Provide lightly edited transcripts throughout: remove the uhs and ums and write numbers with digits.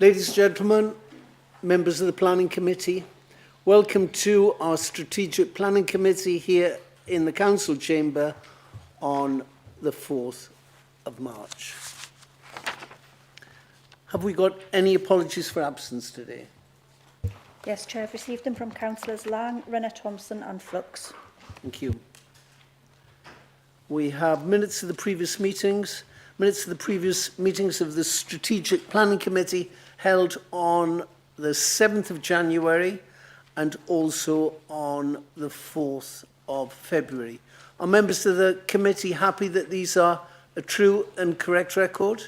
Ladies and gentlemen, members of the Planning Committee, welcome to our Strategic Planning Committee here in the Council Chamber on the 4th of March. Have we got any apologies for absence today? Yes, Chair, I've received them from Councillors Lang, Renner-Thompson and Flux. Thank you. We have minutes of the previous meetings. Minutes of the previous meetings of the Strategic Planning Committee held on the 7th of January and also on the 4th of February. Are members of the committee happy that these are a true and correct record?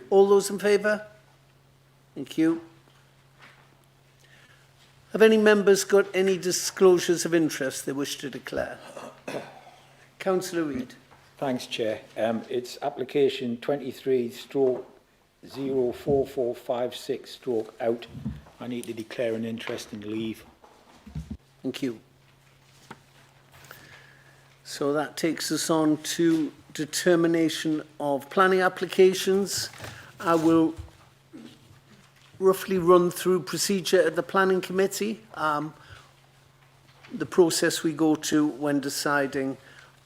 All those in favour? Thank you. Have any members got any disclosures of interest they wish to declare? Councillor Reid. Thanks, Chair. It's application 23/04456/out. I need to declare an interest in leave. Thank you. So that takes us on to determination of planning applications. I will roughly run through procedure at the Planning Committee, the process we go to when deciding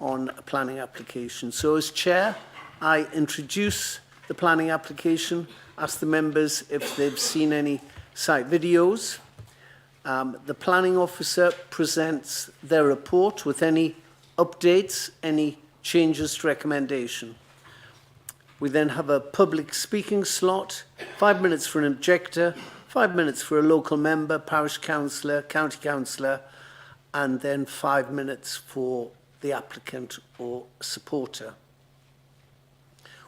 on a planning application. So as Chair, I introduce the planning application, ask the members if they've seen any site videos. The Planning Officer presents their report with any updates, any changes to recommendation. We then have a public speaking slot, 5 minutes for an objector, 5 minutes for a local member, parish councillor, county councillor, and then 5 minutes for the applicant or supporter.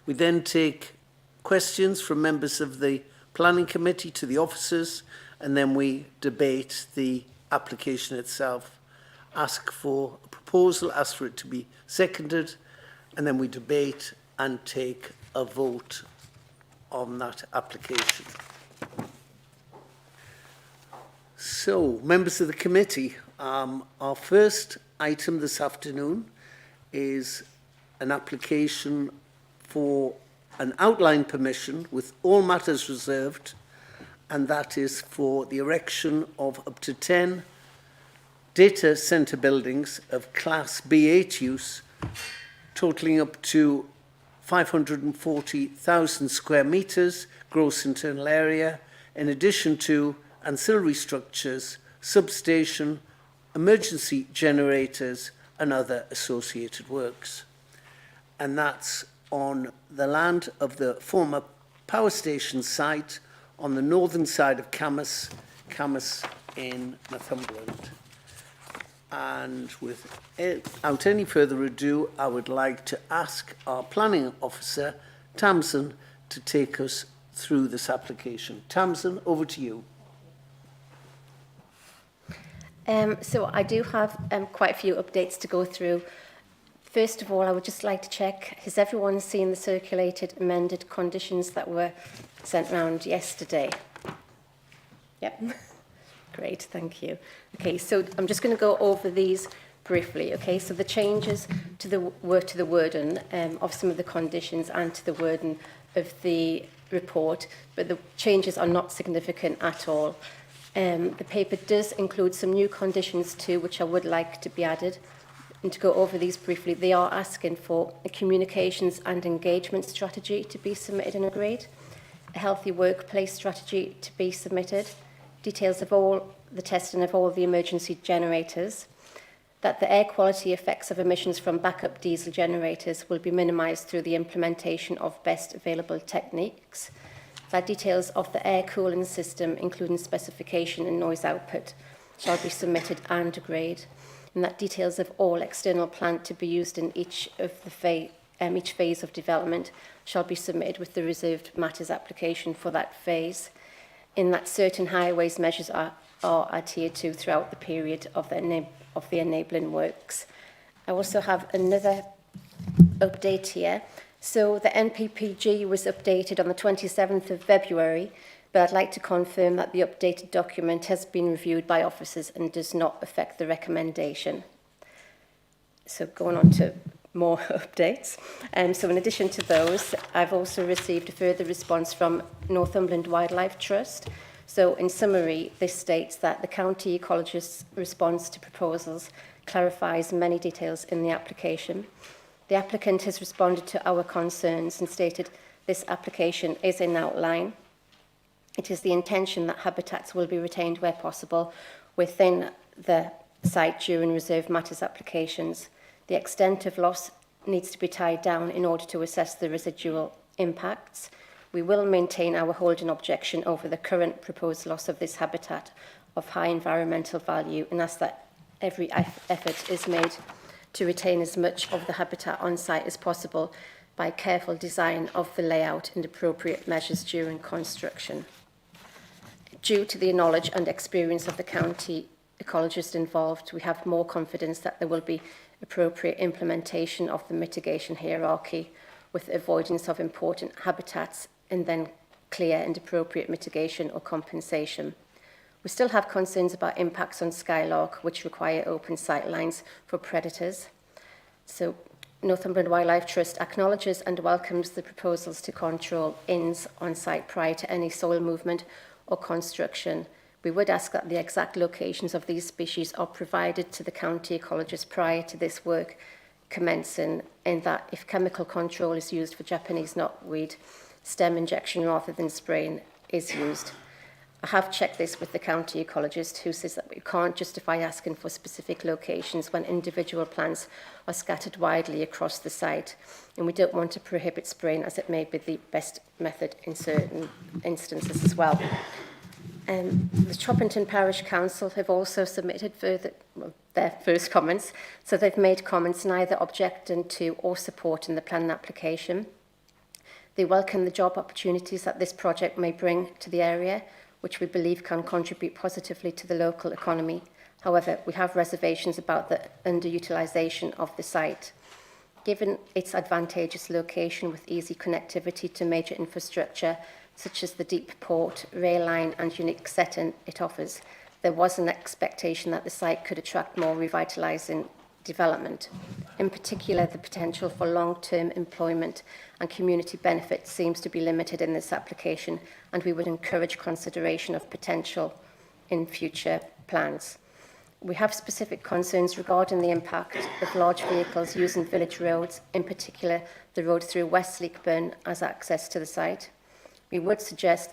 We then take questions from members of the Planning Committee to the officers, and then we debate the application itself, ask for a proposal, ask for it to be seconded, and then we debate and take a vote on that application. So, members of the committee, our first item this afternoon is an application for an outline permission with all matters reserved, and that is for the erection of up to 10 data centre buildings of Class B8 use, totalling up to 540,000 square metres gross internal area, in addition to ancillary structures, substation, emergency generators and other associated works. And that's on the land of the former power station site on the northern side of Camas in Northumberland. And without any further ado, I would like to ask our Planning Officer, Tamsin, to take us through this application. Tamsin, over to you. So I do have quite a few updates to go through. First of all, I would just like to check, has everyone seen the circulated amended conditions that were sent round yesterday? Yep. Great, thank you. Okay, so I'm just going to go over these briefly. Okay, so the changes to the wording of some of the conditions and to the wording of the report, but the changes are not significant at all. The paper does include some new conditions too, which I would like to be added. And to go over these briefly, they are asking for a communications and engagement strategy to be submitted and agreed, a healthy workplace strategy to be submitted, details of all the testing of all the emergency generators, that the air quality effects of emissions from backup diesel generators will be minimised through the implementation of best available techniques, that details of the air cooling system, including specification and noise output, shall be submitted and agreed, and that details of all external plant to be used in each phase of development shall be submitted with the reserved matters application for that phase, in that certain highways measures are adhered to throughout the period of the enabling works. I also have another update here. So the NPPG was updated on the 27th of February, but I'd like to confirm that the updated document has been reviewed by officers and does not affect the recommendation. So going on to more updates. So in addition to those, I've also received a further response from Northumberland Wildlife Trust. So in summary, this states that the county ecologist's response to proposals clarifies many details in the application. The applicant has responded to our concerns and stated this application is in outline. It is the intention that habitats will be retained where possible within the site during reserve matters applications. The extent of loss needs to be tied down in order to assess the residual impacts. We will maintain our holding objection over the current proposed loss of this habitat of high environmental value and ask that every effort is made to retain as much of the habitat on site as possible by careful design of the layout and appropriate measures during construction. Due to the knowledge and experience of the county ecologist involved, we have more confidence that there will be appropriate implementation of the mitigation hierarchy with avoidance of important habitats and then clear and appropriate mitigation or compensation. We still have concerns about impacts on skylark, which require open sight lines for predators. So Northumberland Wildlife Trust acknowledges and welcomes the proposals to control inns on site prior to any soil movement or construction. We would ask that the exact locations of these species are provided to the county ecologist prior to this work commencing, and that if chemical control is used for Japanese knotweed, stem injection rather than spraying is used. I have checked this with the county ecologist, who says that we can't justify asking for specific locations when individual plants are scattered widely across the site, and we don't want to prohibit spraying as it may be the best method in certain instances as well. The Choppington Parish Council have also submitted their first comments, so they've made comments neither objecting to or supporting the planning application. They welcome the job opportunities that this project may bring to the area, which we believe can contribute positively to the local economy. However, we have reservations about the underutilisation of the site. Given its advantageous location with easy connectivity to major infrastructure, such as the deep port, rail line and unique setting it offers, there was an expectation that the site could attract more revitalising development. In particular, the potential for long-term employment and community benefits seems to be limited in this application, and we would encourage consideration of potential in future plans. We have specific concerns regarding the impact of large vehicles using village roads, in particular the road through West Sleekburn as access to the site. We would suggest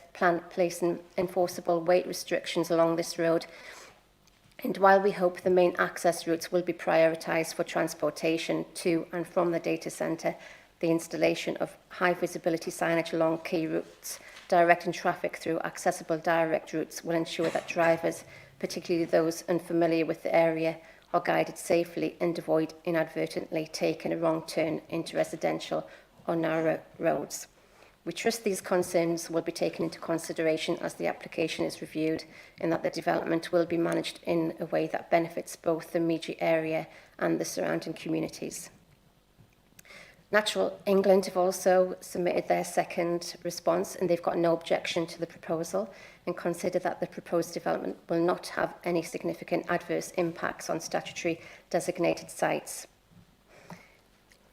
placing enforceable weight restrictions along this road. And while we hope the main access routes will be prioritised for transportation to and from the data centre, the installation of high visibility signage along key routes directing traffic through accessible direct routes will ensure that drivers, particularly those unfamiliar with the area, are guided safely and avoid inadvertently taking a wrong turn into residential or narrow roads. We trust these concerns will be taken into consideration as the application is reviewed, and that the development will be managed in a way that benefits both the immediate area and the surrounding communities. Natural England have also submitted their second response, and they've got no objection to the proposal and consider that the proposed development will not have any significant adverse impacts on statutory designated sites.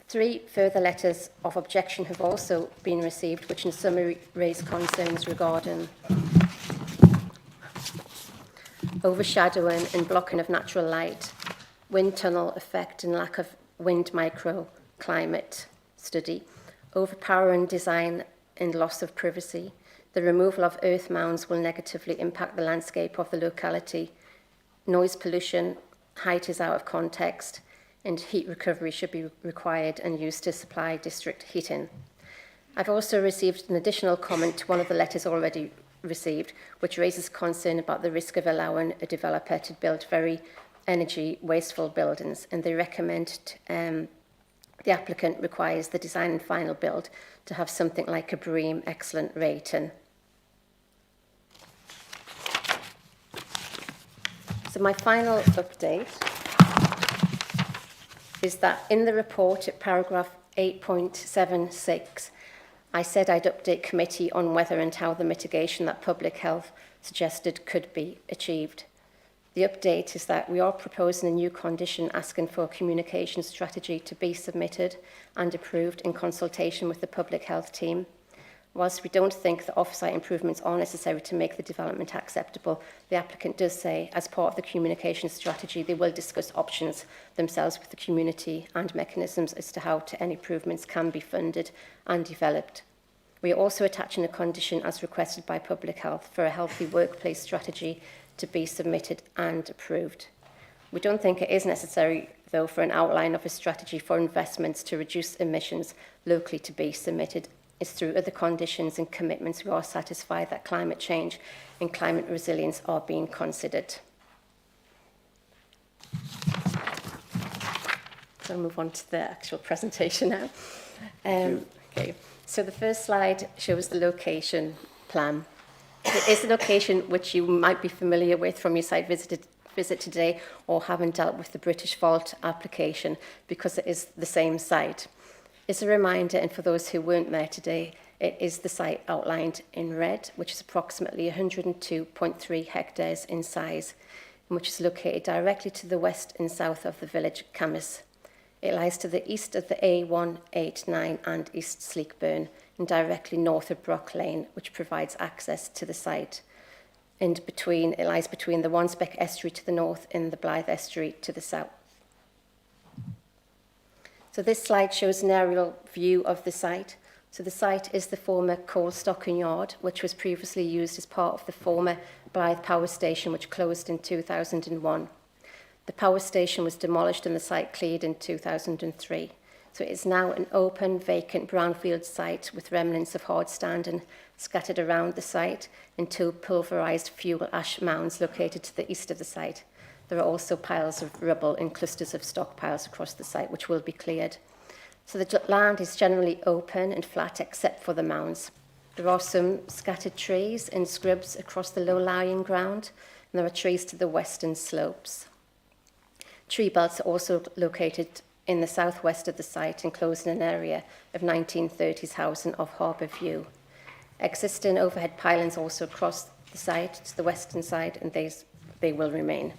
3 further letters of objection have also been received, which in summary raise concerns regarding overshadowing and blocking of natural light, wind tunnel effect and lack of wind microclimate study, overpowering design and loss of privacy. The removal of earth mounds will negatively impact the landscape of the locality. Noise pollution, height is out of context, and heat recovery should be required and used to supply district heating. I've also received an additional comment to one of the letters already received, which raises concern about the risk of allowing a developer to build very energy wasteful buildings, and they recommend the applicant requires the design and final build to have something like a BREEAM excellent rating. So my final update is that in the report at paragraph 8.76, I said I'd update committee on whether and how the mitigation that public health suggested could be achieved. The update is that we are proposing a new condition asking for a communication strategy to be submitted and approved in consultation with the public health team. Whilst we don't think that off-site improvements are necessary to make the development acceptable, the applicant does say, as part of the communication strategy, they will discuss options themselves with the community and mechanisms as to how any improvements can be funded and developed. We are also attaching a condition as requested by Public Health for a healthy workplace strategy to be submitted and approved. We don't think it is necessary, though, for an outline of a strategy for investments to reduce emissions locally to be submitted. It's through other conditions and commitments we are satisfied that climate change and climate resilience are being considered. So I'll move on to the actual presentation now. Okay. So the first slide shows the location plan. It is a location which you might be familiar with from your site visit today, or haven't dealt with the British Vault application, because it is the same site. As a reminder, and for those who weren't there today, it is the site outlined in red, which is approximately 102.3 hectares in size, and which is located directly to the west and south of the village Camas. It lies to the east of the A189 and East Sleekburn, and directly north of Brock Lane, which provides access to the site. And it lies between the Wansbeck Estuary to the north and the Blythe Estuary to the south. So this slide shows an aerial view of the site. So the site is the former coal stocking yard, which was previously used as part of the former Blythe Power Station, which closed in 2001. The power station was demolished and the site cleared in 2003. So it is now an open, vacant brownfield site with remnants of hard standing scattered around the site and two pulverised fuel ash mounds located to the east of the site. There are also piles of rubble and clusters of stockpiles across the site, which will be cleared. So the land is generally open and flat except for the mounds. There are some scattered trees and scrubs across the low-lying ground, and there are trees to the western slopes. Tree belts are also located in the southwest of the site, enclosing an area of 1930s housing of Harbour View. Existing overhead pylons also across the site to the western side, and they will remain.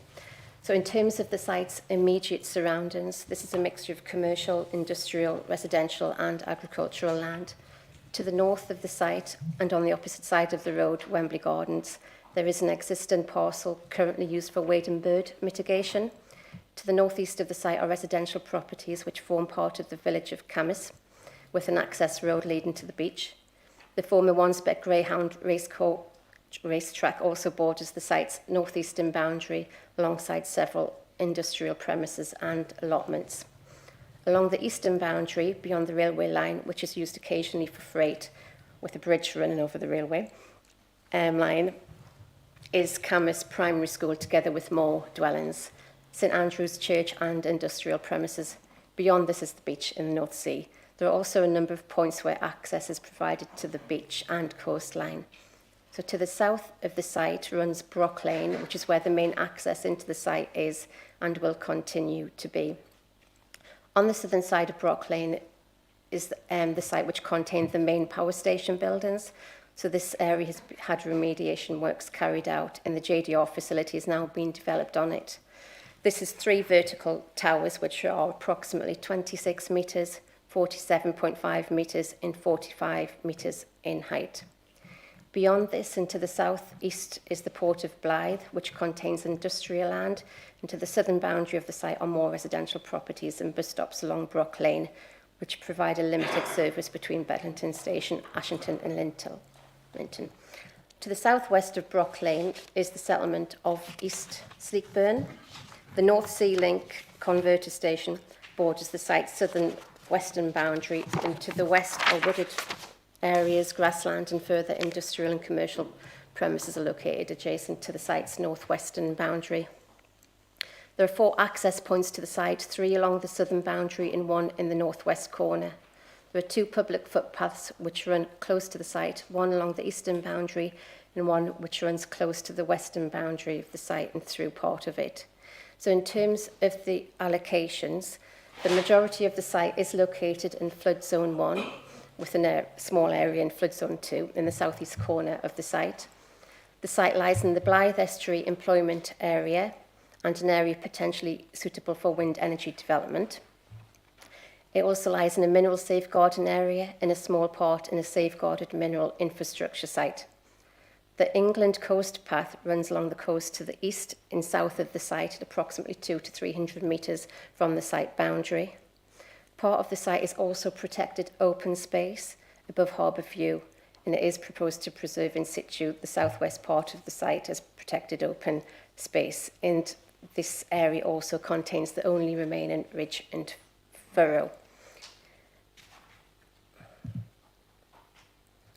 So in terms of the site's immediate surroundings, this is a mixture of commercial, industrial, residential and agricultural land. To the north of the site and on the opposite side of the road, Wembley Gardens, there is an existing parcel currently used for wading bird mitigation. To the northeast of the site are residential properties which form part of the village of Camas, with an access road leading to the beach. The former Wansbeck Greyhound racetrack also borders the site's northeastern boundary alongside several industrial premises and allotments. Along the eastern boundary, beyond the railway line, which is used occasionally for freight with a bridge running over the railway line, is Camas Primary School together with more dwellings, St Andrew's Church and industrial premises. Beyond this is the beach in the North Sea. There are also a number of points where access is provided to the beach and coastline. So to the south of the site runs Brock Lane, which is where the main access into the site is and will continue to be. On the southern side of Brock Lane is the site which contains the main power station buildings. So this area has had remediation works carried out, and the JDR facility is now being developed on it. This is 3 vertical towers, which are approximately 26 metres, 47.5 metres and 45 metres in height. Beyond this and to the southeast is the port of Blythe, which contains industrial land, and to the southern boundary of the site are more residential properties and bus stops along Brock Lane, which provide a limited service between Bedlington Station, Ashington and Linton. To the southwest of Brock Lane is the settlement of East Sleekburn. The North Sea Link converter station borders the site's southern western boundary, and to the west are wooded areas, grassland and further industrial and commercial premises are located adjacent to the site's northwestern boundary. There are 4 access points to the site, 3 along the southern boundary and 1 in the northwest corner. There are 2 public footpaths which run close to the site, 1 along the eastern boundary and 1 which runs close to the western boundary of the site and through part of it. So in terms of the allocations, the majority of the site is located in Flood Zone 1, with a small area in Flood Zone 2 in the southeast corner of the site. The site lies in the Blythe Estuary Employment Area, and an area potentially suitable for wind energy development. It also lies in a mineral safeguarding area in a small part in a safeguarded mineral infrastructure site. The England Coast Path runs along the coast to the east and south of the site at approximately 200 to 300 metres from the site boundary. Part of the site is also protected open space above harbour view, and it is proposed to preserve in situ the southwest part of the site as protected open space. And this area also contains the only remaining ridge and furrow.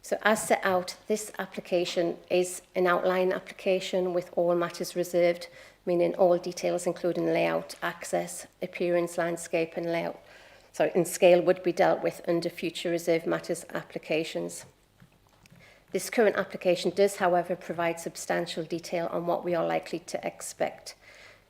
So as set out, this application is an outline application with all matters reserved, meaning all details including layout, access, appearance, landscape and layout, and scale would be dealt with under future reserved matters applications. This current application does, however, provide substantial detail on what we are likely to expect.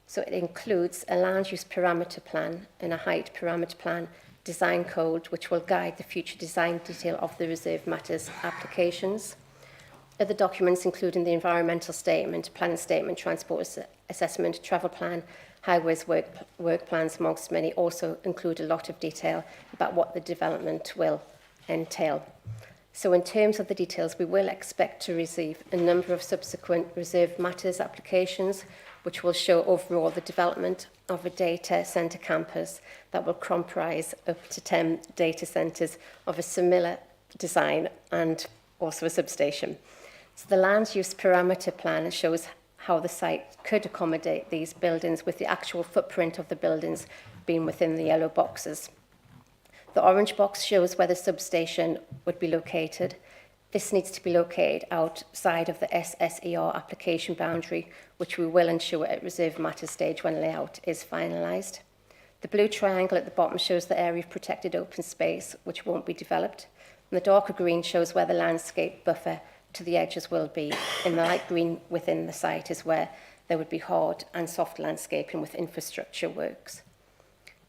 So it includes a land use parameter plan and a height parameter plan, design code, which will guide the future design detail of the reserved matters applications. Other documents including the environmental statement, planning statement, transport assessment, travel plan, highways work plans, amongst many, also include a lot of detail about what the development will entail. So in terms of the details, we will expect to receive a number of subsequent reserved matters applications, which will show overall the development of a data centre campus that will comprise up to 10 data centres of a similar design and also a substation. So the land use parameter plan shows how the site could accommodate these buildings, with the actual footprint of the buildings being within the yellow boxes. The orange box shows where the substation would be located. This needs to be located outside of the SSER application boundary, which we will ensure at reserved matters stage when layout is finalised. The blue triangle at the bottom shows the area of protected open space, which won't be developed. And the darker green shows where the landscape buffer to the edges will be. And the light green within the site is where there would be hard and soft landscaping with infrastructure works.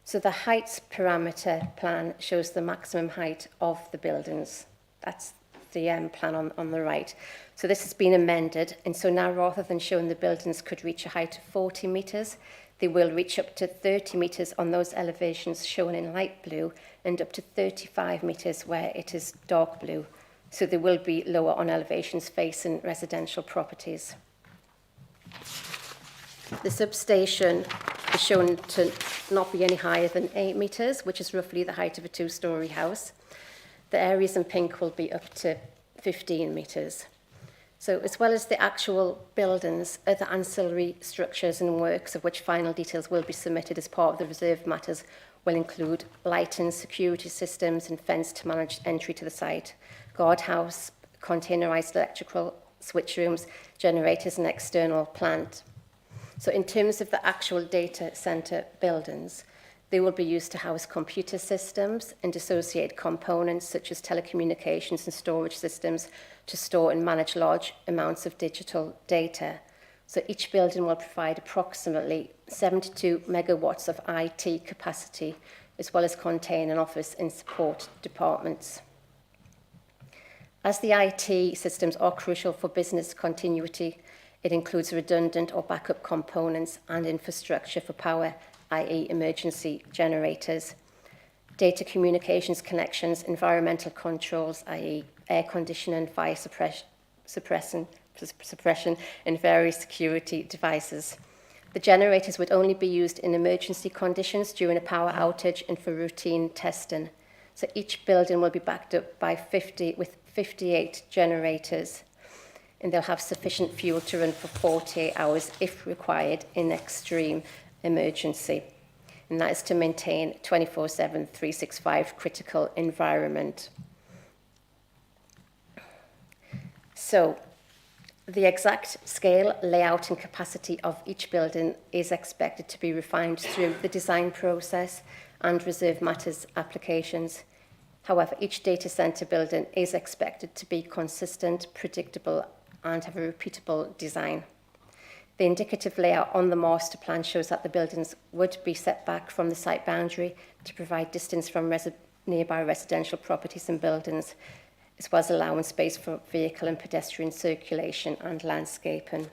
So the heights parameter plan shows the maximum height of the buildings. That's the plan on the right. So this has been amended, and so now rather than showing the buildings could reach a height of 40 metres, they will reach up to 30 metres on those elevations shown in light blue and up to 35 metres where it is dark blue. So they will be lower on elevations facing residential properties. The substation is shown to not be any higher than 8 metres, which is roughly the height of a 2-storey house. The areas in pink will be up to 15 metres. So as well as the actual buildings, other ancillary structures and works of which final details will be submitted as part of the reserved matters will include lighting, security systems and fence to manage entry to the site, guardhouse, containerised electrical switch rooms, generators and external plant. So in terms of the actual data centre buildings, they will be used to house computer systems and associated components such as telecommunications and storage systems to store and manage large amounts of digital data. So each building will provide approximately 72 megawatts of IT capacity, as well as contain an office and support departments. As the IT systems are crucial for business continuity, it includes redundant or backup components and infrastructure for power, i.e. emergency generators, data communications connections, environmental controls, i.e. air conditioning, fire suppression, and various security devices. The generators would only be used in emergency conditions during a power outage and for routine testing. So each building will be backed up by 58 generators, and they'll have sufficient fuel to run for 48 hours if required in extreme emergency, and that is to maintain 24/7, 365 critical environment. So the exact scale, layout and capacity of each building is expected to be refined through the design process and reserved matters applications. However, each data centre building is expected to be consistent, predictable and have a repeatable design. The indicative layout on the master plan shows that the buildings would be set back from the site boundary to provide distance from nearby residential properties and buildings, as well as allowing space for vehicle and pedestrian circulation and landscaping.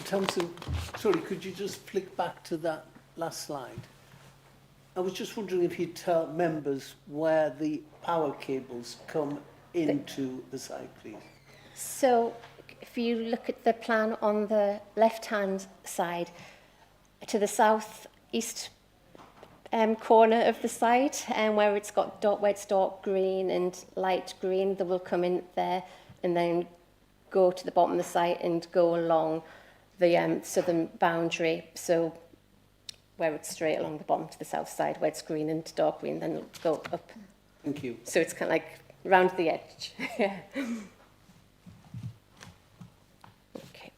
Thompson, sorry, could you just flick back to that last slide? I was just wondering if you'd tell members where the power cables come into the site, please. So if you look at the plan on the left-hand side, to the south-east corner of the site, where it's got where it's dark green and light green, they will come in there and then go to the bottom of the site and go along the southern boundary. So where it's straight along the bottom to the south side, where it's green and dark green, then it'll go up. Thank you. So it's kind of like round the edge. Yeah. Okay.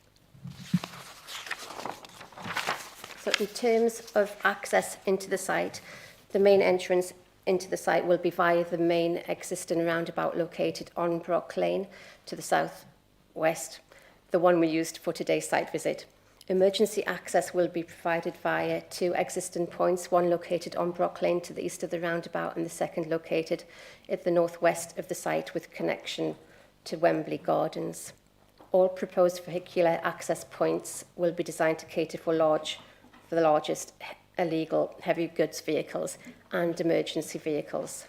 So in terms of access into the site, the main entrance into the site will be via the main existing roundabout located on Brock Lane to the south-west, the one we used for today's site visit. Emergency access will be provided via two existing points, one located on Brock Lane to the east of the roundabout and the second located at the northwest of the site with connection to Wembley Gardens. All proposed vehicular access points will be designed to cater for the largest illegal heavy goods vehicles and emergency vehicles.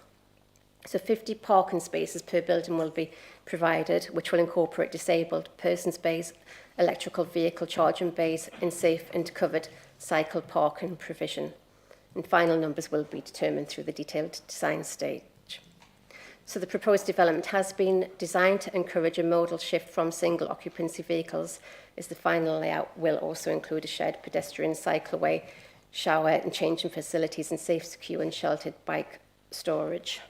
So 50 parking spaces per building will be provided, which will incorporate disabled persons bays, electrical vehicle charging bays, and safe and covered cycle parking provision. And final numbers will be determined through the detailed design stage. So the proposed development has been designed to encourage a modal shift from single occupancy vehicles, as the final layout will also include a shared pedestrian cycleway, shower and changing facilities, and safe, secure and sheltered bike storage.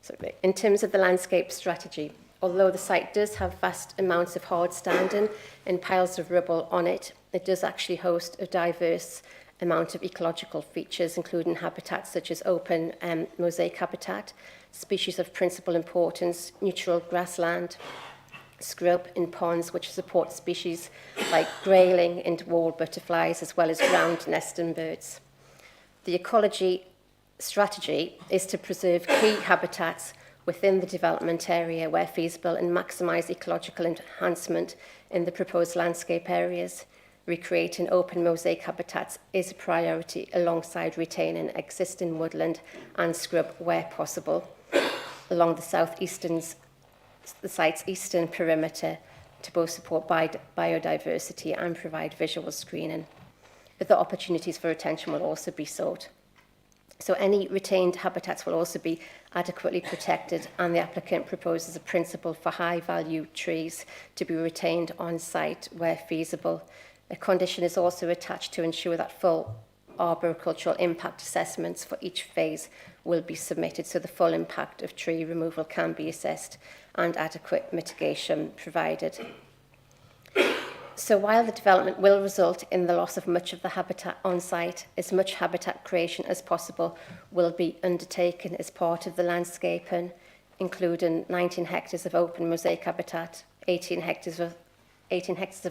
So in terms of the landscape strategy, although the site does have vast amounts of hard standing and piles of rubble on it, it does actually host a diverse amount of ecological features, including habitats such as open mosaic habitat, species of principal importance, neutral grassland, scrub and ponds which support species like grayling and wall butterflies, as well as ground nesting birds. The ecology strategy is to preserve key habitats within the development area where feasible and maximise ecological enhancement in the proposed landscape areas. Recreating open mosaic habitats is a priority alongside retaining existing woodland and scrub where possible along the site's eastern perimeter to both support biodiversity and provide visual screening. Other opportunities for retention will also be sought. So any retained habitats will also be adequately protected, and the applicant proposes a principle for high-value trees to be retained on site where feasible. A condition is also attached to ensure that full arboricultural impact assessments for each phase will be submitted so the full impact of tree removal can be assessed and adequate mitigation provided. So while the development will result in the loss of much of the habitat on site, as much habitat creation as possible will be undertaken as part of the landscaping, including 19 hectares of open mosaic habitat, 18 hectares of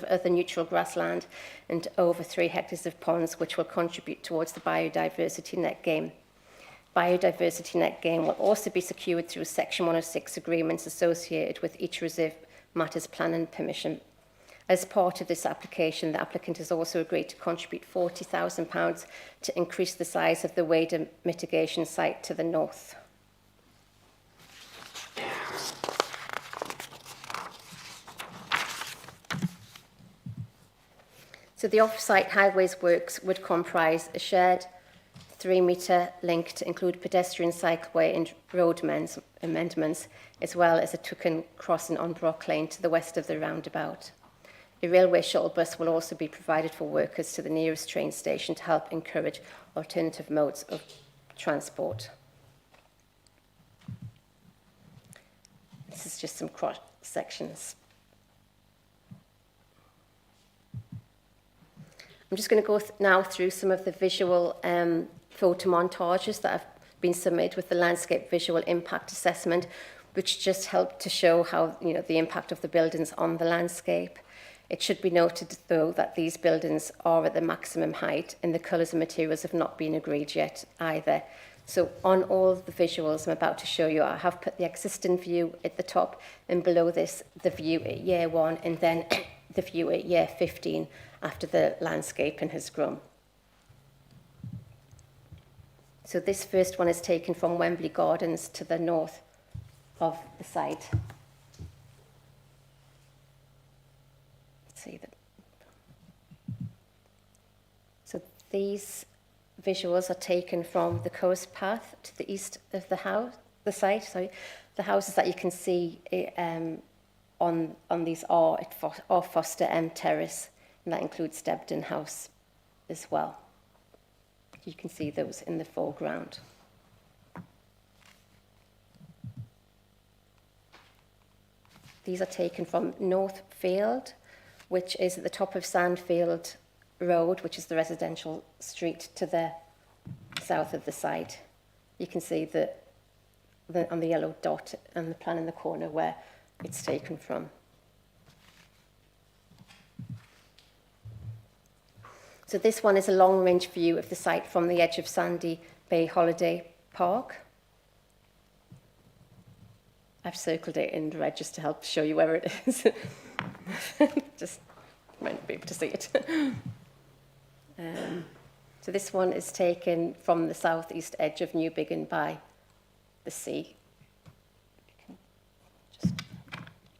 other neutral grassland, and over 3 hectares of ponds, which will contribute towards the biodiversity net gain. Biodiversity net gain will also be secured through Section 106 agreements associated with each reserve matters plan and permission. As part of this application, the applicant has also agreed to contribute £40,000 to increase the size of the Wadham mitigation site to the north. So the off-site highways works would comprise a shared 3-metre link to include pedestrian cycleway and road amendments, as well as a token crossing on Brock Lane to the west of the roundabout. A railway shuttle bus will also be provided for workers to the nearest train station to help encourage alternative modes of transport. This is just some cross sections. I'm just going to go now through some of the visual photo montages that have been submitted with the landscape visual impact assessment, which just help to show how the impact of the buildings on the landscape. It should be noted, though, that these buildings are at the maximum height and the colours and materials have not been agreed yet either. So on all the visuals I'm about to show you, I have put the existing view at the top, and below this, the view at year 1, and then the view at year 15 after the landscaping has grown. So this first one is taken from Wembley Gardens to the north of the site. Let's see that. So these visuals are taken from the coast path to the east of the site. Sorry, the houses that you can see on these are Foster M Terrace, and that includes Debden House as well. You can see those in the foreground. These are taken from Northfield, which is at the top of Sandfield Road, which is the residential street to the south of the site. You can see on the yellow dot and the plan in the corner where it's taken from. So this one is a long-range view of the site from the edge of Sandy Bay Holiday Park. I've circled it in red just to help show you where it is. Just might not be able to see it. So this one is taken from the southeast edge of Newbiggin by the sea. You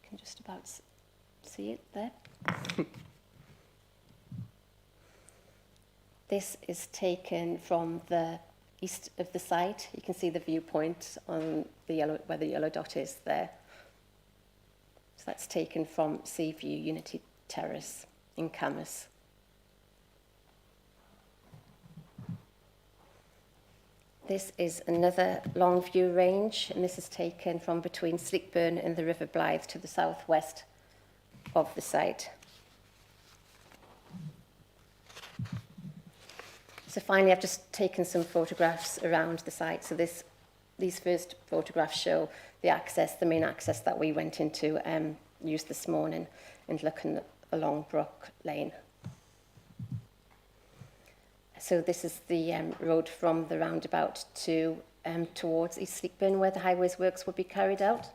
can just about see it there. This is taken from the east of the site. You can see the viewpoint on the yellow, where the yellow dot is there. So that's taken from Seaview Unity Terrace in Camas. This is another long view range, and this is taken from between Sleekburn and the River Blythe to the southwest of the site. So finally, I've just taken some photographs around the site. So these first photographs show the main access that we went into used this morning and looking along Brook Lane. So this is the road from the roundabout to towards East Sleekburn, where the highways works will be carried out.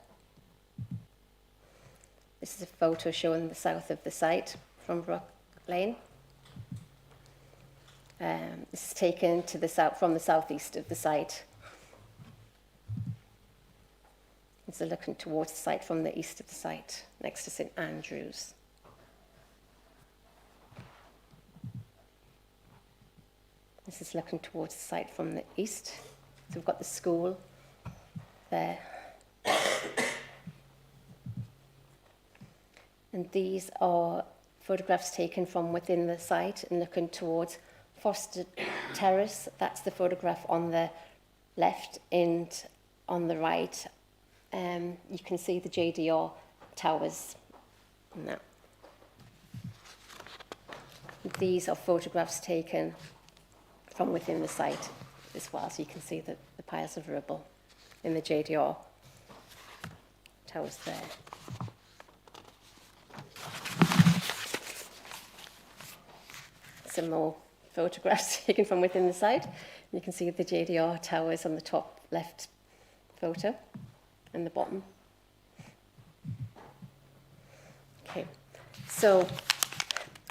This is a photo showing the south of the site from Brook Lane. This is taken to the south from the southeast of the site. It's looking towards the site from the east of the site, next to St Andrews. This is looking towards the site from the east. So we've got the school there. And these are photographs taken from within the site and looking towards Foster Terrace. That's the photograph on the left, and on the right you can see the JDR towers. No. These are photographs taken from within the site as well, so you can see the piles of rubble in the JDR towers there. Some more photographs taken from within the site. You can see the JDR towers on the top left photo and the bottom. Okay, so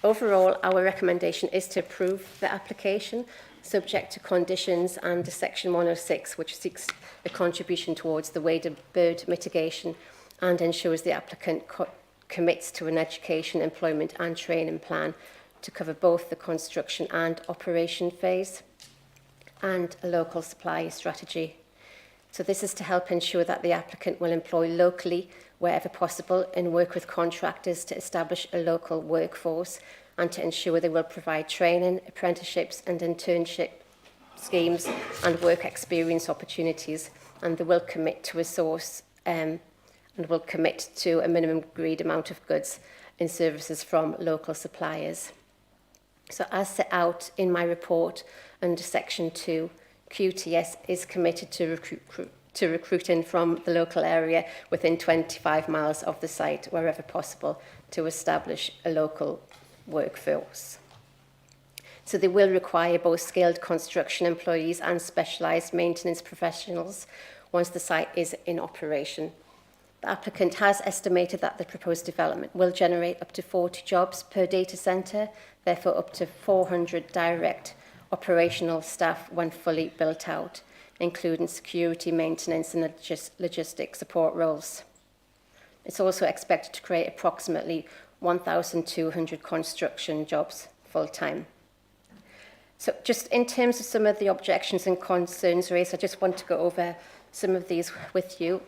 overall our recommendation is to approve the application subject to conditions under Section 106, which seeks a contribution towards the waded bird mitigation and ensures the applicant commits to an education, employment and training plan to cover both the construction and operation phase, and a local supply strategy. So this is to help ensure that the applicant will employ locally wherever possible and work with contractors to establish a local workforce, and to ensure they will provide training, apprenticeships and internship schemes and work experience opportunities, and they will commit to a source and will commit to a minimum agreed amount of goods and services from local suppliers. So as set out in my report under Section 2, QTS is committed to recruiting from the local area within 25 miles of the site, wherever possible, to establish a local workforce. So they will require both skilled construction employees and specialised maintenance professionals once the site is in operation. The applicant has estimated that the proposed development will generate up to 40 jobs per data centre, therefore up to 400 direct operational staff when fully built out, including security, maintenance and logistic support roles. It's also expected to create approximately 1,200 construction jobs full-time. So just in terms of some of the objections and concerns raised, I just want to go over some of these with you.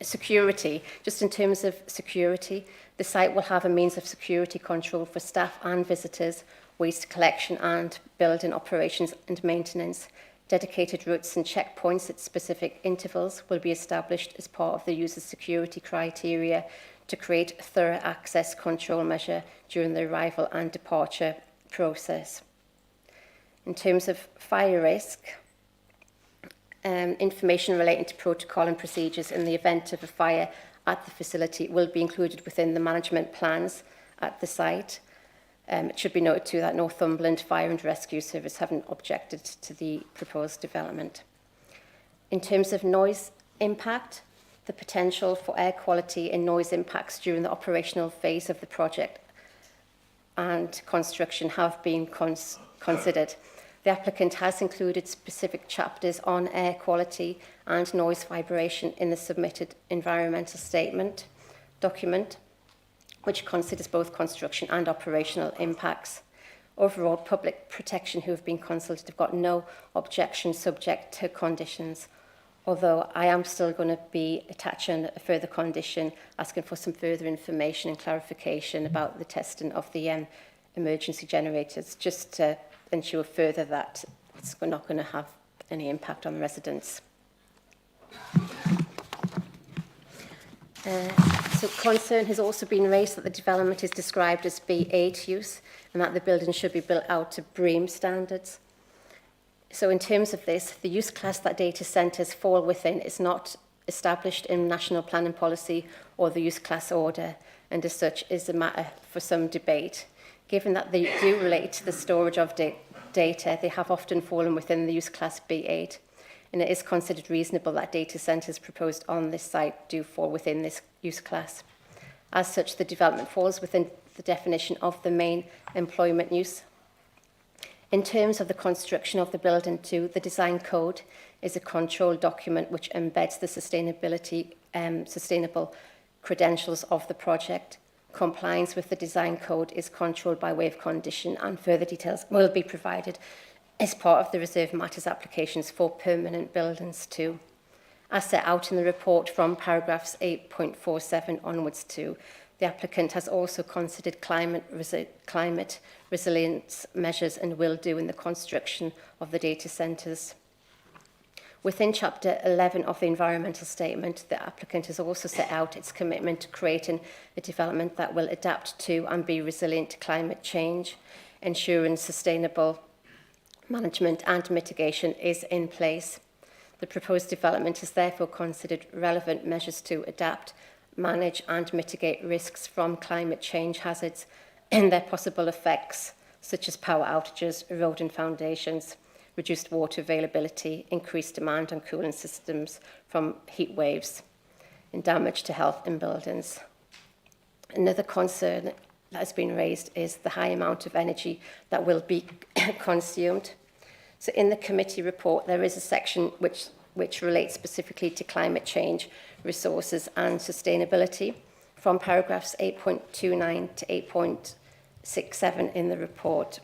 Security, just in terms of security, the site will have a means of security control for staff and visitors, waste collection and building operations and maintenance. Dedicated routes and checkpoints at specific intervals will be established as part of the user's security criteria to create a thorough access control measure during the arrival and departure process. In terms of fire risk, information relating to protocol and procedures in the event of a fire at the facility will be included within the management plans at the site. It should be noted too that Northumberland Fire and Rescue Service haven't objected to the proposed development. In terms of noise impact, the potential for air quality and noise impacts during the operational phase of the project and construction have been considered. The applicant has included specific chapters on air quality and noise vibration in the submitted environmental statement document, which considers both construction and operational impacts. Overall, public protection who have been consulted have got no objection subject to conditions, although I am still going to be attaching a further condition asking for some further information and clarification about the testing of the emergency generators, just to ensure further that it's not going to have any impact on the residents. So concern has also been raised that the development is described as B8 use and that the building should be built out to BREEAM standards. So in terms of this, the use class that data centres fall within is not established in national planning policy or the use class order, and as such is a matter for some debate. Given that they do relate to the storage of data, they have often fallen within the use class B8, and it is considered reasonable that data centres proposed on this site do fall within this use class. As such, the development falls within the definition of the main employment use. In terms of the construction of the building too, the design code is a control document which embeds the sustainable credentials of the project. Compliance with the design code is controlled by way of condition, and further details will be provided as part of the reserved matters applications for permanent buildings too. As set out in the report from paragraphs 8.47 onwards too, the applicant has also considered climate resilience measures and will do in the construction of the data centres. Within Chapter 11 of the environmental statement, the applicant has also set out its commitment to creating a development that will adapt to and be resilient to climate change, ensuring sustainable management and mitigation is in place. The proposed development has therefore considered relevant measures to adapt, manage and mitigate risks from climate change hazards and their possible effects, such as power outages, eroding foundations, reduced water availability, increased demand on cooling systems from heat waves, and damage to health in buildings. Another concern that has been raised is the high amount of energy that will be consumed. So in the committee report, there is a section which relates specifically to climate change, resources and sustainability from paragraphs 8.29 to 8.67 in the report.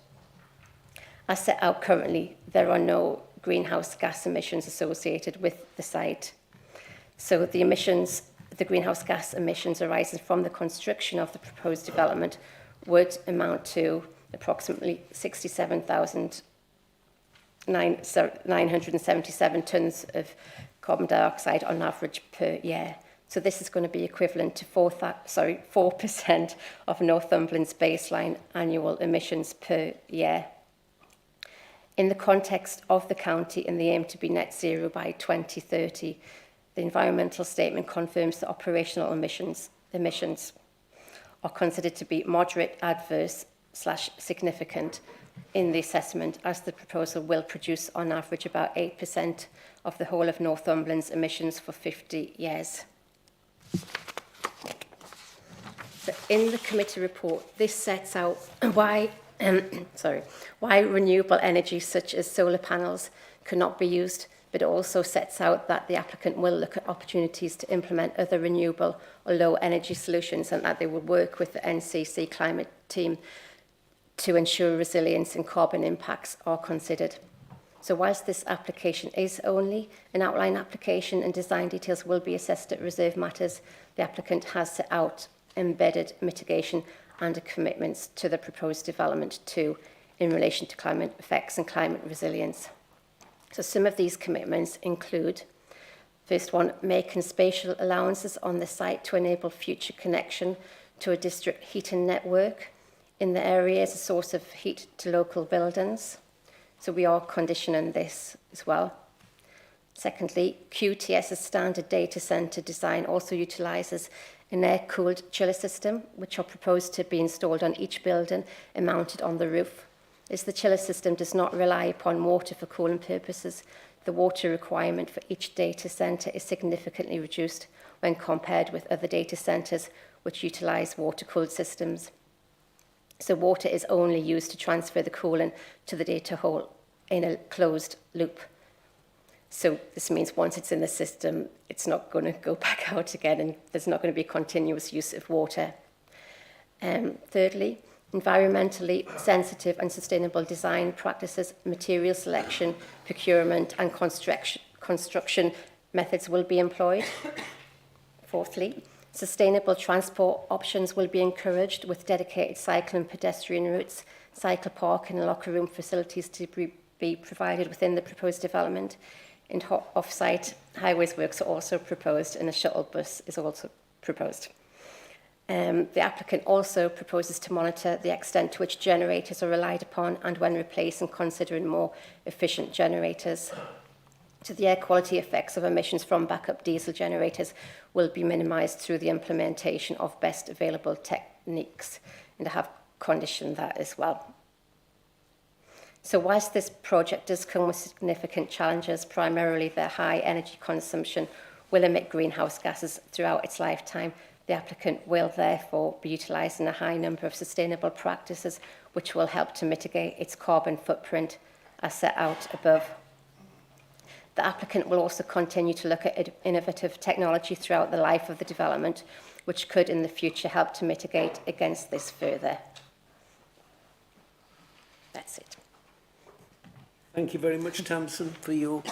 As set out currently, there are no greenhouse gas emissions associated with the site. So the greenhouse gas emissions arising from the construction of the proposed development would amount to approximately 67,977 tonnes of carbon dioxide on average per year. So this is going to be equivalent to 4% of Northumberland's baseline annual emissions per year. In the context of the county and the aim to be net zero by 2030, the environmental statement confirms that operational emissions are considered to be moderate, adverse / significant in the assessment, as the proposal will produce on average about 8% of the whole of Northumberland's emissions for 50 years. So in the committee report, this sets out why, why renewable energy such as solar panels cannot be used, but it also sets out that the applicant will look at opportunities to implement other renewable or low energy solutions, and that they will work with the NCC climate team to ensure resilience and carbon impacts are considered. So whilst this application is only an outline application and design details will be assessed at reserve matters, the applicant has set out embedded mitigation and commitments to the proposed development too in relation to climate effects and climate resilience. So some of these commitments include, first one, making spatial allowances on the site to enable future connection to a district heating network in the area as a source of heat to local buildings. So we are conditioning this as well. Secondly, QTS's standard data centre design also utilises an air-cooled chiller system, which are proposed to be installed on each building and mounted on the roof. As the chiller system does not rely upon water for cooling purposes, the water requirement for each data centre is significantly reduced when compared with other data centres which utilise water-cooled systems. So water is only used to transfer the cooling to the data hall in a closed loop. So this means once it's in the system, it's not going to go back out again, and there's not going to be continuous use of water. Thirdly, environmentally sensitive and sustainable design practices, material selection, procurement and construction methods will be employed. Fourthly, sustainable transport options will be encouraged with dedicated cycle and pedestrian routes, cycle parking and locker room facilities to be provided within the proposed development. And off-site highways works are also proposed, and a shuttle bus is also proposed. The applicant also proposes to monitor the extent to which generators are relied upon and when replacing, considering more efficient generators. So the air quality effects of emissions from backup diesel generators will be minimised through the implementation of best available techniques, and I have conditioned that as well. So whilst this project does come with significant challenges, primarily the high energy consumption will emit greenhouse gases throughout its lifetime, the applicant will therefore be utilising a high number of sustainable practices which will help to mitigate its carbon footprint as set out above. The applicant will also continue to look at innovative technology throughout the life of the development, which could in the future help to mitigate against this further. That's it. Thank you very much, Tamsin, for your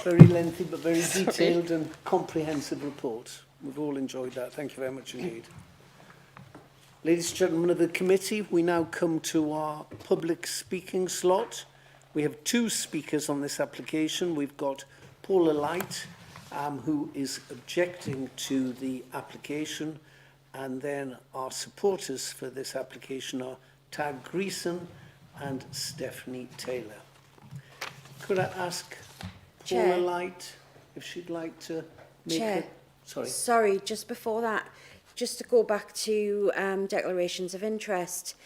very lengthy but very detailed and comprehensive report. We've all enjoyed that. Thank you very much indeed. Ladies and gentlemen of the committee, we now come to our public speaking slot. We have two speakers on this application. We've got Paula Light, who is objecting to the application, and then our supporters for this application are Tag Greason and Stephanie Taylor. Could I ask Paula Light if she'd like to make a... Sorry, just before that, just to go back to declarations of interest.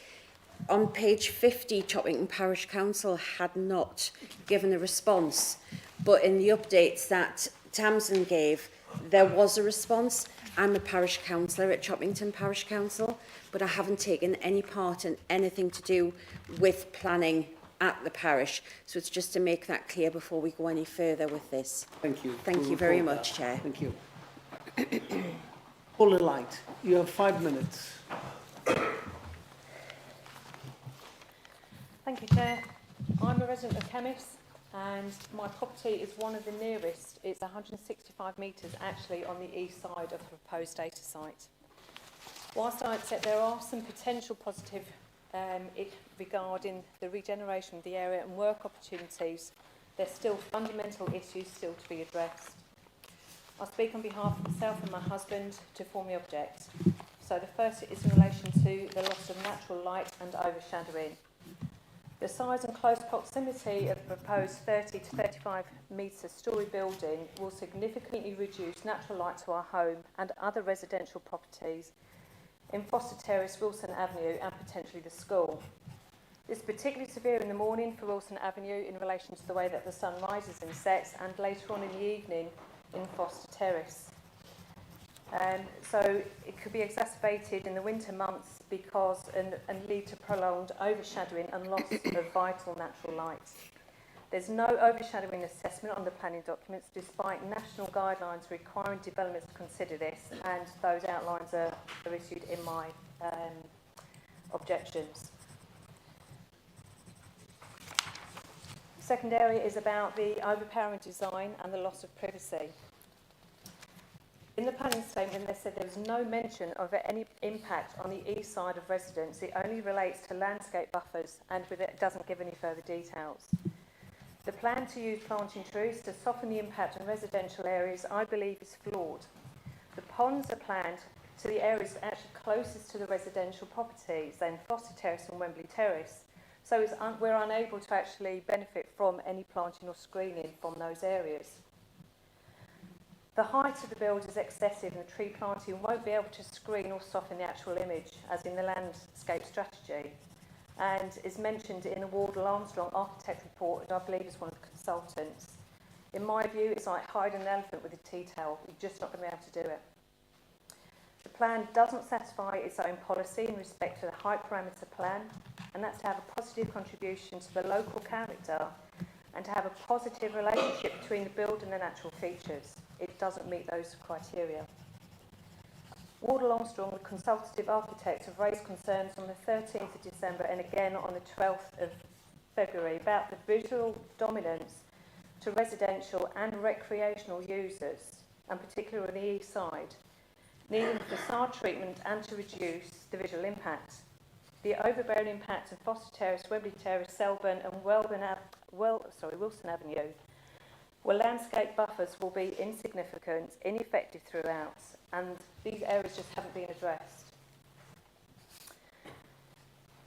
On page 50, Choppington Parish Council had not given a response, but in the updates that Tamsin gave, there was a response. I'm a parish councillor at Choppington Parish Council, but I haven't taken any part in anything to do with planning at the parish. So it's just to make that clear before we go any further with this. Thank you. Thank you very much, Chair. Thank you. Paula Light, you have 5 minutes. Thank you, Chair. I'm a resident of Chemist, and my property is one of the nearest. It's 165 metres actually on the east side of the proposed data site. Whilst I accept there are some potential positive regarding the regeneration of the area and work opportunities, there's still fundamental issues still to be addressed. I speak on behalf of myself and my husband to formally object. So the first is in relation to the loss of natural light and overshadowing. The size and close proximity of the proposed 30 to 35 metre storey building will significantly reduce natural light to our home and other residential properties in Foster Terrace, Wilson Avenue and potentially the school. This is particularly severe in the morning for Wilson Avenue in relation to the way that the sun rises and sets, and later on in the evening in Foster Terrace. So it could be exacerbated in the winter months because and lead to prolonged overshadowing and loss of vital natural light. There's no overshadowing assessment on the planning documents, despite national guidelines requiring developments to consider this, and those outlines are issued in my objections. Second area is about the overpowering design and the loss of privacy. In the planning statement, they said there was no mention of any impact on the east side of residents. It only relates to landscape buffers, and with it doesn't give any further details. The plan to use planting trees to soften the impact on residential areas, I believe, is flawed. The ponds are planned to the areas actually closest to the residential properties, then Foster Terrace and Wembley Terrace. So we're unable to actually benefit from any planting or screening from those areas. The height of the build is excessive, and the tree planting won't be able to screen or soften the actual image, as in the landscape strategy, and is mentioned in the Wardle Armstrong architect report, and I believe is one of the consultants. In my view, it's like hiding an elephant with a tea towel. You're just not going to be able to do it. The plan doesn't satisfy its own policy in respect to the height parameter plan, and that's to have a positive contribution to the local character and to have a positive relationship between the build and the natural features. It doesn't meet those criteria. Wardle Armstrong, the consultative architects, have raised concerns on the 13th of December and again on the 12th of February about the visual dominance to residential and recreational users, and particularly on the east side, needing facade treatment and to reduce the visual impact. The overbearing impact of Foster Terrace, Wembley Terrace, Selborne and Wilson Avenue, where landscape buffers will be insignificant, ineffective throughout, and these areas just haven't been addressed.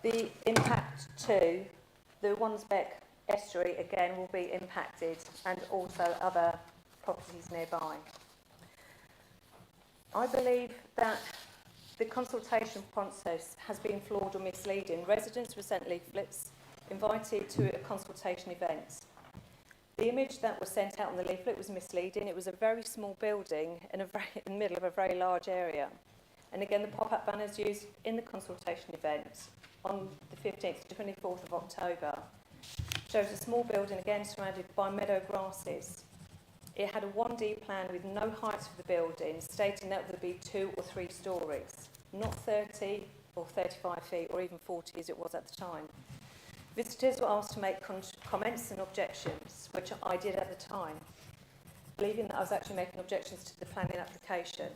The impact to the Wansbeck estuary, again, will be impacted, and also other properties nearby. I believe that the consultation process has been flawed or misleading. Residents were sent leaflets, invited to a consultation event. The image that was sent out on the leaflet was misleading. It was a very small building in the middle of a very large area. And again, the pop-up banners used in the consultation event on the 15th to 24th of October shows a small building, again surrounded by meadow grasses. It had a 1D plan with no heights for the building, stating that there would be 2 or 3 stories, not 30 or 35 feet or even 40 as it was at the time. Visitors were asked to make comments and objections, which I did at the time, believing that I was actually making objections to the planning application.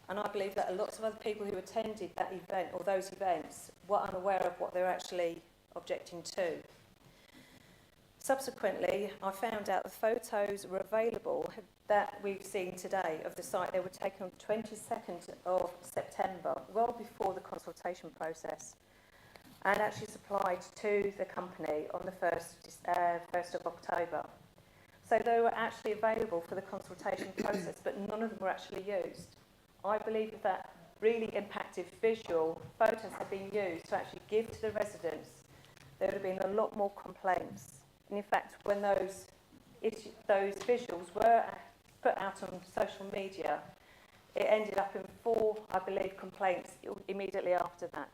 And I believe that lots of other people who attended that event or those events were unaware of what they were actually objecting to. Subsequently, I found out the photos were available that we've seen today of the site. They were taken on the 22nd of September, well before the consultation process, and actually supplied to the company on the 1st of October. So they were actually available for the consultation process, but none of them were actually used. I believe that really impacted visual photos had been used to actually give to the residents, there would have been a lot more complaints. And in fact, when those visuals were put out on social media, it ended up in 4, I believe, complaints immediately after that.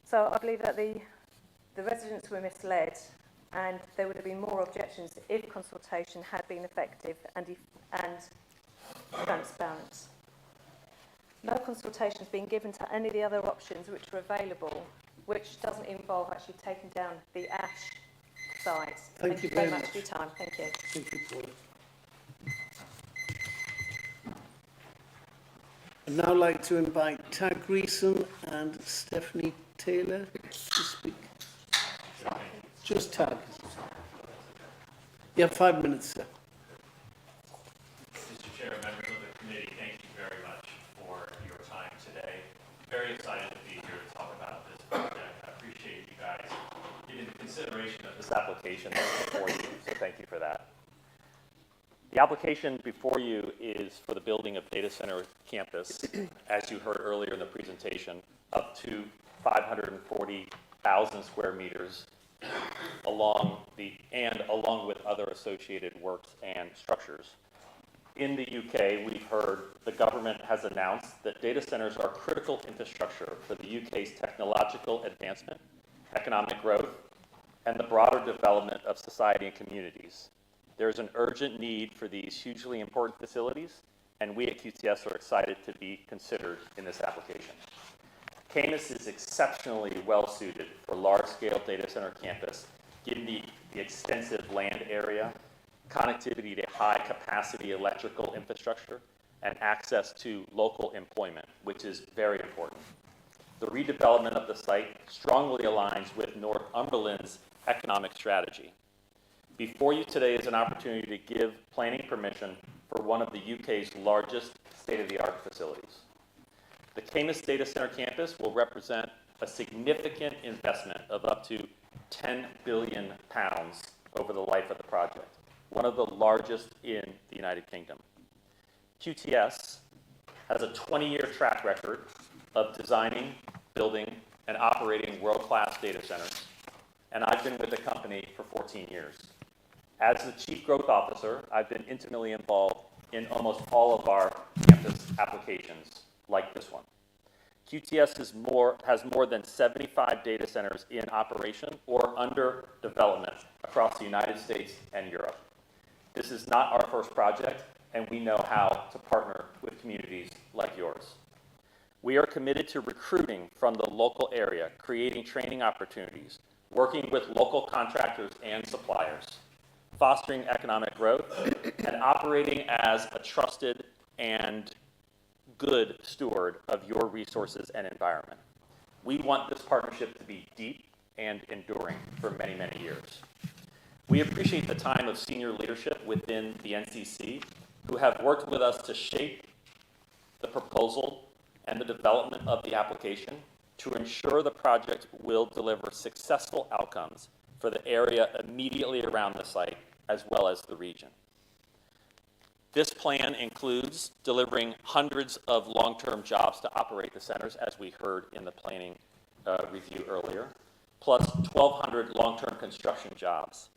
So I believe that the residents were misled, and there would have been more objections if consultation had been effective and transparent. No consultation has been given to any of the other options which were available, which doesn't involve actually taking down the ash site. Thank you very very much for your time. Thank you. Thank you, Paula. I'd now like to invite Tag Greason and Stephanie Taylor to speak. Just Tag. You have 5 minutes, sir. Mr. Chair, members of the committee, thank you very much for your time today. Very excited to be here to talk about this project. I appreciate you guys giving the consideration of this application that's before you, so thank you for that. The application before you is for the building of data center campus, as you heard earlier in the presentation, up to 540,000 square meters along with other associated works and structures. in the UK, we've heard the government has announced that data centers are critical infrastructure for the UK's technological advancement, economic growth, and the broader development of society and communities. There is an urgent need for these hugely important facilities, and we at QTS are excited to be considered in this application. Camus is exceptionally well-suited for large-scale data center campus, given the extensive land area, connectivity to high-capacity electrical infrastructure, and access to local employment, which is very important. The redevelopment of the site strongly aligns with Northumberland's economic strategy. Before you today is an opportunity to give planning permission for one of the UK's largest state-of-the-art facilities. The Camus Data Center campus will represent a significant investment of up to £10 billion over the life of the project, one of the largest in the United Kingdom. QTS has a 20-year track record of designing, building, and operating world-class data centers, and I've been with the company for 14 years. As the Chief Growth Officer, I've been intimately involved in almost all of our campus applications like this one. QTS has more than 75 data centers in operation or under development across the United States and Europe. This is not our first project, and we know how to partner with communities like yours. We are committed to recruiting from the local area, creating training opportunities, working with local contractors and suppliers, fostering economic growth, and operating as a trusted and good steward of your resources and environment. We want this partnership to be deep and enduring for many, many years. We appreciate the time of senior leadership within the NCC who have worked with us to shape the proposal and the development of the application to ensure the project will deliver successful outcomes for the area immediately around the site as well as the region. This plan includes delivering hundreds of long-term jobs to operate the centers, as we heard in the planning review earlier, plus 1,200 long-term construction jobs.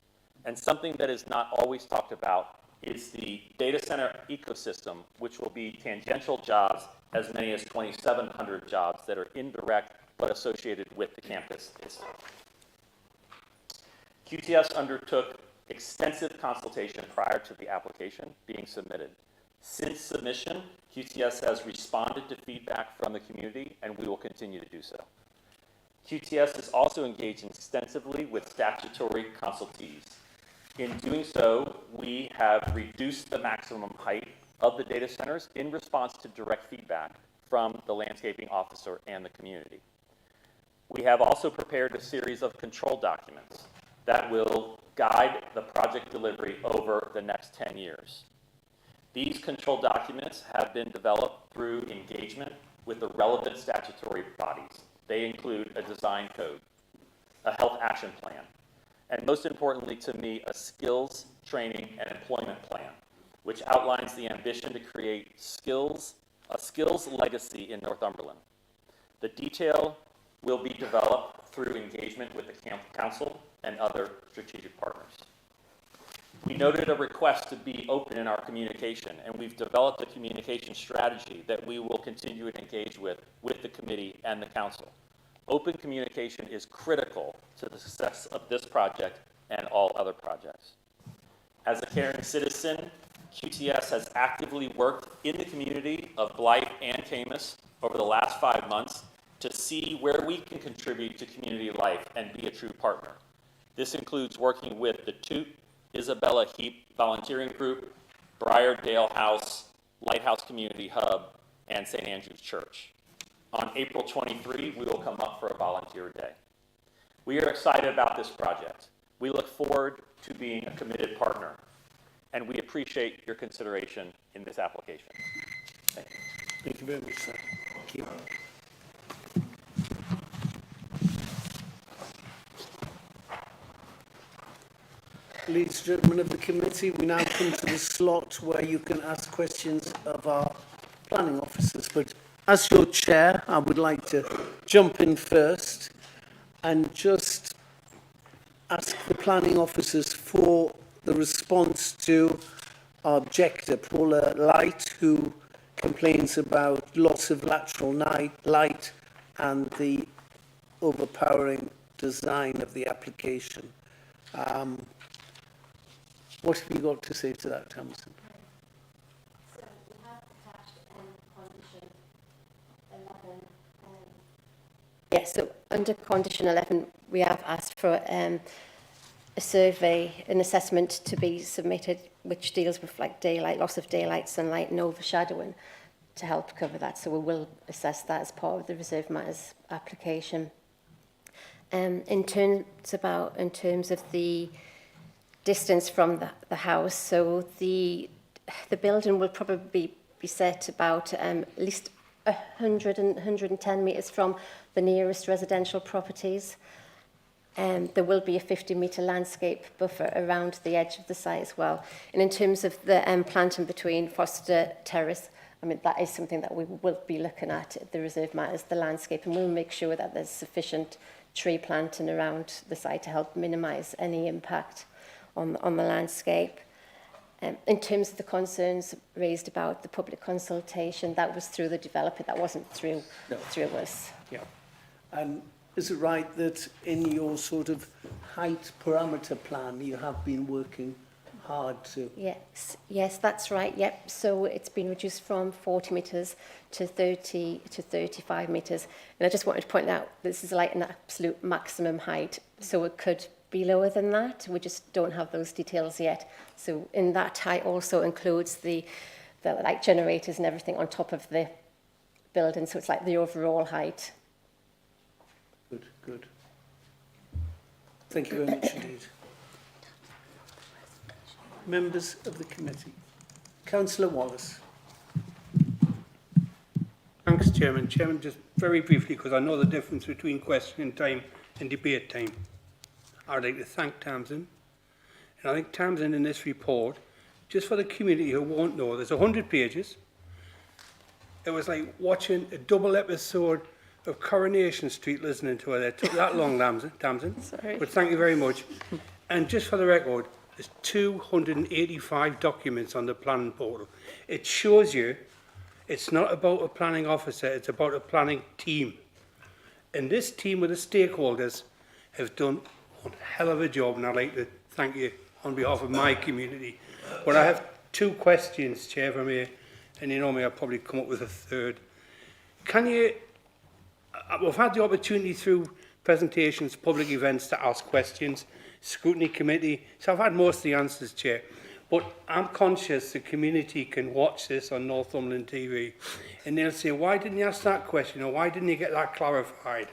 And something that is not always talked about is the data center ecosystem, which will be tangential jobs, as many as 2,700 jobs that are indirect but associated with the campus itself. QTS undertook extensive consultation prior to the application being submitted. Since submission, QTS has responded to feedback from the community, and we will continue to do so. QTS is also engaged extensively with statutory consultees. In doing so, we have reduced the maximum height of the data centers in response to direct feedback from the landscaping officer and the community. We have also prepared a series of control documents that will guide the project delivery over the next 10 years. These control documents have been developed through engagement with the relevant statutory bodies. They include a design code, a health action plan, and most importantly to me, a skills, training, and employment plan, which outlines the ambition to create a skills legacy in Northumberland. The detail will be developed through engagement with the council and other strategic partners. We noted a request to be open in our communication, and we've developed a communication strategy that we will continue to engage with the committee and the council. Open communication is critical to the success of this project and all other projects. As a caring citizen, QTS has actively worked in the community of Blythe and Camus over the last 5 months to see where we can contribute to community life and be a true partner. This includes working with the Toot, Isabella Heap Volunteering Group, Briardale House, Lighthouse Community Hub, and St. Andrew's Church. On April 23, we will come up for a volunteer day. We are excited about this project. We look forward to being a committed partner, and we appreciate your consideration in this application. Thank you. Thank you very much, sir. Thank you. Ladies and gentlemen of the committee, we now come to the slot where you can ask questions of our planning officers. But as your chair, I would like to jump in first and just ask the planning officers for the response to our objector, Paula Light, who complains about loss of lateral light and the overpowering design of the application. What have you got to say to that, Tamsin? So we have attached condition 11. Yes, so under condition 11, we have asked for a survey, an assessment to be submitted which deals with like daylight, loss of daylight, sunlight and overshadowing to help cover that. So we will assess that as part of the Reserved Matters application. In terms of the distance from the house, so the building will probably be set about at least 100 and 110 metres from the nearest residential properties. There will be a 50-metre landscape buffer around the edge of the site as well. And in terms of the planting between Foster Terrace, I mean, that is something that we will be looking at the Reserved Matters, the landscape, and we'll make sure that there's sufficient tree planting around the site to help minimise any impact on the landscape. In terms of the concerns raised about the public consultation, that was through the developer, that wasn't through us. Yeah. And is it right that in your sort of height parameter plan, you have been working hard to... Yes, that's right, yep. So it's been reduced from 40 metres to 30 to 35 metres. And I just wanted to point out, this is like an absolute maximum height, so it could be lower than that. We just don't have those details yet. So in that height also includes the light generators and everything on top of the building. So it's like the overall height. Good. Thank you very much indeed. Members of the committee. Councillor Wallace. Thanks, Chairman. Chairman, just very briefly, because I know the difference between questioning time and debate time. I'd like to thank Tamsin. And I think Tamsin in this report, just for the community who won't know, there's 100 pages. It was like watching a double episode of Coronation Street listening to her. It took that long, Tamsin. Sorry. But thank you very much. And just for the record, there's 285 documents on the planning portal. It shows you it's not about a planning officer, it's about a planning team. And this team with the stakeholders have done one hell of a job, and I'd like to thank you on behalf of my community. But I have two questions, Chair, for me, and you know me, I'll probably come up with a third. Can you... We've had the opportunity through presentations, public events to ask questions, scrutiny committee, so I've had most of the answers, Chair. But I'm conscious the community can watch this on Northumberland TV and they'll say, why didn't you ask that question, or why didn't you get that clarified?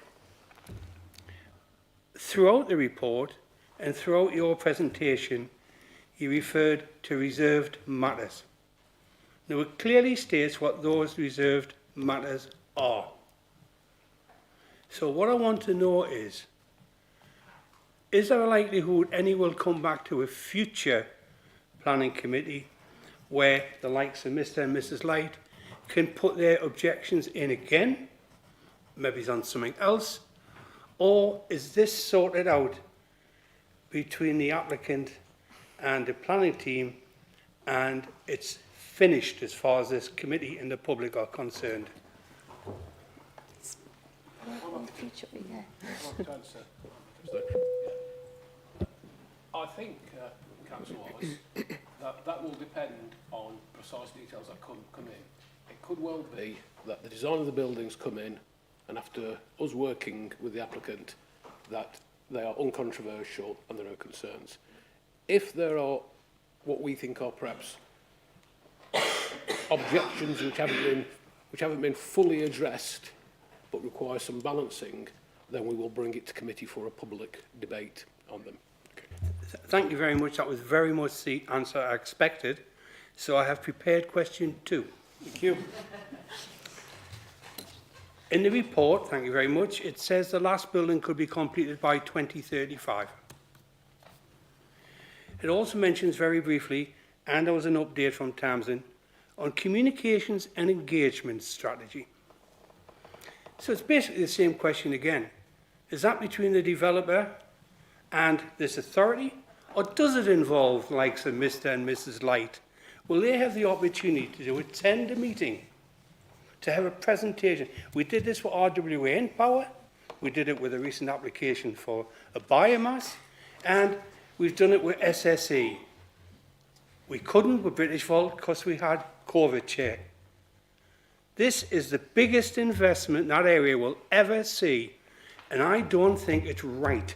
Throughout the report and throughout your presentation, you referred to reserved matters. Now it clearly states what those reserved matters are. So what I want to know is there a likelihood any will come back to a future planning committee where the likes of Mr. and Mrs. Light can put their objections in again, maybe it's on something else, or is this sorted out between the applicant and the planning team and it's finished as far as this committee and the public are concerned? I think, Councillor Wallace, that will depend on precise details that come in. It could well be that the design of the buildings come in, and after us working with the applicant, that they are uncontroversial and there are no concerns. If there are what we think are perhaps objections which haven't been fully addressed, but require some balancing, then we will bring it to committee for a public debate on them. Okay. Thank you very much. That was very much the answer I expected. So I have prepared question 2. Thank you. In the report, thank you very much, it says the last building could be completed by 2035. It also mentions very briefly, and there was an update from Tamsin, on communications and engagement strategy. So it's basically the same question again. Is that between the developer and this authority, or does it involve likes of Mr. and Mrs. Light Will they have the opportunity to attend a meeting, to have a presentation? We did this for RWA in Power. We did it with a recent application for a biomass, and we've done it with SSE. We couldn't with British Volt because we had COVID, Chair. This is the biggest investment that area will ever see, and I don't think it's right.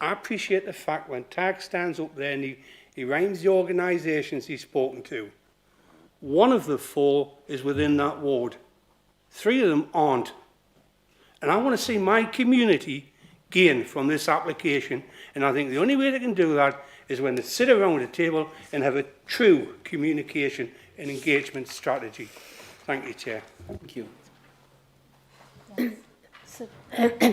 I appreciate the fact when Tag stands up there and he rhymes the organisations he's spoken to. One of the 4 is within that ward. 3 of them aren't. And I want to see my community gain from this application, and I think the only way they can do that is when they sit around a table and have a true communication and engagement strategy. Thank you, Chair. Thank you. So,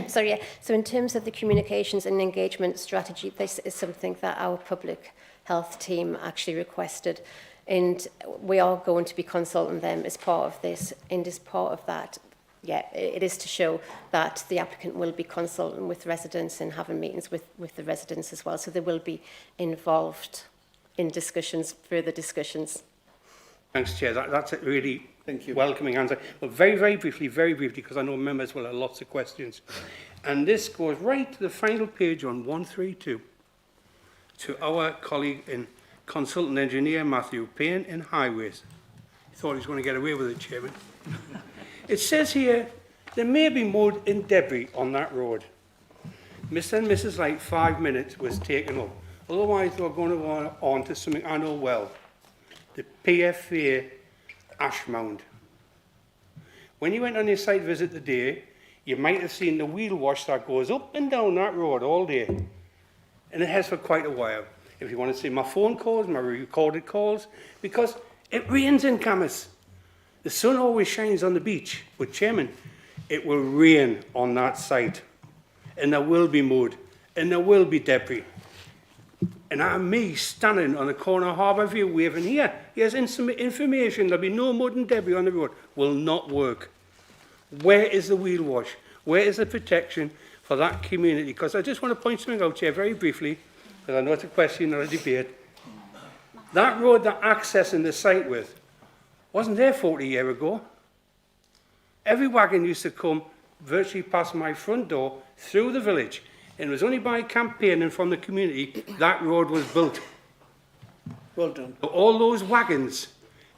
so in terms of the communications and engagement strategy, this is something that our public health team actually requested, and we are going to be consulting them as part of this, and as part of that, yeah, it is to show that the applicant will be consulting with residents and having meetings with the residents as well, so they will be involved in discussions, further discussions. Thanks, Chair. That's a really welcoming answer. But very briefly, because I know members will have lots of questions. And this goes right to the final page on 132 to our colleague and consultant engineer, Matthew Payne, in Highways. He thought he was going to get away with it, Chairman. It says here, there may be mud and debris on that road. Mr. and Mrs. Light, 5 minutes was taken up. Otherwise, we're going to go on to something I know well. The PFA ash mound. When you went on your site visit today, you might have seen the wheel wash that goes up and down that road all day. And it has for quite a while. If you want to see my phone calls, my recorded calls, because it rains in Camas. The sun always shines on the beach, but Chairman, it will rain on that site. And there will be mud, and there will be debris. And I'm me standing on the corner of Harbour View waving here. Here's information, there'll be no mud and debris on the road. Will not work. Where is the wheel wash? Where is the protection for that community? Because I just want to point something out here very briefly, because I know it's a question or a debate. That road that accessing the site with wasn't there 40 years ago. Every wagon used to come virtually past my front door through the village. And it was only by campaigning from the community that road was built. Well done. All those wagons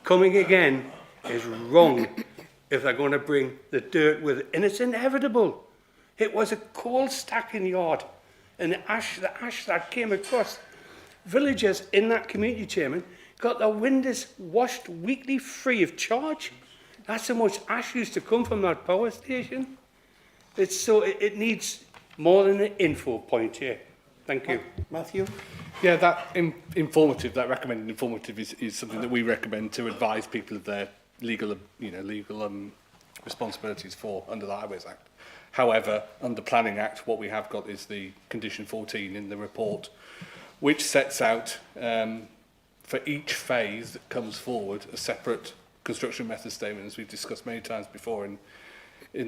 coming again is wrong if they're going to bring the dirt with it. And it's inevitable. It was a coal stacking yard. And the ash that came across, villagers in that community, Chairman, got their windows washed weekly free of charge. That's how much ash used to come from that power station. It needs more than an info point here. Thank you. Matthew? Yeah, that recommended informative is something that we recommend to advise people of their legal responsibilities for under the Highways Act. However, under Planning Act, what we have got is the condition 14 in the report, which sets out for each phase that comes forward a separate construction method statement, as we've discussed many times before in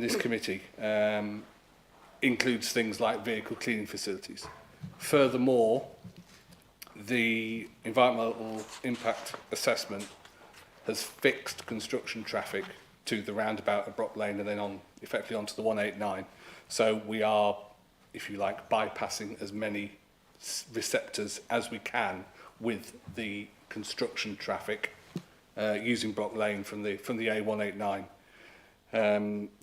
this committee. Includes things like vehicle cleaning facilities. Furthermore, the environmental impact assessment has fixed construction traffic to the roundabout at Brock Lane and then effectively onto the 189. So we are, if you like, bypassing as many receptors as we can with the construction traffic using Brock Lane from the A189.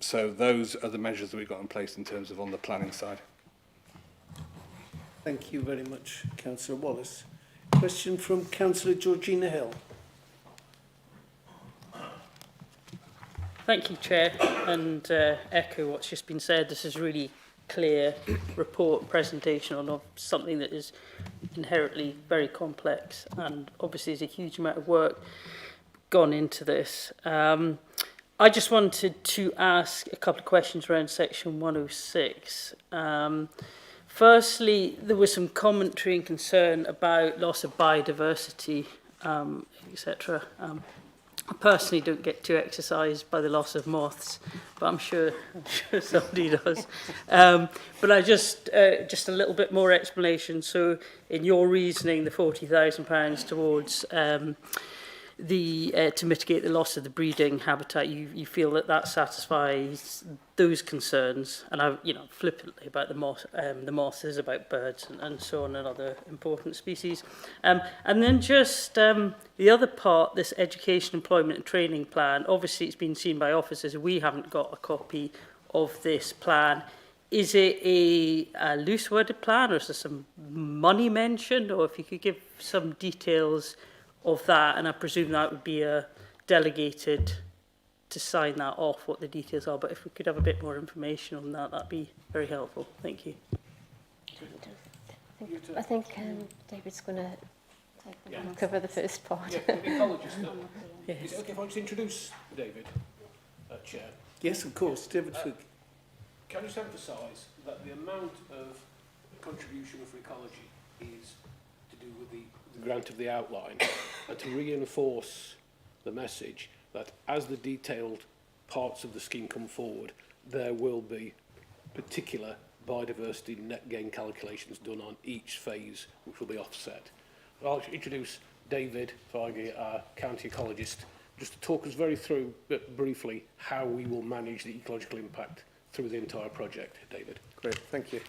So those are the measures that we've got in place in terms of on the planning side. Thank you very much, Councillor Wallace. Question from Councillor Georgina Hill. Thank you, Chair, and echo what's just been said. This is really clear report presentation on something that is inherently very complex, and obviously there's a huge amount of work gone into this. I just wanted to ask a couple of questions around section 106. Firstly, there was some commentary and concern about loss of biodiversity, etc. I personally don't get too exercised by the loss of moths, but I'm sure somebody does. But I just a little bit more explanation. So, in your reasoning, the £40,000 towards to mitigate the loss of the breeding habitat, you feel that that satisfies those concerns, and I, flippantly about the moths is about birds and so on and other important species. And then just the other part, this education, employment and training plan, obviously it's been seen by officers. We haven't got a copy of this plan. Is it a loose worded plan, or is there some money mentioned, or if you could give some details of that, and I presume that would be a delegated to sign that off, what the details are, but if we could have a bit more information on that, that'd be very helpful. Thank you. I think David's going to cover the first part. Yeah, ecologist. Yes. Is it okay if I just introduce David, Chair? Yes, of course, David. Can I just emphasise that the amount of contribution for ecology is to do with the grant of the outline, and to reinforce the message that as the detailed parts of the scheme come forward, there will be particular biodiversity net gain calculations done on each phase, which will be offset. I'll introduce David Feige, our county ecologist, just to talk us very through, but briefly, how we will manage the ecological impact through the entire project. David. Great, thank you.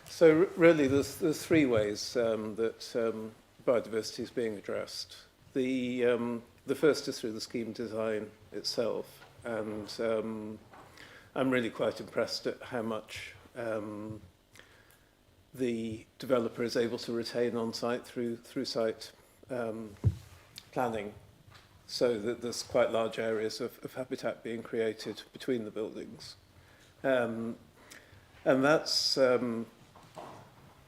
So really, there's three ways that biodiversity is being addressed. The first is through the scheme design itself, and I'm really quite impressed at how much the developer is able to retain on site through site planning, so that there's quite large areas of habitat being created between the buildings, and that's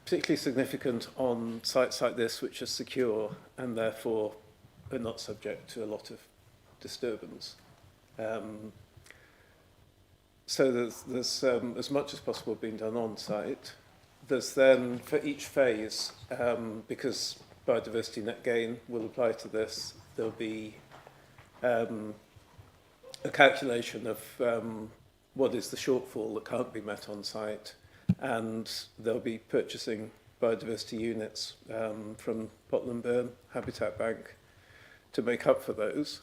particularly significant on sites like this, which are secure and therefore are not subject to a lot of disturbance. So there's as much as possible being done on site. There's then, for each phase, because biodiversity net gain will apply to this, there'll be a calculation of what is the shortfall that can't be met on site, and they'll be purchasing biodiversity units from Potland Burn Habitat Bank to make up for those.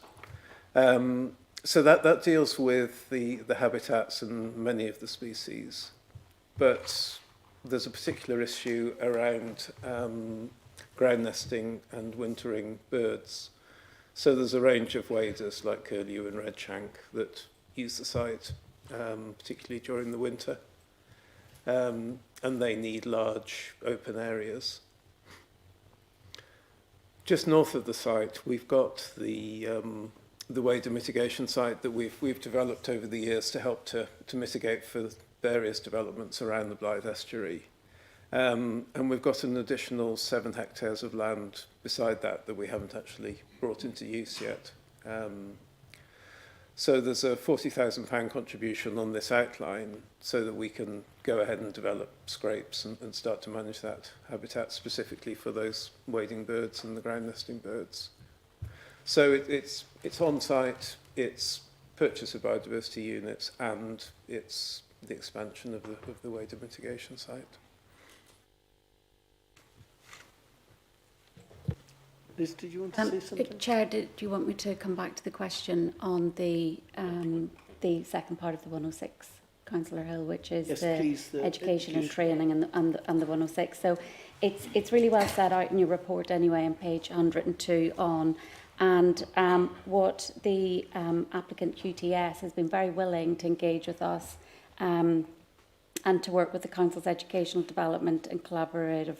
So that deals with the habitats and many of the species, but there's a particular issue around ground nesting and wintering birds. So there's a range of waders like curlew and redshank that use the site, particularly during the winter. And they need large open areas. Just north of the site, we've got the wader mitigation site that we've developed over the years to help to mitigate for various developments around the Blythe Estuary. And we've got an additional 7 hectares of land beside that we haven't actually brought into use yet. So there's a £40,000 contribution on this outline so that we can go ahead and develop scrapes and start to manage that habitat specifically for those wading birds and the ground nesting birds. So it's on site, it's purchase of biodiversity units, and it's the expansion of the wader mitigation site. Liz, did you want to say something? Chair, do you want me to come back to the question on the second part of the 106, Councillor Hill, which is Yes, the, please, the education and training and the 106. So it's really well set out in your report anyway on page 102 on, and what the applicant QTS has been very willing to engage with us and to work with the Council's Educational Development and Collaborative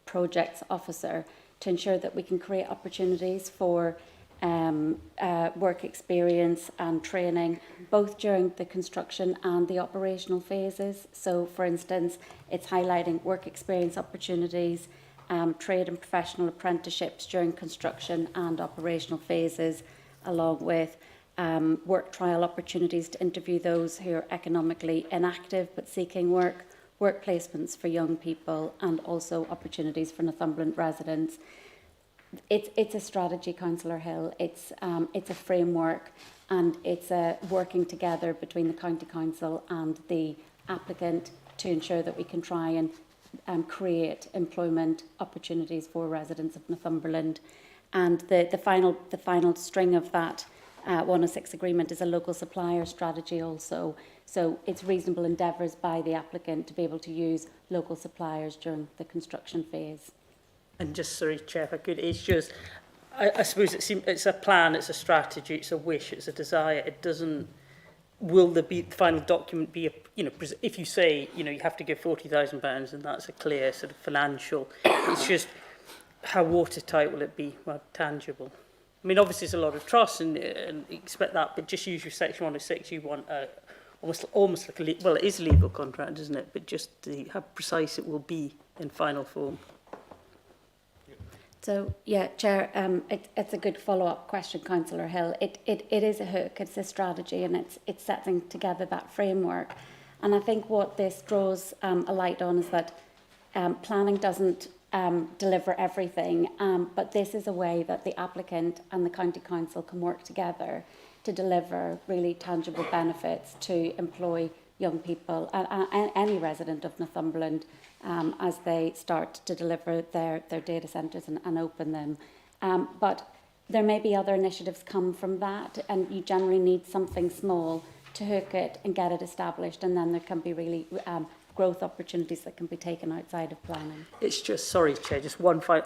Projects Officer to ensure that we can create opportunities for work experience and training, both during the construction and the operational phases. So, for instance, it's highlighting work experience opportunities, trade and professional apprenticeships during construction and operational phases, along with work trial opportunities to interview those who are economically inactive but seeking work, work placements for young people, and also opportunities for Northumberland residents. it's a strategy, Councillor Hill. It's a framework, and it's a working together between the County Council and the applicant to ensure that we can try and create employment opportunities for residents of Northumberland. And the final string of that 106 agreement is a local supplier strategy also. So it's reasonable endeavours by the applicant to be able to use local suppliers during the construction phase. And just, sorry, Chair, if I could, it's just, I suppose it's a plan, it's a strategy, it's a wish, it's a desire. It doesn't, will the final document be, if you say, you have to give £40,000 and that's a clear sort of financial, it's just, how watertight will it be, well, tangible? I mean, obviously, there's a lot of trust and you expect that, but just use your Section 106, you want almost like it is a legal contract, isn't it? But just how precise it will be in final form. So, yeah, Chair, it's a good follow-up question, Councillor Hill. It is a hook, it's a strategy, and it's setting together that framework. And I think what this draws a light on is that planning doesn't deliver everything, but this is a way that the applicant and the County Council can work together to deliver really tangible benefits to employ young people and any resident of Northumberland as they start to deliver their data centres and open them. But there may be other initiatives come from that, and you generally need something small to hook it and get it established, and then there can be really growth opportunities that can be taken outside of planning. It's just, sorry, Chair, just one final,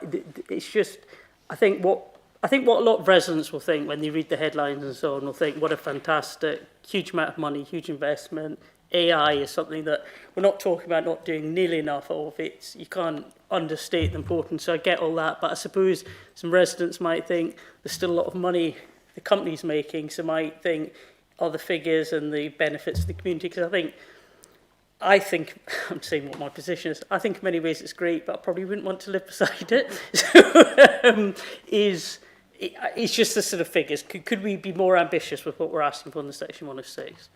it's just, I think what a lot of residents will think when they read the headlines and so on, will think, what a fantastic, huge amount of money, huge investment. AI is something that we're not talking about not doing nearly enough of. You can't understate the importance. So I get all that, but I suppose some residents might think there's still a lot of money the company's making, so might think, are the figures and the benefits to the community? Because I think, I'm saying what my position is, I think in many ways it's great, but I probably wouldn't want to live beside it. So, it's just the sort of figures. Could we be more ambitious with what we're asking for in the Section 106?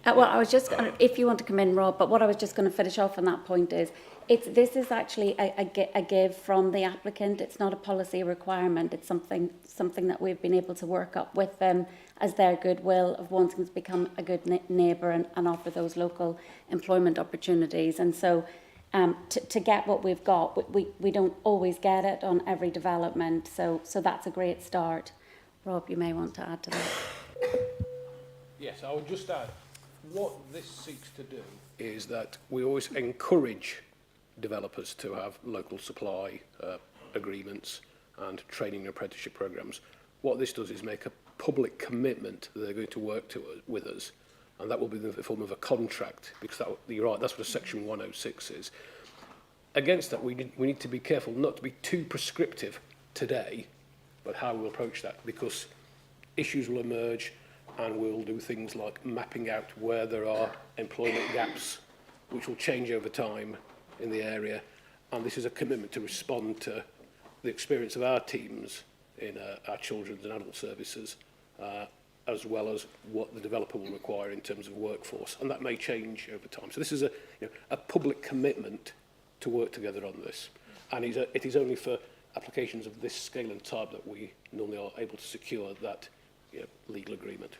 Well, I was just going to, if you want to come in, Rob, but what I was just going to finish off on that point is, this is actually a give from the applicant. It's not a policy requirement. It's something that we've been able to work up with them as their goodwill of wanting to become a good neighbour and offer those local employment opportunities. And so to get what we've got, we don't always get it on every development. So that's a great start. Rob, you may want to add to that. Yes, I would just add, what this seeks to do is that we always encourage developers to have local supply agreements and training and apprenticeship programs. What this does is make a public commitment that they're going to work with us, and that will be in the form of a contract, because you're right, that's what a Section 106 is. Against that, we need to be careful not to be too prescriptive today, but how we'll approach that, because issues will emerge, and we'll do things like mapping out where there are employment gaps, which will change over time in the area. And this is a commitment to respond to the experience of our teams in our children's and adult services, as well as what the developer will require in terms of workforce. And that may change over time. So this is a public commitment to work together on this. And it is only for applications of this scale and type that we normally are able to secure that legal agreement.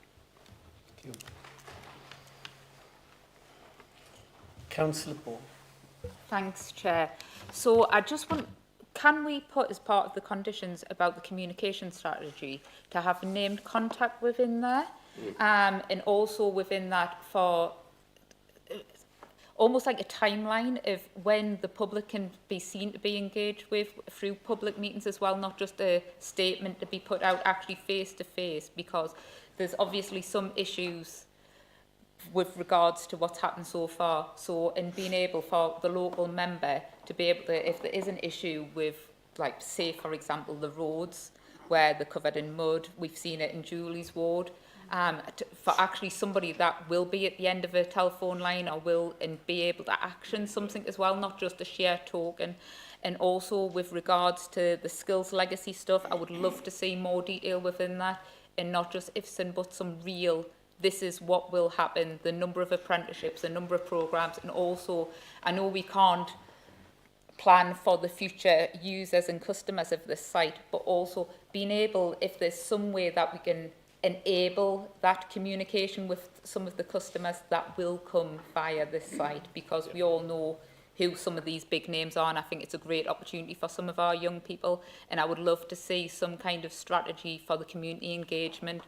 Councillor Ball. Thanks, Chair. So I just want, can we put as part of the conditions about the communication strategy to have named contact within there? And also within that for almost like a timeline of when the public can be seen to be engaged with through public meetings as well, not just a statement to be put out actually face to face, because there's obviously some issues with regards to what's happened so far. So in being able for the local member to be able to, if there is an issue with, like, say, for example, the roads where they're covered in mud, we've seen it in Julie's ward, for actually somebody that will be at the end of a telephone line or will and be able to action something as well, not just a share token. And also with regards to the skills legacy stuff, I would love to see more detail within that, and not just ifs and buts, some real, this is what will happen, the number of apprenticeships, the number of programmes, and also, I know we can't plan for the future users and customers of this site, but also being able, if there's some way that we can enable that communication with some of the customers that will come via this site, because we all know who some of these big names are, and I think it's a great opportunity for some of our young people, and I would love to see some kind of strategy for the community engagement,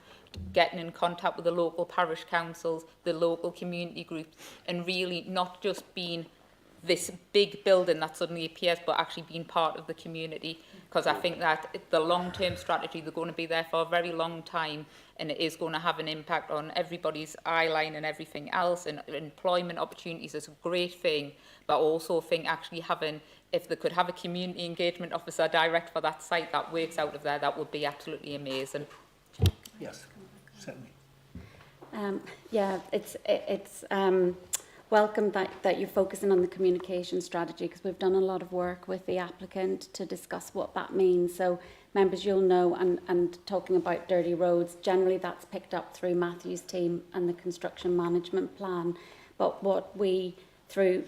getting in contact with the local parish councils, the local community groups, and really not just being this big building that suddenly appears, but actually being part of the community, because I think that the long-term strategy, they're going to be there for a very long time, and it is going to have an impact on everybody's eye line and everything else, and employment opportunities is a great thing, but I also think actually having, if they could have a community engagement officer direct for that site that works out of there, that would be absolutely amazing. Yes, certainly. Yeah, it's welcome that you're focusing on the communication strategy, because we've done a lot of work with the applicant to discuss what that means. So members, you'll know, and talking about dirty roads, generally that's picked up through Matthew's team and the construction management plan. But what we, through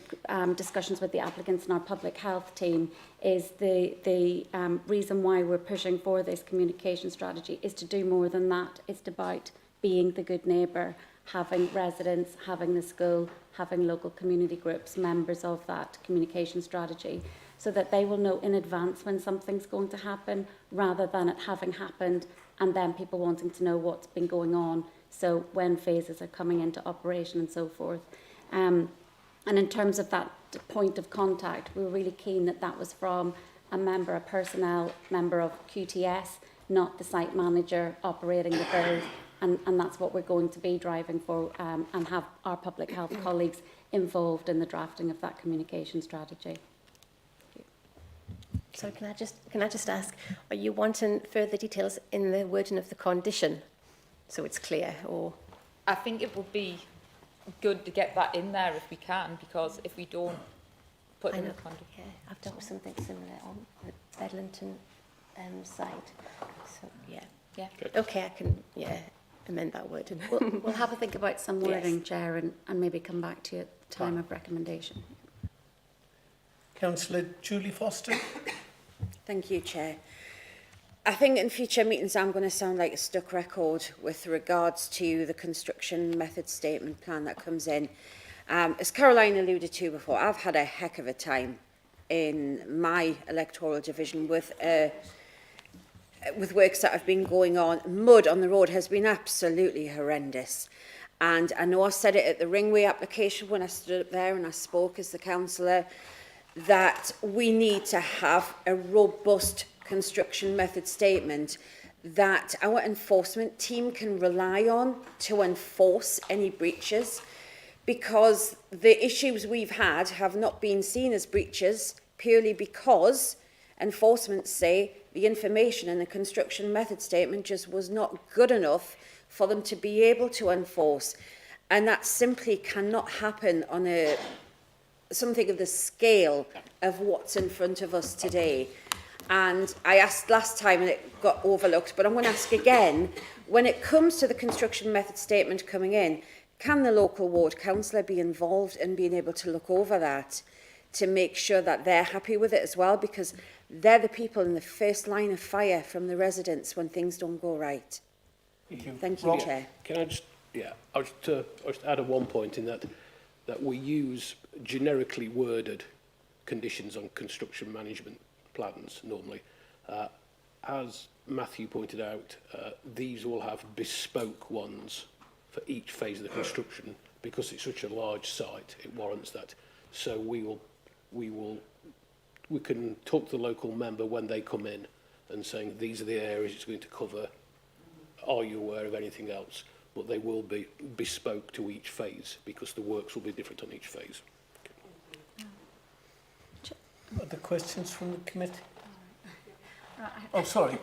discussions with the applicants and our public health team, is the reason why we're pushing for this communication strategy is to do more than that. It's about being the good neighbour, having residents, having the school, having local community groups, members of that communication strategy, so that they will know in advance when something's going to happen, rather than it having happened and then people wanting to know what's been going on, so when phases are coming into operation and so forth. And in terms of that point of contact, we were really keen that that was from a member, a personnel member of QTS, not the site manager operating the build. And that's what we're going to be driving for, and have our public health colleagues involved in the drafting of that communication strategy. So can I just ask, are you wanting further details in the wording of the condition, so it's clear, or? I think it would be good to get that in there if we can, because if we don't put in the condition. Yeah, I've done something similar on the Bedlington site. So yeah. Yeah. Okay, I can amend that wording. We'll have a think about some wording, Yes. Chair, and maybe come back to you at the time of recommendation. Councillor Julie Foster. Thank you, Chair. I think in future meetings I'm going to sound like a stuck record with regards to the construction method statement plan that comes in. As Caroline alluded to before, I've had a heck of a time in my electoral division with works that have been going on. Mud on the road has been absolutely horrendous. And I know I said it at the Ringway application when I stood up there and I spoke as the councillor, that we need to have a robust construction method statement that our enforcement team can rely on to enforce any breaches, because the issues we've had have not been seen as breaches purely because enforcement say the information in the construction method statement just was not good enough for them to be able to enforce. And that simply cannot happen on something of the scale of what's in front of us today. And I asked last time and it got overlooked, but I'm going to ask again, when it comes to the construction method statement coming in, can the local ward councillor be involved in being able to look over that to make sure that they're happy with it as well? Because they're the people in the first line of fire from the residents when things don't go right. Thank you, Chair. Can I just, I'll just add one point in that we use generically worded conditions on construction management plans normally. As Matthew pointed out, these will have bespoke ones for each phase of the construction, because it's such a large site, it warrants that. So we can talk to the local member when they come in and saying these are the areas it's going to cover. Are you aware of anything else? But they will be bespoke to each phase, because the works will be different on each phase. Other questions from the committee? Oh, sorry.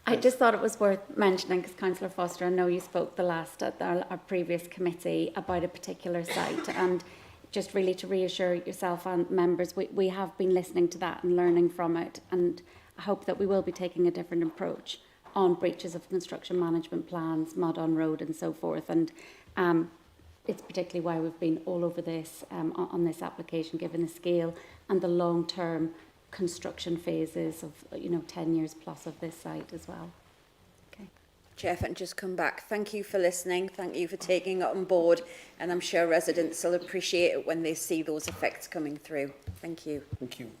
I just thought it was worth mentioning, because Councillor Foster, I know you spoke the last at our previous committee about a particular site, and just really to reassure yourself and members, we have been listening to that and learning from it, and I hope that we will be taking a different approach on breaches of construction management plans, mud on road and so forth. And it's particularly why we've been all over this on this application, given the scale and the long-term construction phases of 10 years plus of this site as well. Okay. Chair, if I can just come back. Thank you for listening. Thank you for taking it on board. And I'm sure residents will appreciate it when they see those effects coming through. Thank you. Thank you.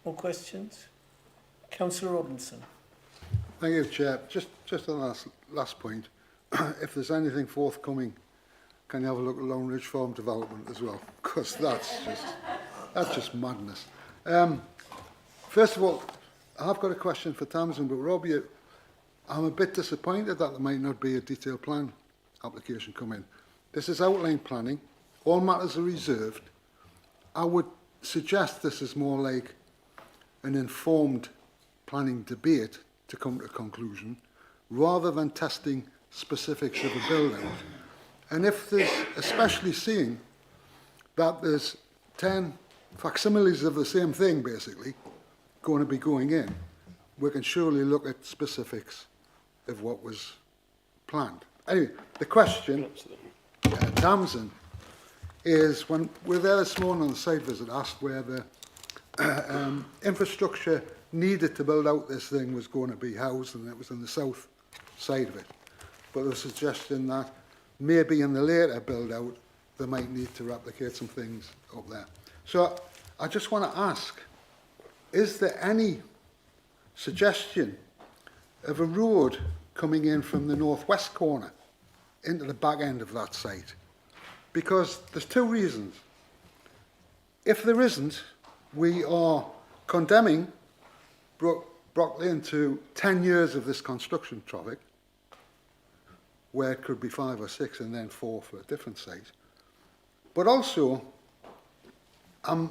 More questions? Councillor Robinson. Thank you, Chair. Just on the last point, if there's anything forthcoming, can you have a look at Lone Ridge Farm development as well? Because that's just madness. First of all, I've got a question for Tamsin, but Robbie, I'm a bit disappointed that there might not be a detailed plan application come in. This is outline planning. All matters are reserved. I would suggest this is more like an informed planning debate to come to a conclusion, rather than testing specifics of a building. And if there's, especially seeing that there's 10 facsimiles of the same thing, basically, going to be going in, we can surely look at specifics of what was planned. Anyway, the question, Tamsin, is when we were there this morning on the site visit, asked where the infrastructure needed to build out this thing was going to be housed, and it was on the south side of it. But the suggestion that maybe in the later build out, they might need to replicate some things up there. So I just want to ask, is there any suggestion of a road coming in from the northwest corner into the back end of that site? Because there's two reasons. If there isn't, we are condemning Brocklane to 10 years of this construction traffic, where it could be 5 or 6 and then 4 for a different site. But also, and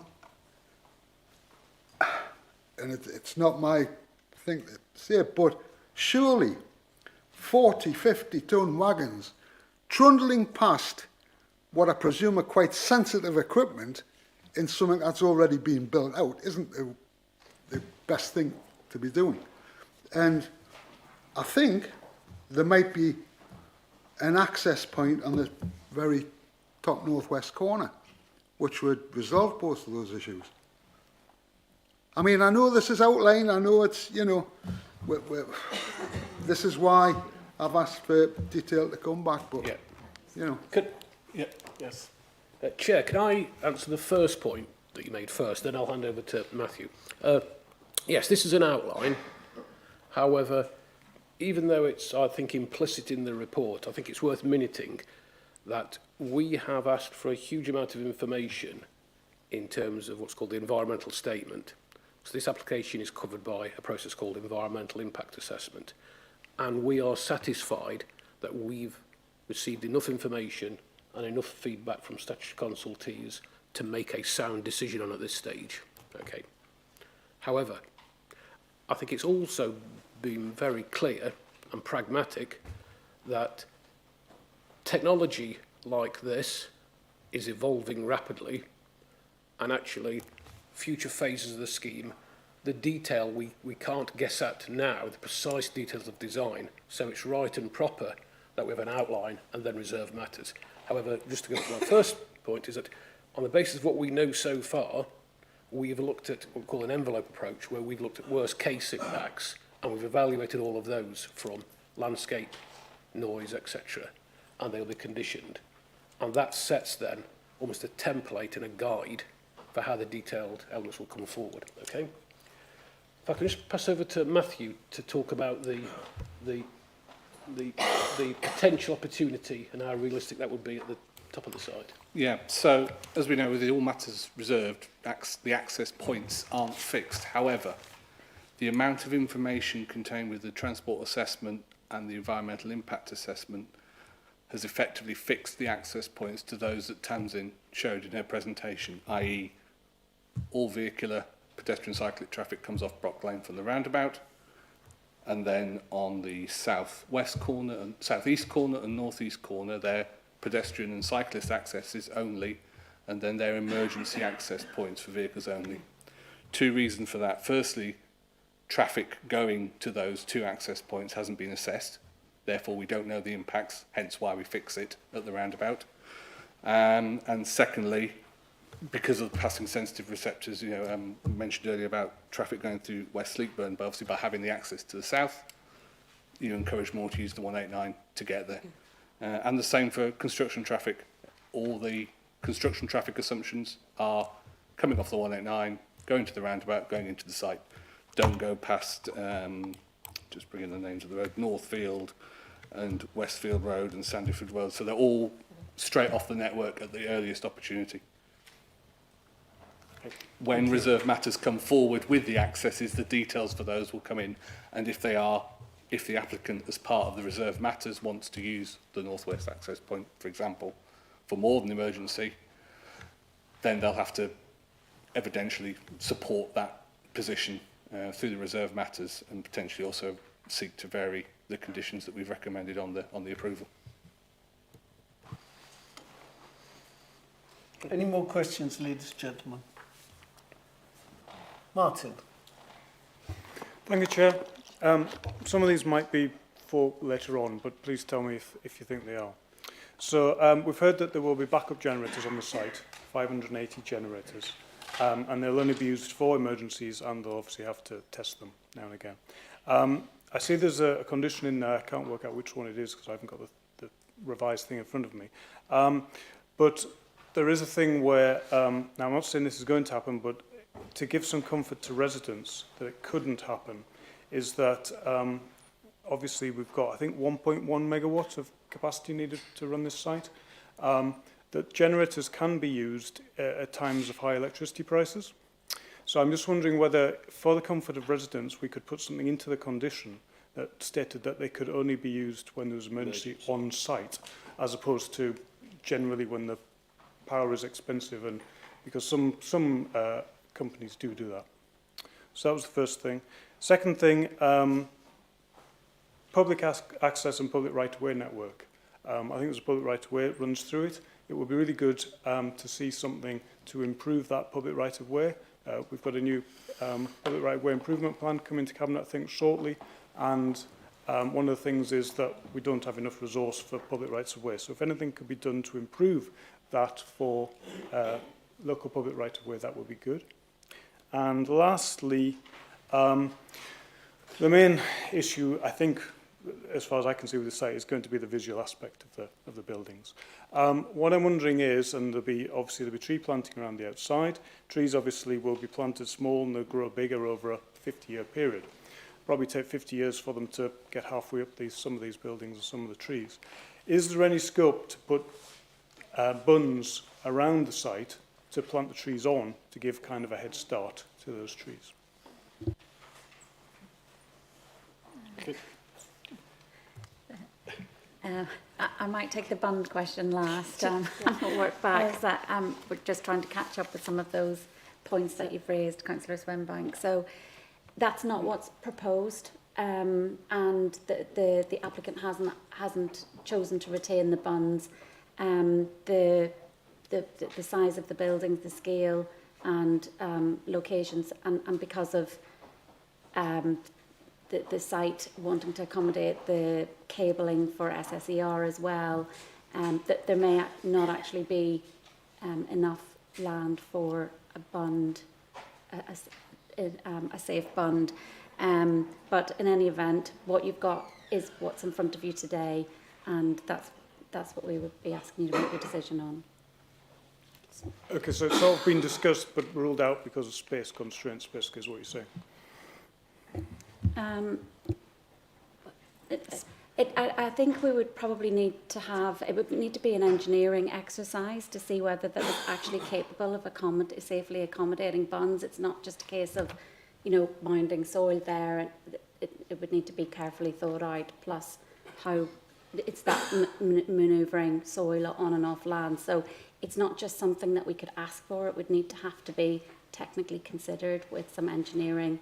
it's not my thing to say, but surely 40, 50-ton wagons trundling past what I presume are quite sensitive equipment in something that's already been built out isn't the best thing to be doing. And I think there might be an access point on the very top northwest corner, which would resolve both of those issues. I mean, I know this is outlined, I know it's, this is why I've asked for detail to come back, but, Yes. Chair, can I answer the first point that you made first, then I'll hand over to Matthew. Yes, this is an outline. However, even though it's, I think, implicit in the report, I think it's worth minuting that we have asked for a huge amount of information in terms of what's called the environmental statement. So this application is covered by a process called environmental impact assessment. And we are satisfied that we've received enough information and enough feedback from statutory consultees to make a sound decision on at this stage. Okay. However, I think it's also been very clear and pragmatic that technology like this is evolving rapidly, and actually future phases of the scheme, the detail we can't guess at now, the precise details of design, so it's right and proper that we have an outline and then reserve matters. However, just to go to my first point, is that on the basis of what we know so far, we've looked at what we call an envelope approach, where we've looked at worst case impacts, and we've evaluated all of those from landscape, noise, etc., and they'll be conditioned. And that sets then almost a template and a guide for how the detailed elements will come forward. Okay? If I can just pass over to Matthew to talk about the potential opportunity and how realistic that would be at the top of the site. Yeah, so as we know, with the all matters reserved, the access points aren't fixed. However, the amount of information contained with the transport assessment and the environmental impact assessment has effectively fixed the access points to those that Tamsin showed in her presentation, i.e. all vehicular, pedestrian, cyclic traffic comes off Brocklane from the roundabout, and then on the southwest corner and southeast corner and northeast corner, they're pedestrian and cyclist accesses only, and then they're emergency access points for vehicles only. Two reasons for that. Firstly, traffic going to those two access points hasn't been assessed. Therefore, we don't know the impacts, hence why we fix it at the roundabout. And secondly, because of the passing sensitive receptors, mentioned earlier about traffic going through West Sleepburn, but obviously by having the access to the south, you encourage more to use the 189 to get there. And the same for construction traffic. All the construction traffic assumptions are coming off the 189, going to the roundabout, going into the site. Don't go past, just bring in the names of the road, Northfield and Westfield Road and Sandyford Road. So they're all straight off the network at the earliest opportunity. When reserve matters come forward with the accesses, the details for those will come in. And if the applicant, as part of the reserve matters, wants to use the northwest access point, for example, for more than emergency, then they'll have to evidentially support that position through the reserve matters and potentially also seek to vary the conditions that we've recommended on the approval. Any more questions, ladies and gentlemen? Martin. Thank you, Chair. Some of these might be for later on, but please tell me if you think they are. So we've heard that there will be backup generators on the site, 580 generators, and they'll only be used for emergencies, and they'll obviously have to test them now and again. I see there's a condition in there. I can't work out which one it is because I haven't got the revised thing in front of me. But there is a thing where, now I'm not saying this is going to happen, but to give some comfort to residents that it couldn't happen, is that obviously we've got, I think, 1.1 megawatts of capacity needed to run this site. That generators can be used at times of high electricity prices. So I'm just wondering whether, for the comfort of residents, we could put something into the condition that stated that they could only be used when there was emergency on site, as opposed to generally when the power is expensive, and because some companies do that. So that was the first thing. Second thing, public access and public right-of-way network. I think there's a public right-of-way that runs through it. It would be really good to see something to improve that public right-of-way. We've got a new public right-of-way improvement plan coming to Cabinet, I think, shortly. And one of the things is that we don't have enough resource for public rights-of-way. So if anything could be done to improve that for local public right-of-way, that would be good. And lastly, the main issue, I think, as far as I can see with the site, is going to be the visual aspect of the buildings. What I'm wondering is, and there'll be tree planting around the outside. Trees obviously will be planted small and they'll grow bigger over a 50-year period. Probably take 50 years for them to get halfway up some of these buildings and some of the trees. Is there any scope to put bunds around the site to plant the trees on to give kind of a head start to those trees? Okay. I might take the bund question last and we'll work back, because we're just trying to catch up with some of those points that you've raised, Councillor Swinbank. So that's not what's proposed, and the applicant hasn't chosen to retain the bunds. The size of the buildings, the scale and locations, and because of the site wanting to accommodate the cabling for SSER as well, that there may not actually be enough land for a bund, a safe bund. But in any event, what you've got is what's in front of you today, and that's what we would be asking you to make a decision on. Okay, so it's sort of been discussed but ruled out because of space constraints, basically, is what you're saying. I think we would probably need to it would need to be an engineering exercise to see whether that was actually capable of safely accommodating bunds. It's not just a case of, mounding soil there. It would need to be carefully thought out, plus how it's that manoeuvring soil on and off land. So it's not just something that we could ask for. It would have to be technically considered with some engineering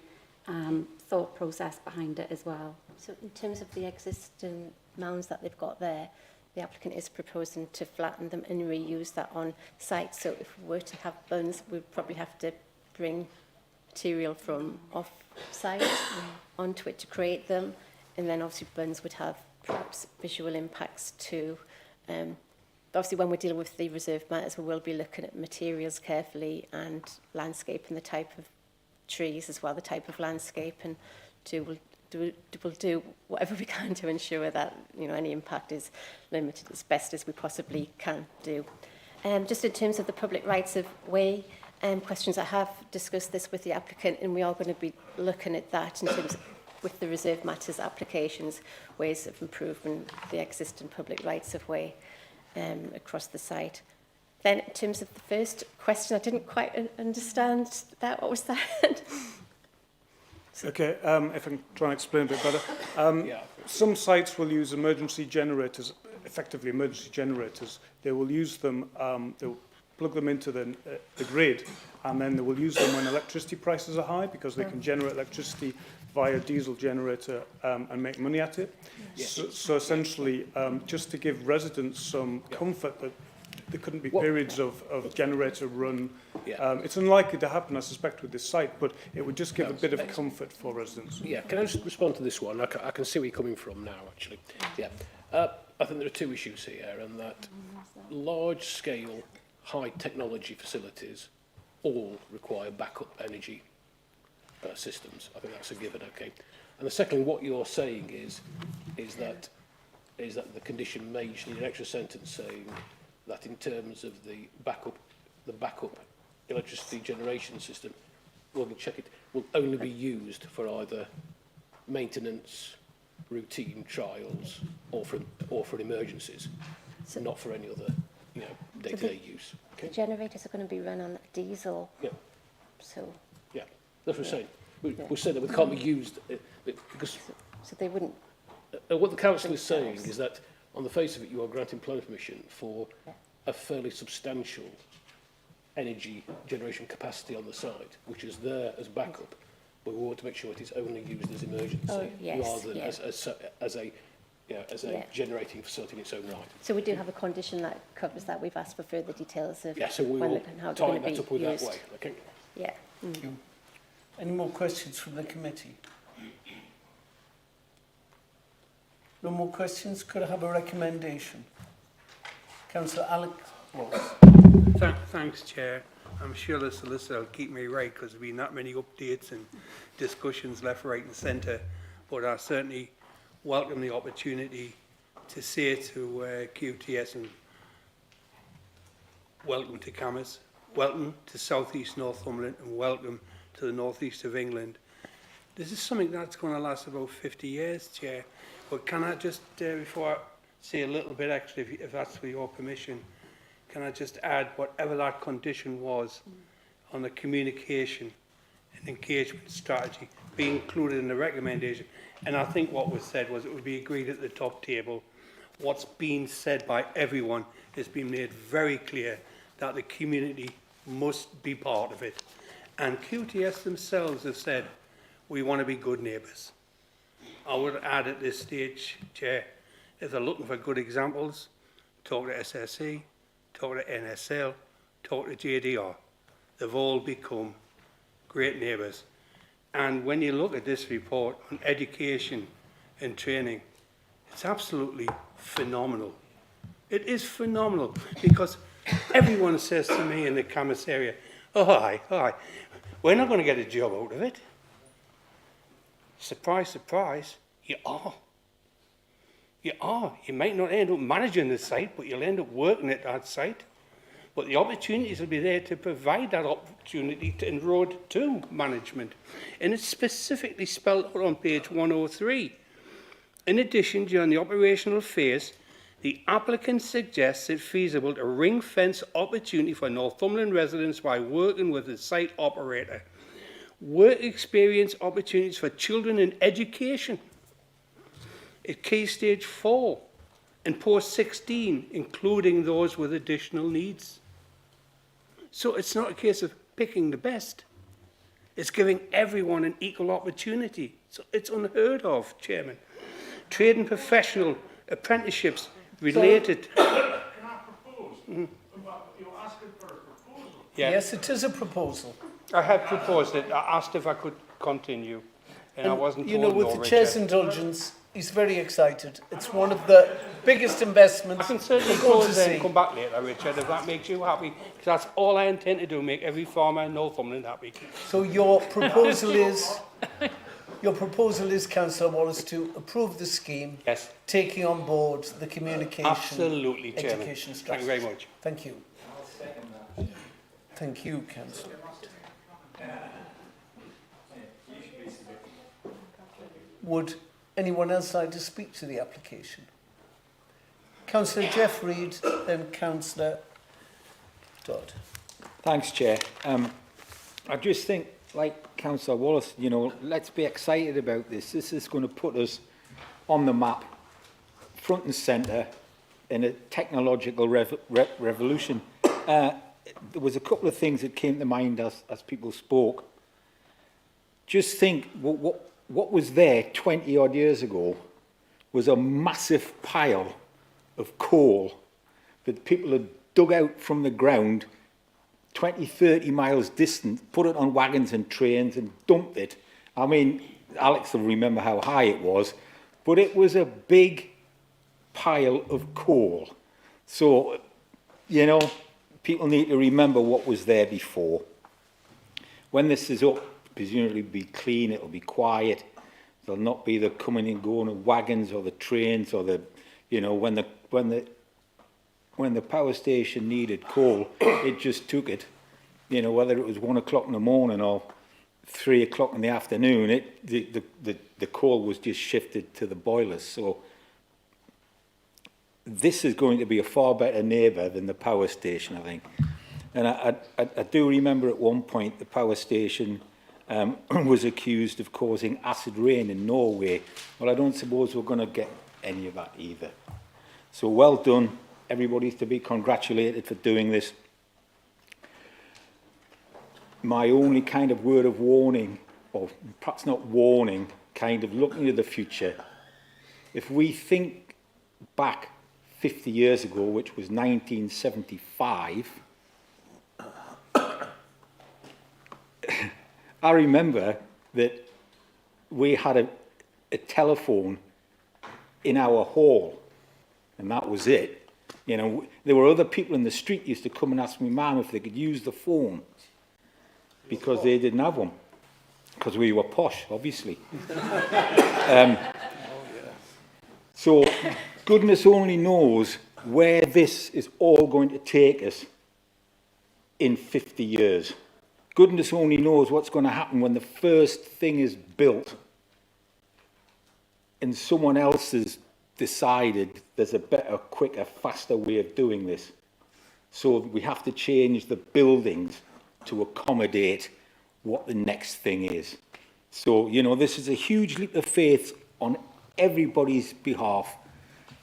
thought process behind it as well. So in terms of the existing mounds that they've got there, the applicant is proposing to flatten them and reuse that on site. So if we were to have bunds, we'd probably have to bring material from off-site onto it to create them. And then obviously bunds would have perhaps visual impacts to obviously when we're dealing with the reserve matters, we will be looking at materials carefully and landscape and the type of trees as well, the type of landscape, and we'll do whatever we can to ensure that, you know, any impact is limited as best as we possibly can do. Just in terms of the public rights of way questions, I have discussed this with the applicant, and we are going to be looking at that in terms of, with the reserve matters applications, ways of improving the existing public rights of way across the site. Then in terms of the first question, I didn't quite understand that. What was that? Okay, if I can try and explain a bit better. Some sites will use emergency generators, effectively emergency generators. They will use them, they'll plug them into the grid, and then they will use them when electricity prices are high, because they can generate electricity via a diesel generator and make money at it. So essentially, just to give residents some comfort that there couldn't be periods of generator run. It's unlikely to happen, I suspect, with this site, but it would just give a bit of comfort for residents. Yeah, can I just respond to this one? I can see where you're coming from now, actually. Yeah, I think there are two issues here, and that large-scale, high-technology facilities all require backup energy systems. I think that's a given, okay. And the second, what you're saying is that the condition may just need an extra sentence saying that in terms of the backup electricity generation system, we'll check it, will only be used for either maintenance, routine trials, or for emergencies, so, not for any other, you know, day-to-day use. Okay? The generators are going to be run on diesel. Yeah. So. Yeah, that's what we're saying. We said that it can't be used because. So they wouldn't. What the council is saying is that, on the face of it, you are granting planning permission for a fairly substantial energy generation capacity on the site, which is there as backup, but we want to make sure it is only used as emergency, rather than as a generating facility in its own right. So we do have a condition that covers that. We've asked for further details of so we when will and how they're going to be that up with used. that way. Okay. Yeah. Thank you. Any more questions from the committee? No more questions? Could I have a recommendation? Councillor Alec Walsh. Thanks, Chair. I'm sure the solicitor will keep me right, because there's been that many updates and discussions left, right and centre. But I certainly welcome the opportunity to say to QTS and welcome to Camas, welcome to South East Northumberland, and welcome to the North East of England. This is something that's going to last about 50 years, Chair. But can I just, before I say a little bit extra, if that's with your permission, can I just add whatever that condition was on the communication and engagement strategy be included in the recommendation? And I think what was said was it would be agreed at the top table. What's been said by everyone has been made very clear that the community must be part of it. And QTS themselves have said, we want to be good neighbours. I would add at this stage, Chair, if they're looking for good examples, talk to SSE, talk to NSL, talk to JDR. They've all become great neighbours. And when you look at this report on education and training, it's absolutely phenomenal. It is phenomenal, because everyone says to me in the Camas area, oh, hi, we're not going to get a job out of it. Surprise, surprise, you are. You are. You might not end up managing the site, but you'll end up working at that site. But the opportunities will be there to provide that opportunity to enroad to management. And it's specifically spelled out on page 103. In addition, during the operational phase, the applicant suggests it feasible to ring-fence opportunity for Northumberland residents by working with the site operator. Work experience opportunities for children in education at Key Stage 4 and post 16, including those with additional needs. So it's not a case of picking the best. It's giving everyone an equal opportunity. So it's unheard of, Chairman. Trade and professional apprenticeships related. Can I propose? You're asking for a proposal. Yeah. Yes, it is a proposal. I had proposed it. I asked if I could continue, and I wasn't told with no, the Chair's Richard. indulgence, He's very excited. It's one of the biggest investments. I can certainly we're go going and to then see. come back later, Richard, if that makes you happy. Because that's all I intend to do, make every farmer in Northumberland happy. So your proposal is, Councillor Wallace, to approve the scheme, yes, taking on board the communication absolutely, Chairman. education Thank strategy. you very much. Thank you. Thank you, Councillor. Would anyone else like to speak to the application? Councillor Jeff Reid, then Councillor Dodd. Thanks, Chair. I just think, like Councillor Wallace, you know, let's be excited about this. This is going to put us on the map, front and centre, in a technological revolution. There was a couple of things that came to mind as people spoke. Just think, what was there 20 odd years ago was a massive pile of coal that people had dug out from the ground 20, 30 miles distant, put it on wagons and trains and dumped it. I mean, Alex will remember how high it was, but it was a big pile of coal. So, you know, people need to remember what was there before. When this is up, presumably it'll be clean, it'll be quiet. There'll not be the coming and going of wagons or the trains or the, you know, when the power station needed coal, it just took it. You know, whether it was 1 o'clock in the morning or 3 o'clock in the afternoon, the coal was just shifted to the boilers. So this is going to be a far better neighbour than the power station, I think. And I do remember at one point the power station was accused of causing acid rain in Norway. Well, I don't suppose we're going to get any of that either. So well done. Everybody's to be congratulated for doing this. My only kind of word of warning, or perhaps not warning, kind of looking to the future, if we think back 50 years ago, which was 1975, I remember that we had a telephone in our hall, and that was it. You know, there were other people in the street used to come and ask me, Mum, if they could use the phone, because they didn't have one, because we were posh, obviously. So goodness only knows where this is all going to take us in 50 years. Goodness only knows what's going to happen when the first thing is built and someone else has decided there's a better, quicker, faster way of doing this. So we have to change the buildings to accommodate what the next thing is. So, you know, this is a huge leap of faith on everybody's behalf,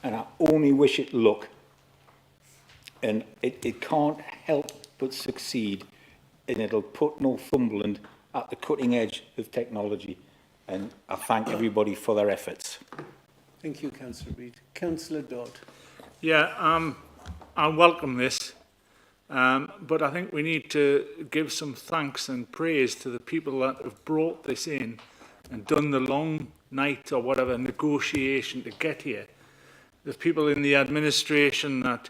and I only wish it luck. And it can't help but succeed, and it'll put Northumberland at the cutting edge of technology. And I thank everybody for their efforts. Thank you, Councillor Reid. Councillor Dodd. Yeah, I welcome this, but I think we need to give some thanks and praise to the people that have brought this in and done the long night or whatever negotiation to get here. The people in the administration that,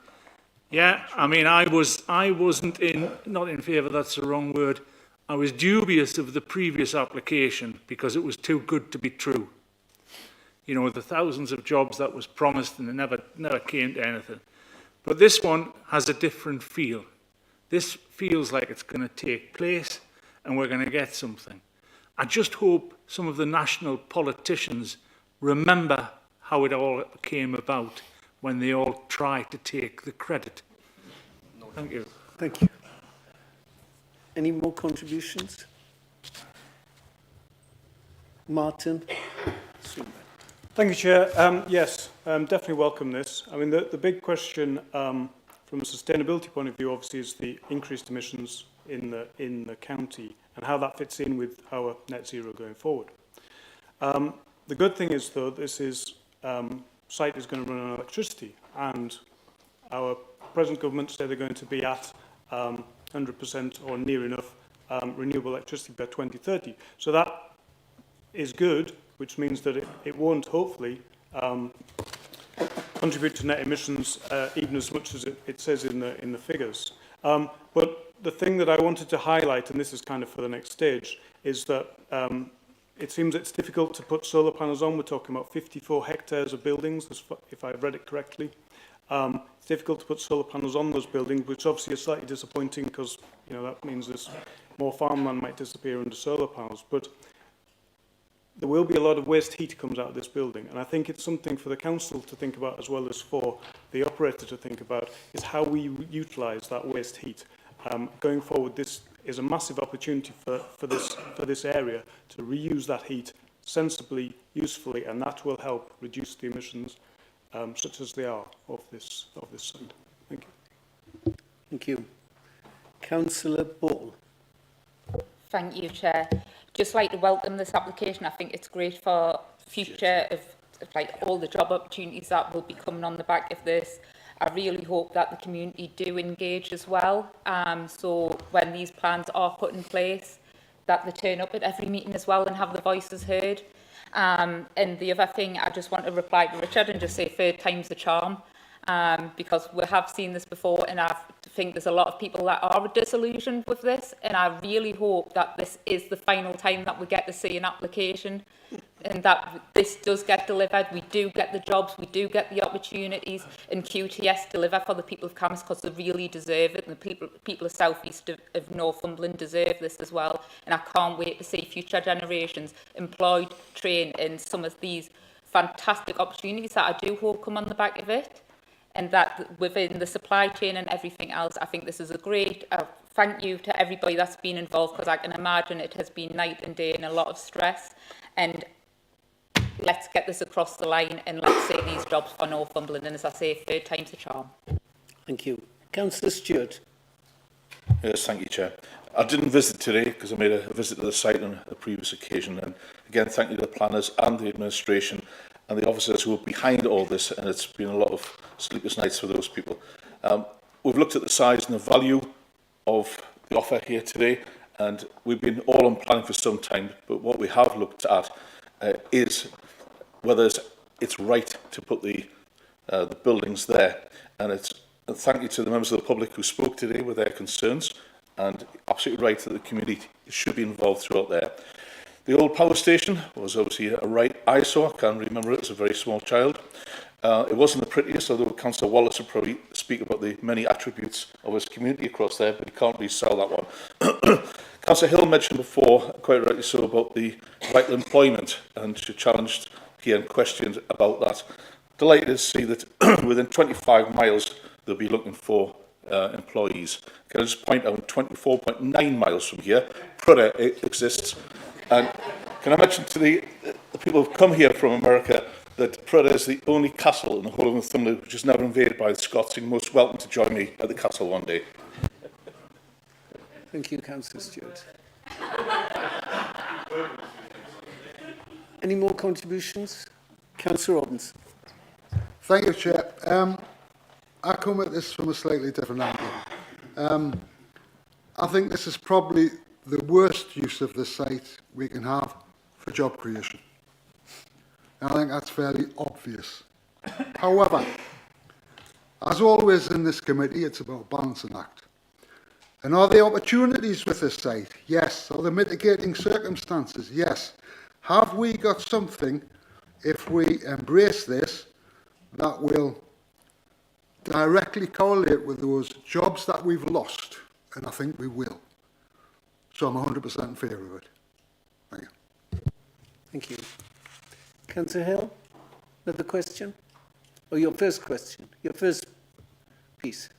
yeah, I mean, I wasn't not in favour, that's the wrong word. I was dubious of the previous application because it was too good to be true. You know, the thousands of jobs that was promised and it never came to anything. But this one has a different feel. This feels like it's going to take place and we're going to get something. I just hope some of the national politicians remember how it all came about when they all tried to take the credit. Thank you. Thank you. Any more contributions? Martin? Thank you, Chair. Yes, definitely welcome this. I mean, the big question from a sustainability point of view, obviously, is the increased emissions in the county and how that fits in with our net zero going forward. The good thing is, though, this is site is going to run on electricity, and our present government say they're going to be at 100% or near enough renewable electricity by 2030. So that is good, which means that it won't, hopefully, contribute to net emissions even as much as it says in the figures. But the thing that I wanted to highlight, and this is kind of for the next stage, is that it seems it's difficult to put solar panels on. We're talking about 54 hectares of buildings, if I've read it correctly. It's difficult to put solar panels on those buildings, which obviously is slightly disappointing because, you know, that means there's more farmland might disappear under solar panels. But there will be a lot of waste heat comes out of this building, and I think it's something for the council to think about, as well as for the operator to think about, is how we utilise that waste heat. Going forward, this is a massive opportunity for this area to reuse that heat sensibly, usefully, and that will help reduce the emissions, such as they are of this site. Thank you. Thank you. Councillor Ball. Thank you, Chair. Just like to welcome this application. I think it's great for future of like all the job opportunities that will be coming on the back of this. I really hope that the community do engage as well. So when these plans are put in place, that they turn up at every meeting as well and have the voices heard. And the other thing, I just want to reply to Richard and just say third time's the charm. Because we have seen this before, and I think there's a lot of people that are disillusioned with this, and I really hope that this is the final time that we get to see an application and that this does get delivered. We do get the jobs, we do get the opportunities, and QTS deliver for the people of Camas because they really deserve it, and the people of South East of Northumberland deserve this as well. And I can't wait to see future generations employed, trained in some of these fantastic opportunities that I do hope come on the back of it. And that within the supply chain and everything else, I think this is a great thank you to everybody that's been involved, because I can imagine it has been night and day and a lot of stress. And let's get this across the line and let's save these jobs for Northumberland. And as I say, third time's the charm. Thank you. Councillor Stewart. Yes, thank you, Chair. I didn't visit today because I made a visit to the site on a previous occasion. And again, thank you to the planners and the administration and the officers who are behind all this, and it's been a lot of sleepless nights for those people. We've looked at the size and the value of the offer here today, and we've been all on planning for some time, but what we have looked at is whether it's right to put the buildings there. And thank you to the members of the public who spoke today with their concerns, and absolutely right that the community should be involved throughout there. The old power station was obviously a right eyesore. I can remember it as a very small child. It wasn't the prettiest, although Councillor Wallace would probably speak about the many attributes of his community across there, but he can't really sell that one. Councillor Hill mentioned before, quite rightly so, about the vital employment, and she challenged here and questioned about that. Delighted to see that within 25 miles they'll be looking for employees. Can I just point out, 24.9 miles from here, Prudhoe exists. And can I mention to the people who've come here from America that Prudhoe is the only castle in the whole of Northumberland which is never invaded by the Scots. You're most welcome to join me at the castle one day. Thank you, Councillor Stewart. Any more contributions? Councillor Robinson. Thank you, Chair. I come at this from a slightly different angle. I think this is probably the worst use of the site we can have for job creation. And I think that's fairly obvious. However, as always in this committee, it's about balancing act. And are there opportunities with this site? Yes. Are there mitigating circumstances? Yes. Have we got something, if we embrace this, that will directly correlate with those jobs that we've lost? And I think we will. So I'm 100% in favour of it. Thank you. Thank you. Councillor Hill, another question? Or your first question? Your first piece?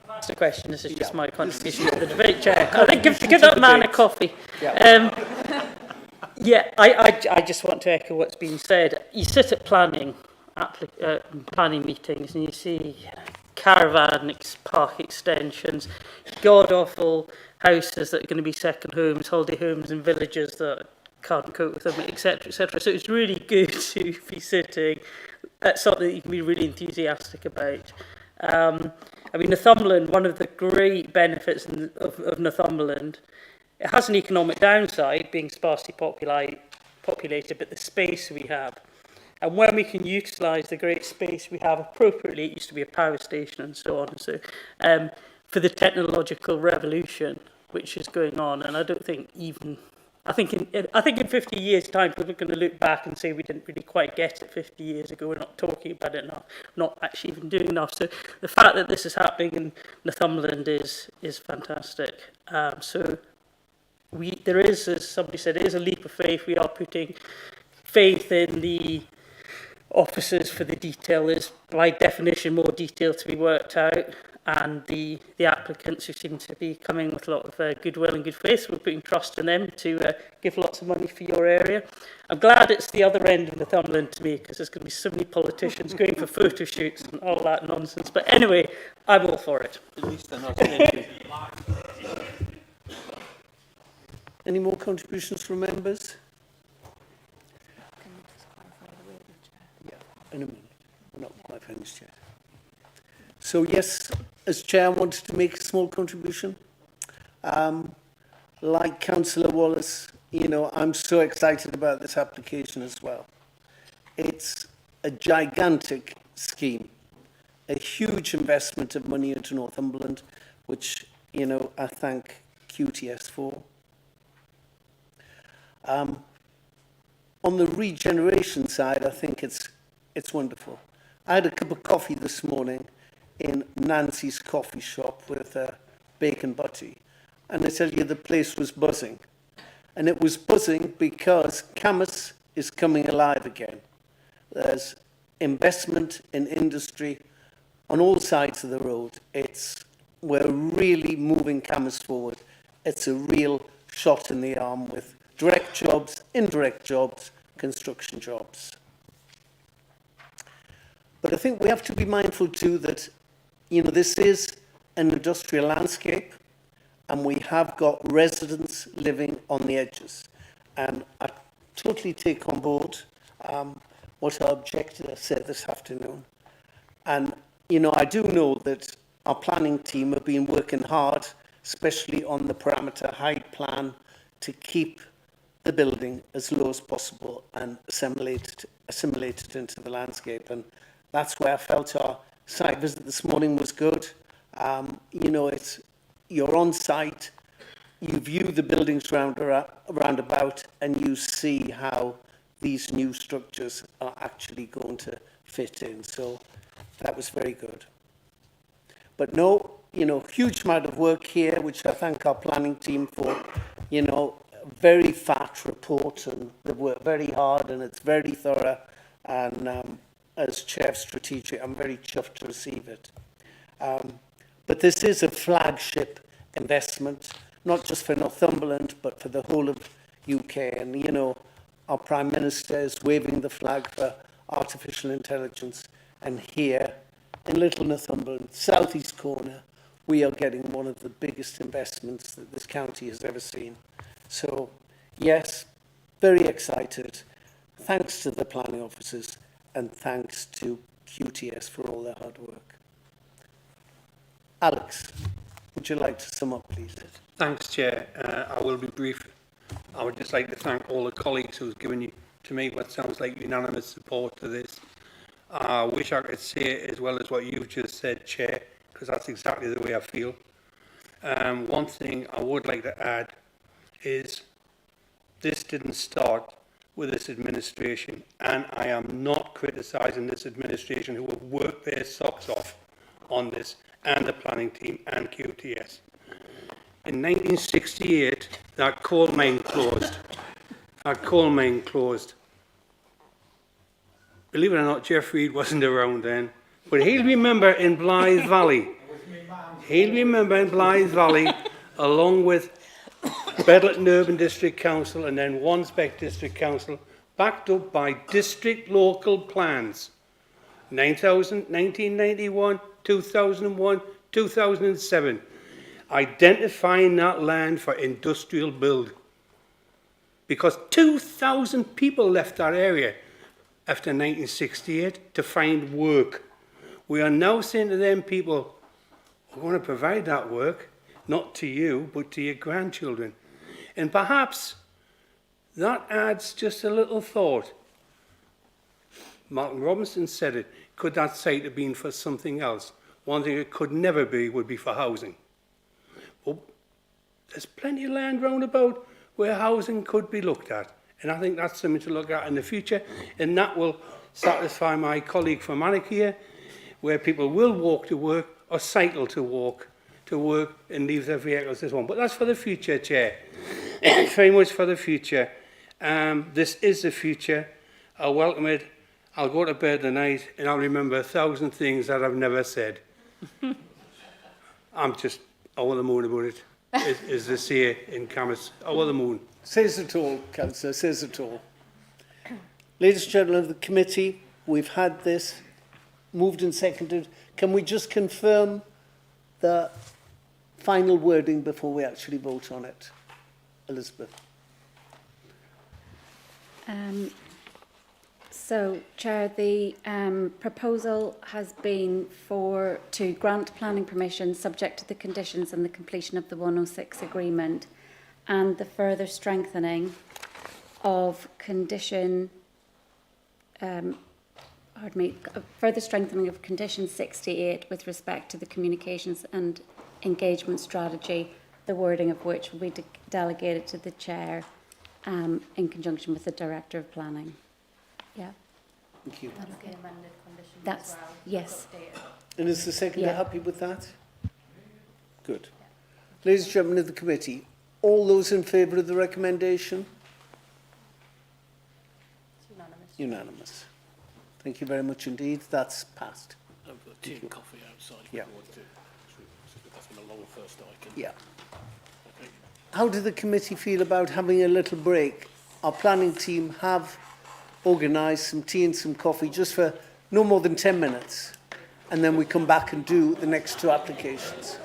That's a question. This is just my contribution to the debate, Chair. I think give that man a coffee. Yeah. I just want to echo what's been said. You sit at planning meetings and you see caravan park extensions, god-awful houses that are going to be second homes, holiday homes in villages that can't cope with them, etc., etc. So it's really good to be sitting at something that you can be really enthusiastic about. I mean, Northumberland, one of the great benefits of Northumberland, it has an economic downside, being sparsely populated, populated, but the space we have. And when we can utilise the great space we have appropriately, it used to be a power station and so on. So for the technological revolution which is going on, and I don't think even, I think in 50 years' time, people are going to look back and say we didn't really quite get it 50 years ago. We're not talking about it enough, not actually even doing enough. So the fact that this is happening in Northumberland is fantastic. So there is, as somebody said, it is a leap of faith. We are putting faith in the officers for the detail. There's, by definition, more detail to be worked out, and the applicants who seem to be coming with a lot of goodwill and good faith, we're putting trust in them to give lots of money for your area. I'm glad it's the other end of Northumberland to me, because there's going to be so many politicians going for photo shoots and all that nonsense. But anyway, I'm all for it. At least they're not stingy. Any more contributions from members? Yeah, in a minute. We're not quite finished yet. So yes, as chair, I wanted to make a small contribution. Like Councillor Wallace, you know, I'm so excited about this application as well. It's a gigantic scheme, a huge investment of money into Northumberland, which, you know, I thank QTS for. On the regeneration side, I think it's wonderful. I had a cup of coffee this morning in Nancy's coffee shop with bacon butty, and I tell you, the place was buzzing. And it was buzzing because Camas is coming alive again. There's investment in industry on all sides of the road. We're really moving Camas forward. It's a real shot in the arm with direct jobs, indirect jobs, construction jobs. But I think we have to be mindful too that, you know, this is an industrial landscape, and we have got residents living on the edges. And I totally take on board what our objector said this afternoon. And, you know, I do know that our planning team have been working hard, especially on the parameter height plan, to keep the building as low as possible and assimilated into the landscape. And that's where I felt our site visit this morning was good. You know, you're on site, you view the buildings round about, and you see how these new structures are actually going to fit in. So that was very good. But no, you know, huge amount of work here, which I thank our planning team for. You know, very fat report, and they've worked very hard, and it's very thorough. And as Chair of Strategic, I'm very chuffed to receive it. But this is a flagship investment, not just for Northumberland, but for the whole of UK. And, you know, our Prime Minister is waving the flag for artificial intelligence. And here, in Little Northumberland, southeast corner, we are getting one of the biggest investments that this county has ever seen. So, yes, very excited. Thanks to the planning officers, and thanks to QTS for all their hard work. Alex, would you like to sum up, please? Thanks, Chair. I will be brief. I would just like to thank all the colleagues who've given to me what sounds like unanimous support to this. I wish I could say it as well as what you've just said, Chair, because that's exactly the way I feel. One thing I would like to add is this didn't start with this administration, and I am not criticising this administration who have worked their socks off on this, and the planning team and QTS. In 1968, that coal mine closed. Believe it or not, Jeff Reed wasn't around then, but he'll remember in Blythe Valley. Along with Bedlington Urban District Council and then Wansbeck District Council, backed up by district local plans. 1991, 2001, 2007, identifying that land for industrial build. Because 2,000 people left that area after 1968 to find work. We are now saying to them people, we're going to provide that work, not to you, but to your grandchildren. And perhaps That adds just a little thought. Martin Robinson said it. Could that site have been for something else? One thing it could never be would be for housing. Well, there's plenty of land round about where housing could be looked at. And I think that's something to look at in the future. And that will satisfy my colleague from Alnwick here, where people will walk to work or cycle to work and leave their vehicles at home. But that's for the future, Chair. Very much for the future. This is the future. I welcome it. I'll go to bed tonight and I'll remember 1,000 things that I've never said. I'm just over the moon about it, as they say in Camas. Over the moon. Says it all, Councillor, says it all. Ladies and gentlemen of the committee, we've had this moved and seconded. Can we just confirm the final wording before we actually vote on it? Elizabeth. So, Chair, the proposal has been to grant planning permission subject to the conditions and the completion of the 106 agreement and the further strengthening of condition, further strengthening of condition 68 with respect to the communications and engagement strategy, the wording of which will be delegated to the Chair in conjunction with the Director of Planning. Yeah. Thank you. That's okay. That's, yes. And is the seconder Yeah. happy with that? Good. Ladies and gentlemen of the committee, all those in favour of the recommendation? It's unanimous. Unanimous. Thank you very much indeed. That's passed. I've got tea and coffee outside if Yeah. you want to. That's been a long first item. Yeah. Okay. How do the committee feel about having a little break? Our planning team have organised some tea and some coffee just for no more than 10 minutes. And then we come back and do the next two applications.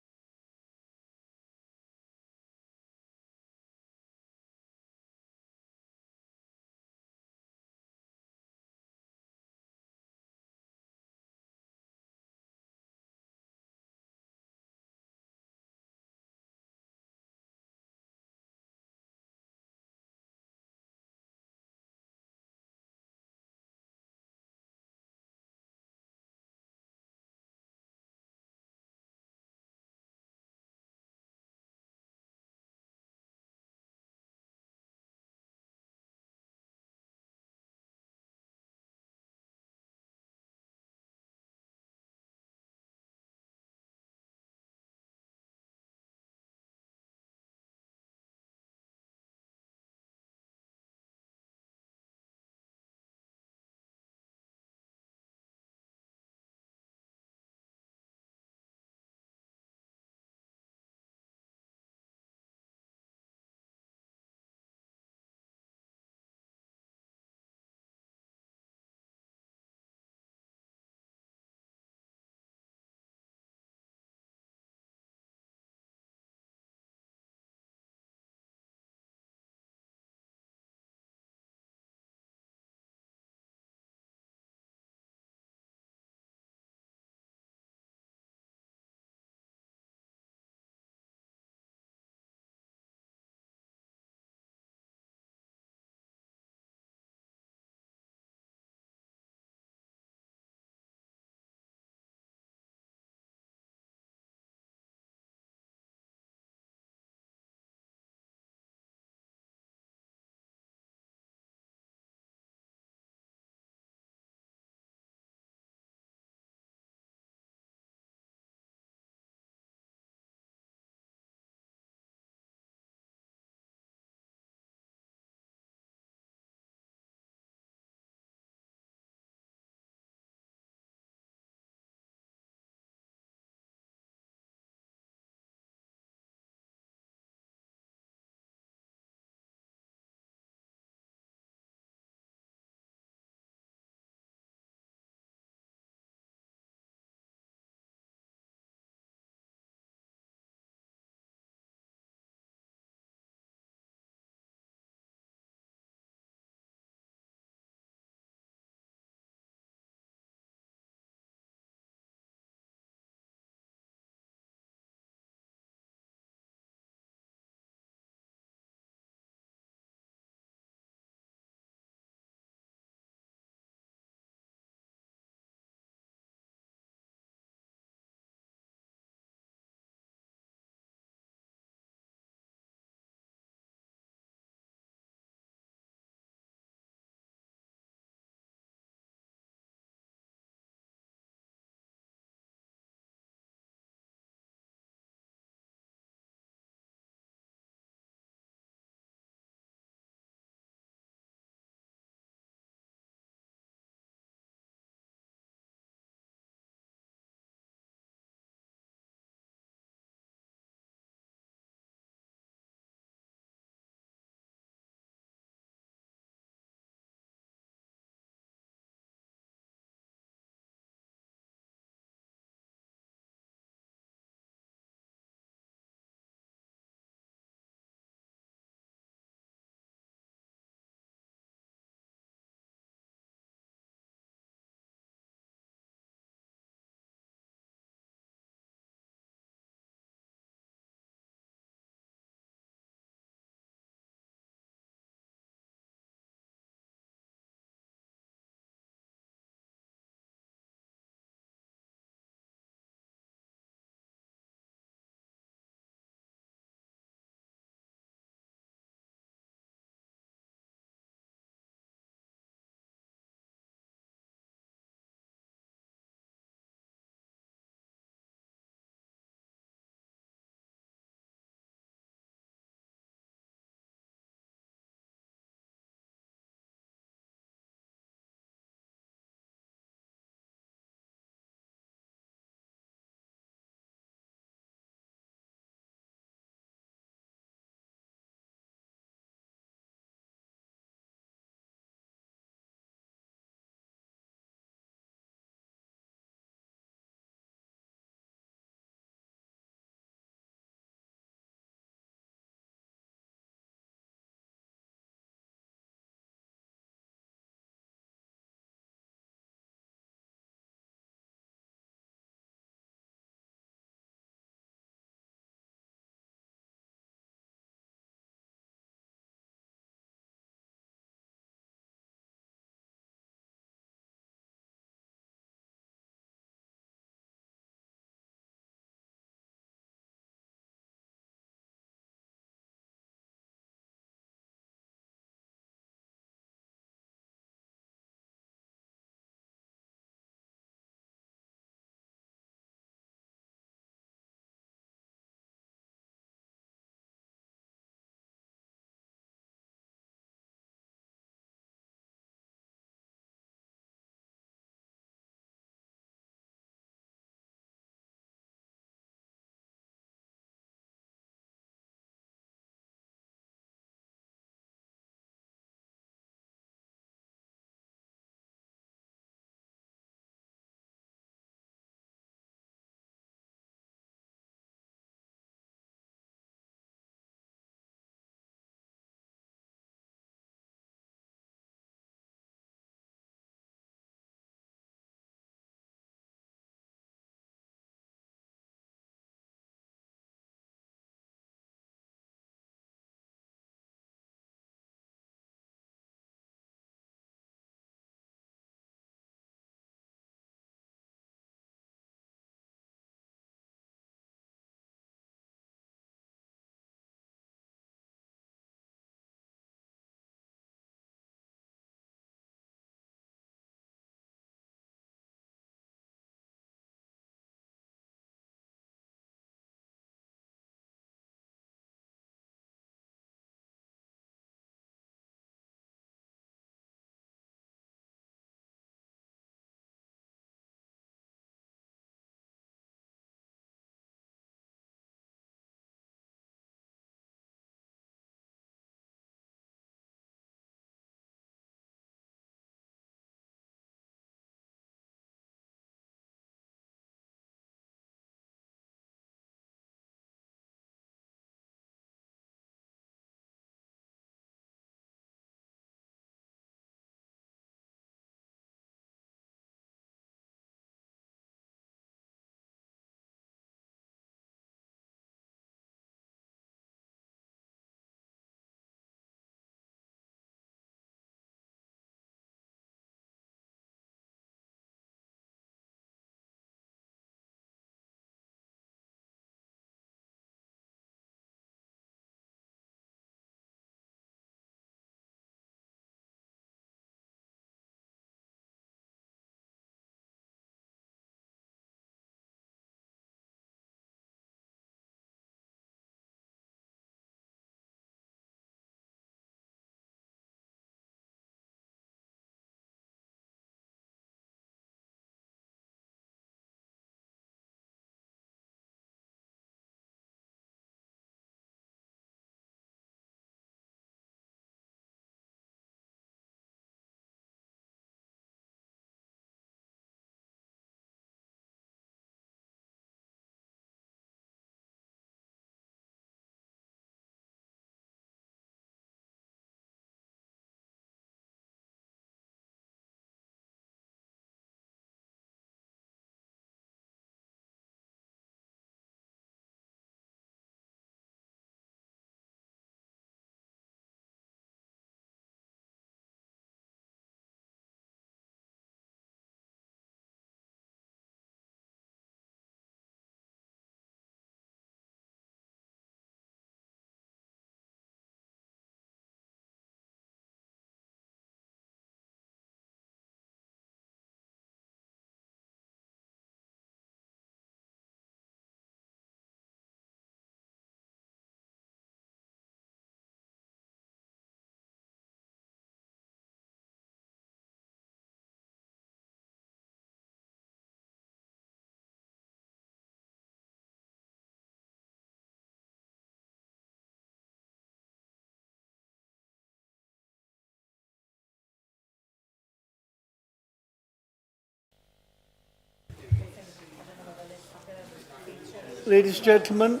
Ladies and gentlemen,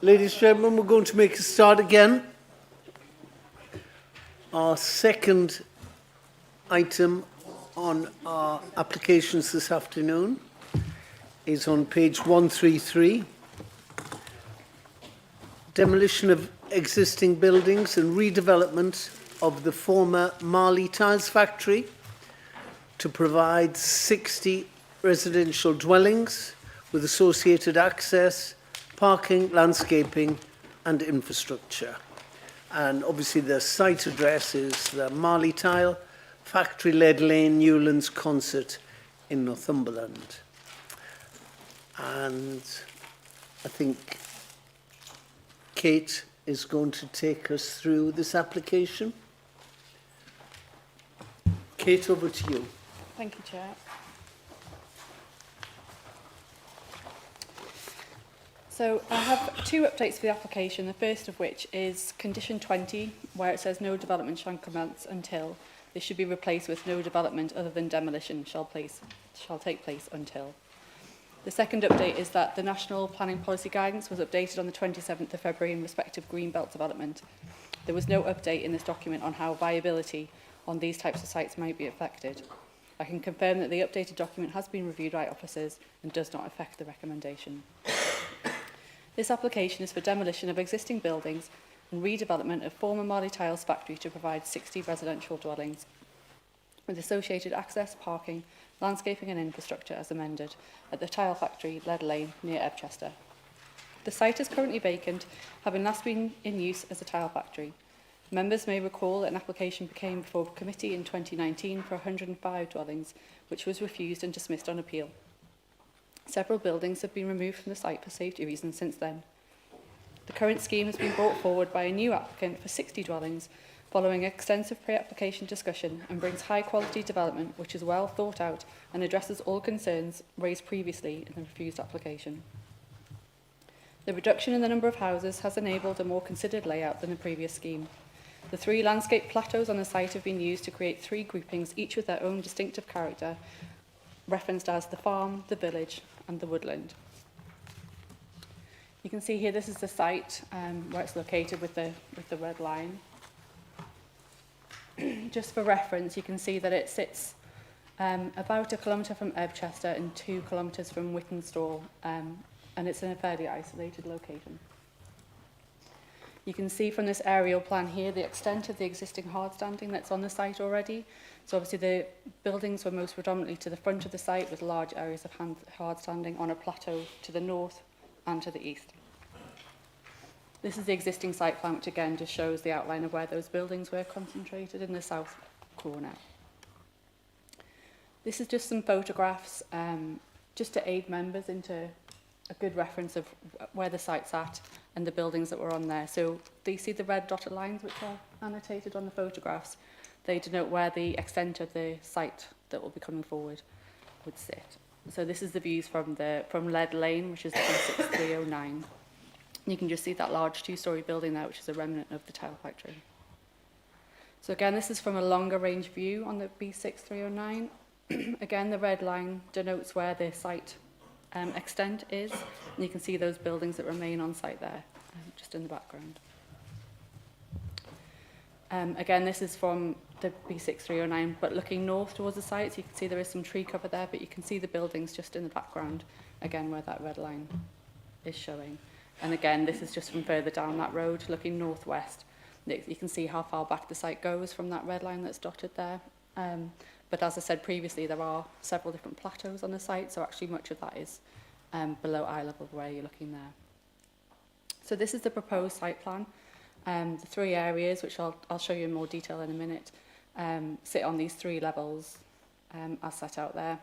ladies and gentlemen, we're going to make a start again. Our second item on our applications this afternoon is on page 133. Demolition of existing buildings and redevelopment of the former Marley Tiles factory to provide 60 residential dwellings with associated access, parking, landscaping and infrastructure. And obviously the site address is the Marley Tile Factory, Lead Lane, Newlands Concert in Northumberland. And I think Kate is going to take us through this application. Kate, over to you. Thank you, Chair. So I have two updates for the application, the first of which is condition 20, where it says no development shall commence until. This should be replaced with no development other than demolition shall take place until. The second update is that the National Planning Policy Guidance was updated on the 27th of February in respect of Greenbelt development. There was no update in this document on how viability on these types of sites might be affected. I can confirm that the updated document has been reviewed by officers and does not affect the recommendation. This application is for demolition of existing buildings and redevelopment of former Marley Tiles factory to provide 60 residential dwellings with associated access, parking, landscaping and infrastructure as amended at the Tile Factory, Lead Lane, near Ebchester. The site is currently vacant, having last been in use as a tile factory. Members may recall that an application came before committee in 2019 for 105 dwellings, which was refused and dismissed on appeal. Several buildings have been removed from the site for safety reasons since then. The current scheme has been brought forward by a new applicant for 60 dwellings, following extensive pre-application discussion, and brings high-quality development which is well thought out and addresses all concerns raised previously in the refused application. The reduction in the number of houses has enabled a more considered layout than the previous scheme. The 3 landscape plateaus on the site have been used to create 3 groupings, each with their own distinctive character, referenced as the farm, the village and the woodland. You can see here this is the site where it's located with the red line. Just for reference, you can see that it sits about 1 kilometre from Ebchester and 2 kilometres from Whittenstall, and it's in a fairly isolated location. You can see from this aerial plan here the extent of the existing hard standing that's on the site already. So obviously the buildings were most predominantly to the front of the site with large areas of hard standing on a plateau to the north and to the east. This is the existing site plan, which again just shows the outline of where those buildings were concentrated in the south corner. This is just some photographs just to aid members into a good reference of where the site's at and the buildings that were on there. So do you see the red dotted lines which are annotated on the photographs? They denote where the extent of the site that will be coming forward would sit. So this is the views from Lead Lane, which is the B6309. You can just see that large 2-storey building there, which is a remnant of the tile factory. So again, this is from a longer range view on the B6309. Again, the red line denotes where the site extent is, and you can see those buildings that remain on site there, just in the background. Again, this is from the B6309, but looking north towards the site, so you can see there is some tree cover there, but you can see the buildings just in the background, again, where that red line is showing. And again, this is just from further down that road, looking northwest. You can see how far back the site goes from that red line that's dotted there. But as I said previously, there are several different plateaus on the site, so actually much of that is below eye level where you're looking there. So this is the proposed site plan. The 3 areas, which I'll show you in more detail in a minute, sit on these 3 levels as set out there.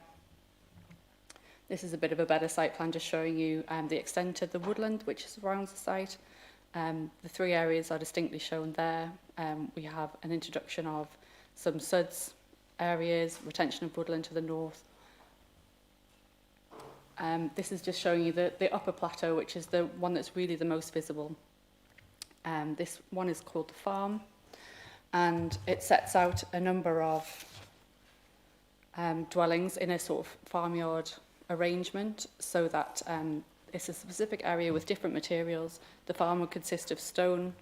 This is a bit of a better site plan, just showing you the extent of the woodland which surrounds the site. The 3 areas are distinctly shown there. We have an introduction of some SUDS areas, retention of woodland to the north. This is just showing you the upper plateau, which is the one that's really the most visible. This one is called the farm, and it sets out a number of dwellings in a sort of farmyard arrangement so that it's a specific area with different materials. The farm would consist of stone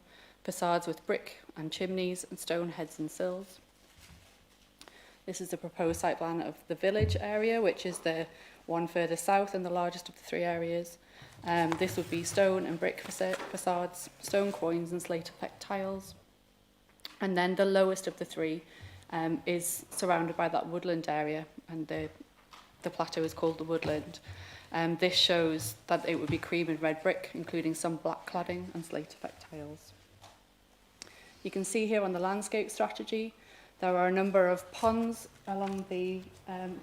facades with brick and chimneys and stone heads and sills. This is the proposed site plan of the village area, which is the one further south and the largest of the three areas. This would be stone and brick facades, stone quoins and slate effect tiles. And then the lowest of the three is surrounded by that woodland area, and the plateau is called the woodland. This shows that it would be cream and red brick, including some black cladding and slate effect tiles. You can see here on the landscape strategy, there are a number of ponds along the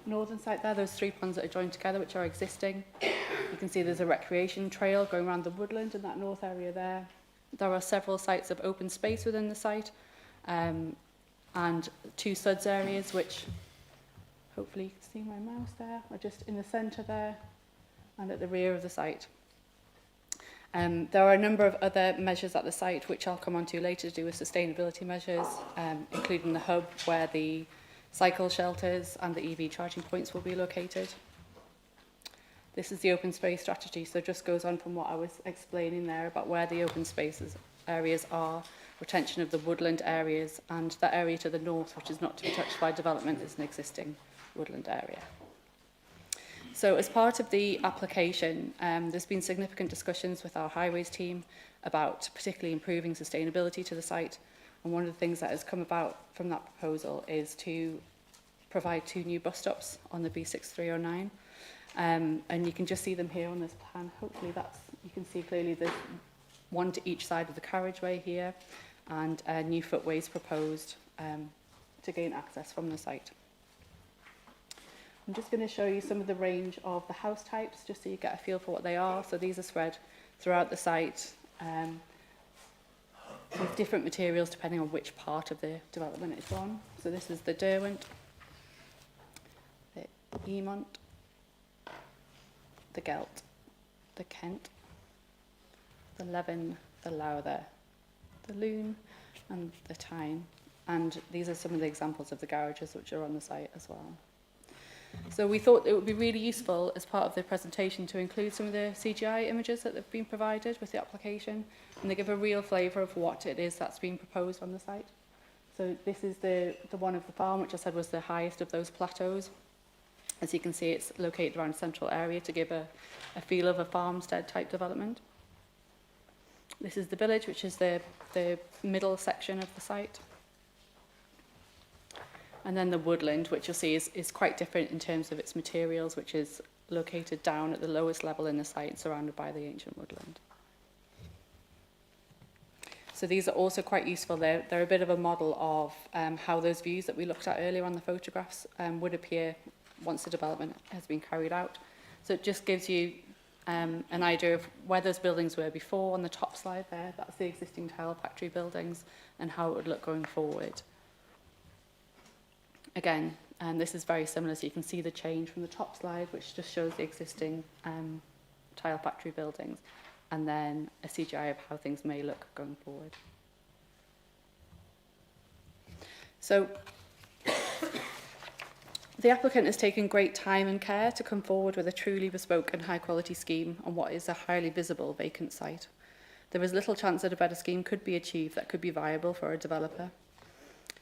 northern side there, those three ponds that are joined together, which are existing. You can see there's a recreation trail going around the woodland in that north area there. There are several sites of open space within the site, and two suds areas, which hopefully you can see my mouse there, are just in the centre there and at the rear of the site. There are a number of other measures at the site, which I'll come on to later, to do with sustainability measures, including the hub where the cycle shelters and the EV charging points will be located. This is the open space strategy, so it just goes on from what I was explaining there about where the open spaces areas are, retention of the woodland areas, and that area to the north, which is not to be touched by development, is an existing woodland area. So as part of the application, there's been significant discussions with our highways team about particularly improving sustainability to the site. And one of the things that has come about from that proposal is to provide 2 new bus stops on the B6309. And you can just see them here on this plan. Hopefully you can see clearly there's one to each side of the carriageway here, and new footways proposed to gain access from the site. I'm just going to show you some of the range of the house types, just so you get a feel for what they are. So these are spread throughout the site with different materials depending on which part of the development it's on. So this is the Derwent, the Emont, the Gelt, the Kent, the Leven, the Lowther, the Loon, and the Tyne. And these are some of the examples of the garages which are on the site as well. So we thought it would be really useful as part of the presentation to include some of the CGI images that have been provided with the application, and they give a real flavour of what it is that's been proposed on the site. So this is the one of the farm, which I said was the highest of those plateaus. As you can see, it's located around a central area to give a feel of a farmstead type development. This is the village, which is the middle section of the site. And then the woodland, which you'll see is quite different in terms of its materials, which is located down at the lowest level in the site, surrounded by the ancient woodland. So these are also quite useful. They're a bit of a model of how those views that we looked at earlier on the photographs would appear once the development has been carried out. So it just gives you an idea of where those buildings were before. On the top slide there, that's the existing tile factory buildings and how it would look going forward. Again, this is very similar, so you can see the change from the top slide, which just shows the existing tile factory buildings, and then a CGI of how things may look going forward. So the applicant has taken great time and care to come forward with a truly bespoke and high quality scheme on what is a highly visible vacant site. There is little chance that a better scheme could be achieved that could be viable for a developer.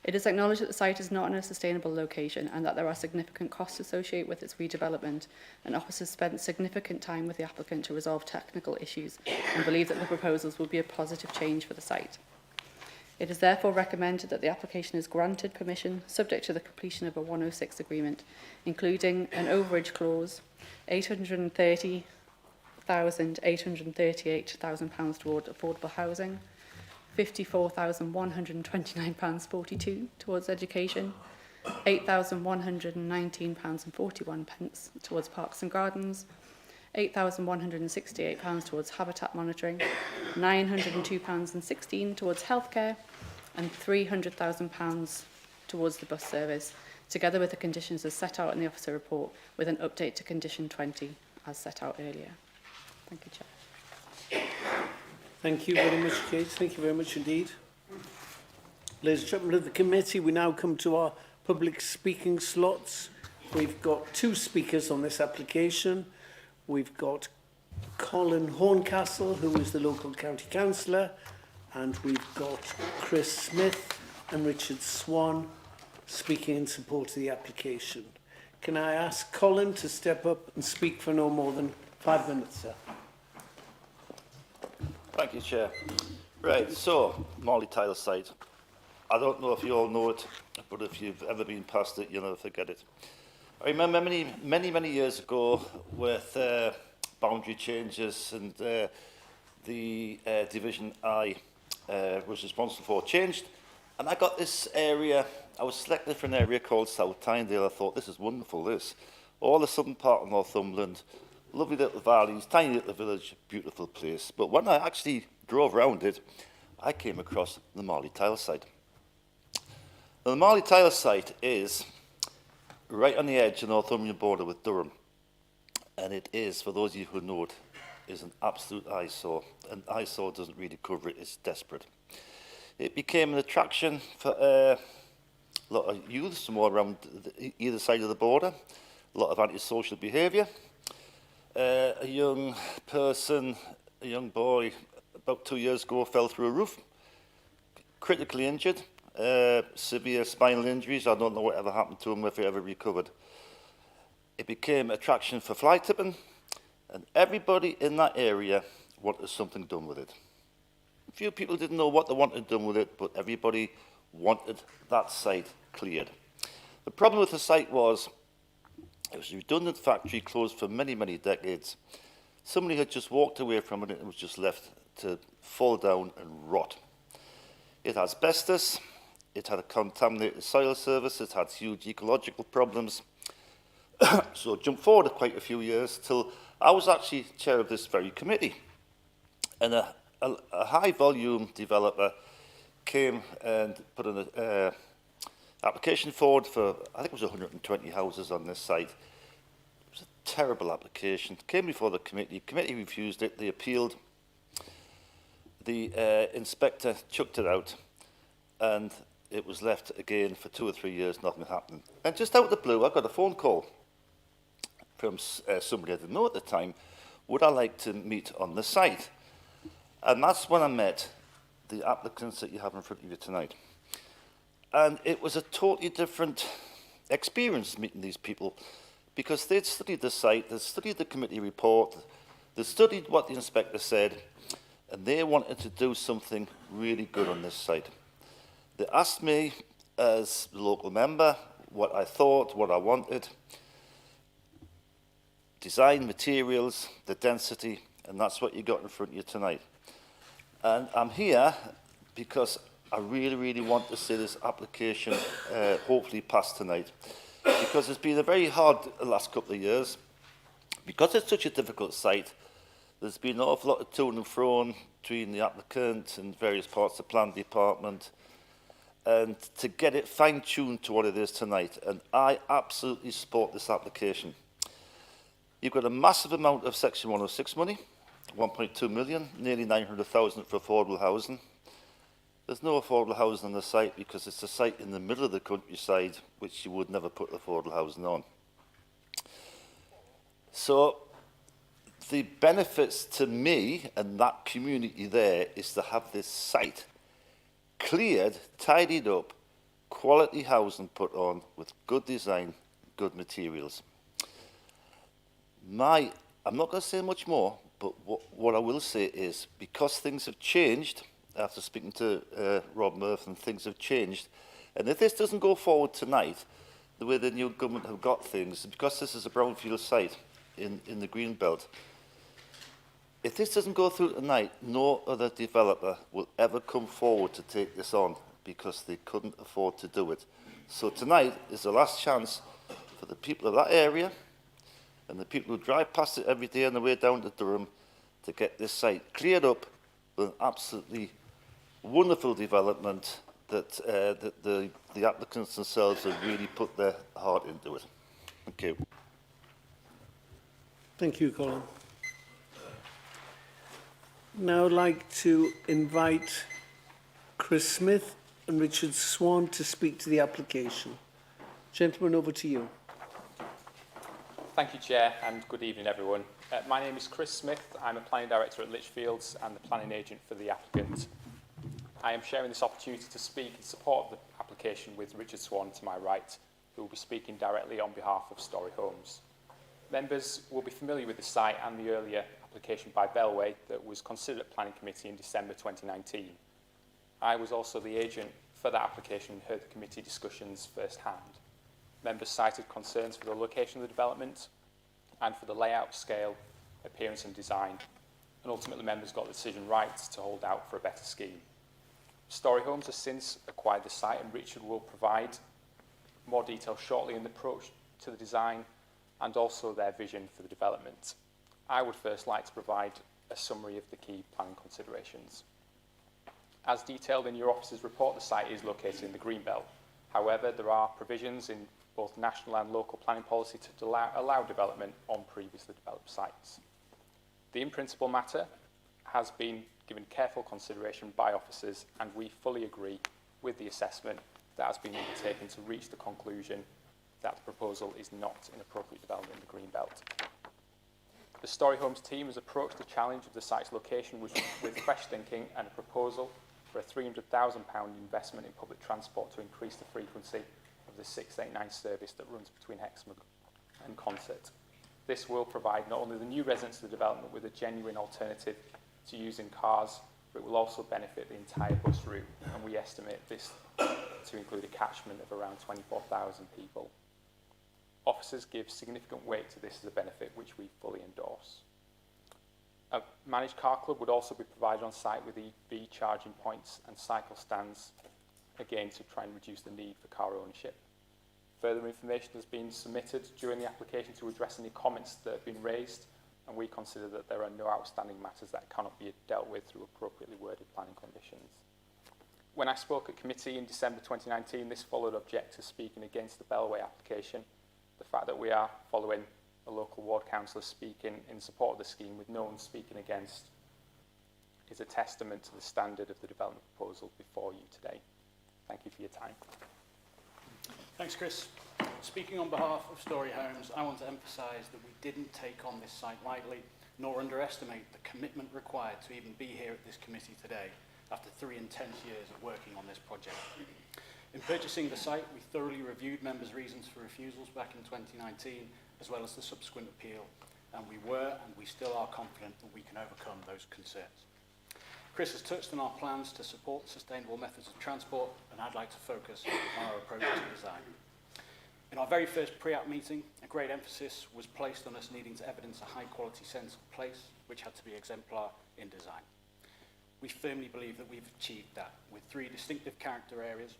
It is acknowledged that the site is not in a sustainable location and that there are significant costs associated with its redevelopment, and officers spent significant time with the applicant to resolve technical issues and believe that the proposals will be a positive change for the site. It is therefore recommended that the application is granted permission subject to the completion of a 106 agreement, including an overage clause, £830,838 toward affordable housing, £54,129.42 towards education, £8,119.41 towards parks and gardens, £8,168 towards habitat monitoring, £902.16 towards healthcare, and £300,000 towards the bus service, together with the conditions as set out in the officer report, with an update to condition 20 as set out earlier. Thank you, Chair. Thank you very much, Kate. Thank you very much indeed. Ladies and gentlemen of the committee, we now come to our public speaking slots. We've got two speakers on this application. We've got Colin Horncastle, who is the local county councillor, and we've got Chris Smith and Richard Swan speaking in support of the application. Can I ask Colin to step up and speak for no more than 5 minutes, sir? Thank you, Chair. Right, so, Morley Tile site. I don't know if you all know it, but if you've ever been past it, you'll never forget it. I remember many years ago with boundary changes and the Division I was responsible for changed, and I got this area. I was selected for an area called South Tynedale. I thought, this is wonderful, this. All the southern part of Northumberland, lovely little valleys, tiny little village, beautiful place. But when I actually drove around it, I came across the Morley Tile site. Now, the Morley Tile site is right on the edge of the Northumbrian border with Durham. And it is, for those of you who know it, is an absolute eyesore. An eyesore doesn't really cover it, it's desperate. It became an attraction for a lot of youths from all around either side of the border, a lot of antisocial behaviour. A young person, a young boy, about 2 years ago fell through a roof, critically injured, severe spinal injuries. I don't know whatever happened to him, if he ever recovered. It became attraction for fly tipping, and everybody in that area wanted something done with it. A few people didn't know what they wanted done with it, but everybody wanted that site cleared. The problem with the site was it was a redundant factory closed for many decades. Somebody had just walked away from it and it was just left to fall down and rot. It had asbestos, it had a contaminated soil surface, it had huge ecological problems. So jump forward quite a few years till I was actually chair of this very committee. And a high volume developer came and put an application forward for, I think it was 120 houses on this site. It was a terrible application. It came before the committee refused it, they appealed. The inspector chucked it out, and it was left again for 2 or 3 years, nothing happened. And just out of the blue, I got a phone call from somebody I didn't know at the time. Would I like to meet on the site? And that's when I met the applicants that you have in front of you tonight. And it was a totally different experience meeting these people, because they'd studied the site, they'd studied the committee report, they studied what the inspector said, and they wanted to do something really good on this site. They asked me, as the local member, what I thought, what I wanted, design, materials, the density, and that's what you got in front of you tonight. And I'm here because I really want to see this application hopefully pass tonight, because it's been a very hard last couple of years. Because it's such a difficult site, there's been an awful lot of to and fro between the applicant and various parts of the planning department, and to get it fine-tuned to what it is tonight. And I absolutely support this application. You've got a massive amount of Section 106 money, 1.2 million, nearly 900,000 for affordable housing. There's no affordable housing on the site because it's a site in the middle of the countryside which you would never put affordable housing on. So the benefits to me and that community there is to have this site cleared, tidied up, quality housing put on with good design, good materials. I'm not going to say much more, but what I will say is, because things have changed, after speaking to Rob Murphy, and things have changed, and if this doesn't go forward tonight, the way the new government have got things, because this is a brownfield site in the green belt, if this doesn't go through tonight, no other developer will ever come forward to take this on, because they couldn't afford to do it. So tonight is the last chance for the people of that area and the people who drive past it every day on the way down to Durham to get this site cleared up with an absolutely wonderful development that the applicants themselves have really put their heart into it. Thank you. Thank you, Colin. Now I'd like to invite Chris Smith and Richard Swan to speak to the application. Gentlemen, over to you. Thank you, Chair, and good evening, everyone. My name is Chris Smith. I'm a Planning Director at Lichfields and the Planning Agent for the applicant. I am sharing this opportunity to speak in support of the application with Richard Swan to my right, who will be speaking directly on behalf of Storey Homes. Members will be familiar with the site and the earlier application by Bellway that was considered at Planning Committee in December 2019. I was also the agent for that application and heard the committee discussions firsthand. Members cited concerns for the location of the development and for the layout, scale, appearance and design, and ultimately members got the decision right to hold out for a better scheme. Storey Homes has since acquired the site, and Richard will provide more detail shortly in the approach to the design and also their vision for the development. I would first like to provide a summary of the key planning considerations. As detailed in your officer's report, the site is located in the Greenbelt. However, there are provisions in both national and local planning policy to allow development on previously developed sites. The in-principle matter has been given careful consideration by officers, and we fully agree with the assessment that has been undertaken to reach the conclusion that the proposal is not an appropriate development in the Greenbelt. The Storey Homes team has approached the challenge of the site's location with fresh thinking and a proposal for a £300,000 investment in public transport to increase the frequency of the 689 service that runs between Hexham and Concert. This will provide not only the new residents of the development with a genuine alternative to using cars, but it will also benefit the entire bus route, and we estimate this to include a catchment of around 24,000 people. Officers give significant weight to this as a benefit, which we fully endorse. A managed car club would also be provided on site with EV charging points and cycle stands, again to try and reduce the need for car ownership. Further information has been submitted during the application to address any comments that have been raised, and we consider that there are no outstanding matters that cannot be dealt with through appropriately worded planning conditions. When I spoke at committee in December 2019, this followed objectors speaking against the Bellway application. The fact that we are following a local ward councillor speaking in support of the scheme with no one speaking against is a testament to the standard of the development proposal before you today. Thank you for your time. Thanks, Chris. Speaking on behalf of Storey Homes, I want to emphasise that we didn't take on this site lightly, nor underestimate the commitment required to even be here at this committee today after 3 intense years of working on this project. In purchasing the site, we thoroughly reviewed members' reasons for refusals back in 2019, as well as the subsequent appeal, and we were and we still are confident that we can overcome those concerns. Chris has touched on our plans to support sustainable methods of transport, and I'd like to focus on our approach to design. In our very first pre-app meeting, a great emphasis was placed on us needing to evidence a high-quality sense of place, which had to be exemplar in design. We firmly believe that we've achieved that, with 3 distinctive character areas,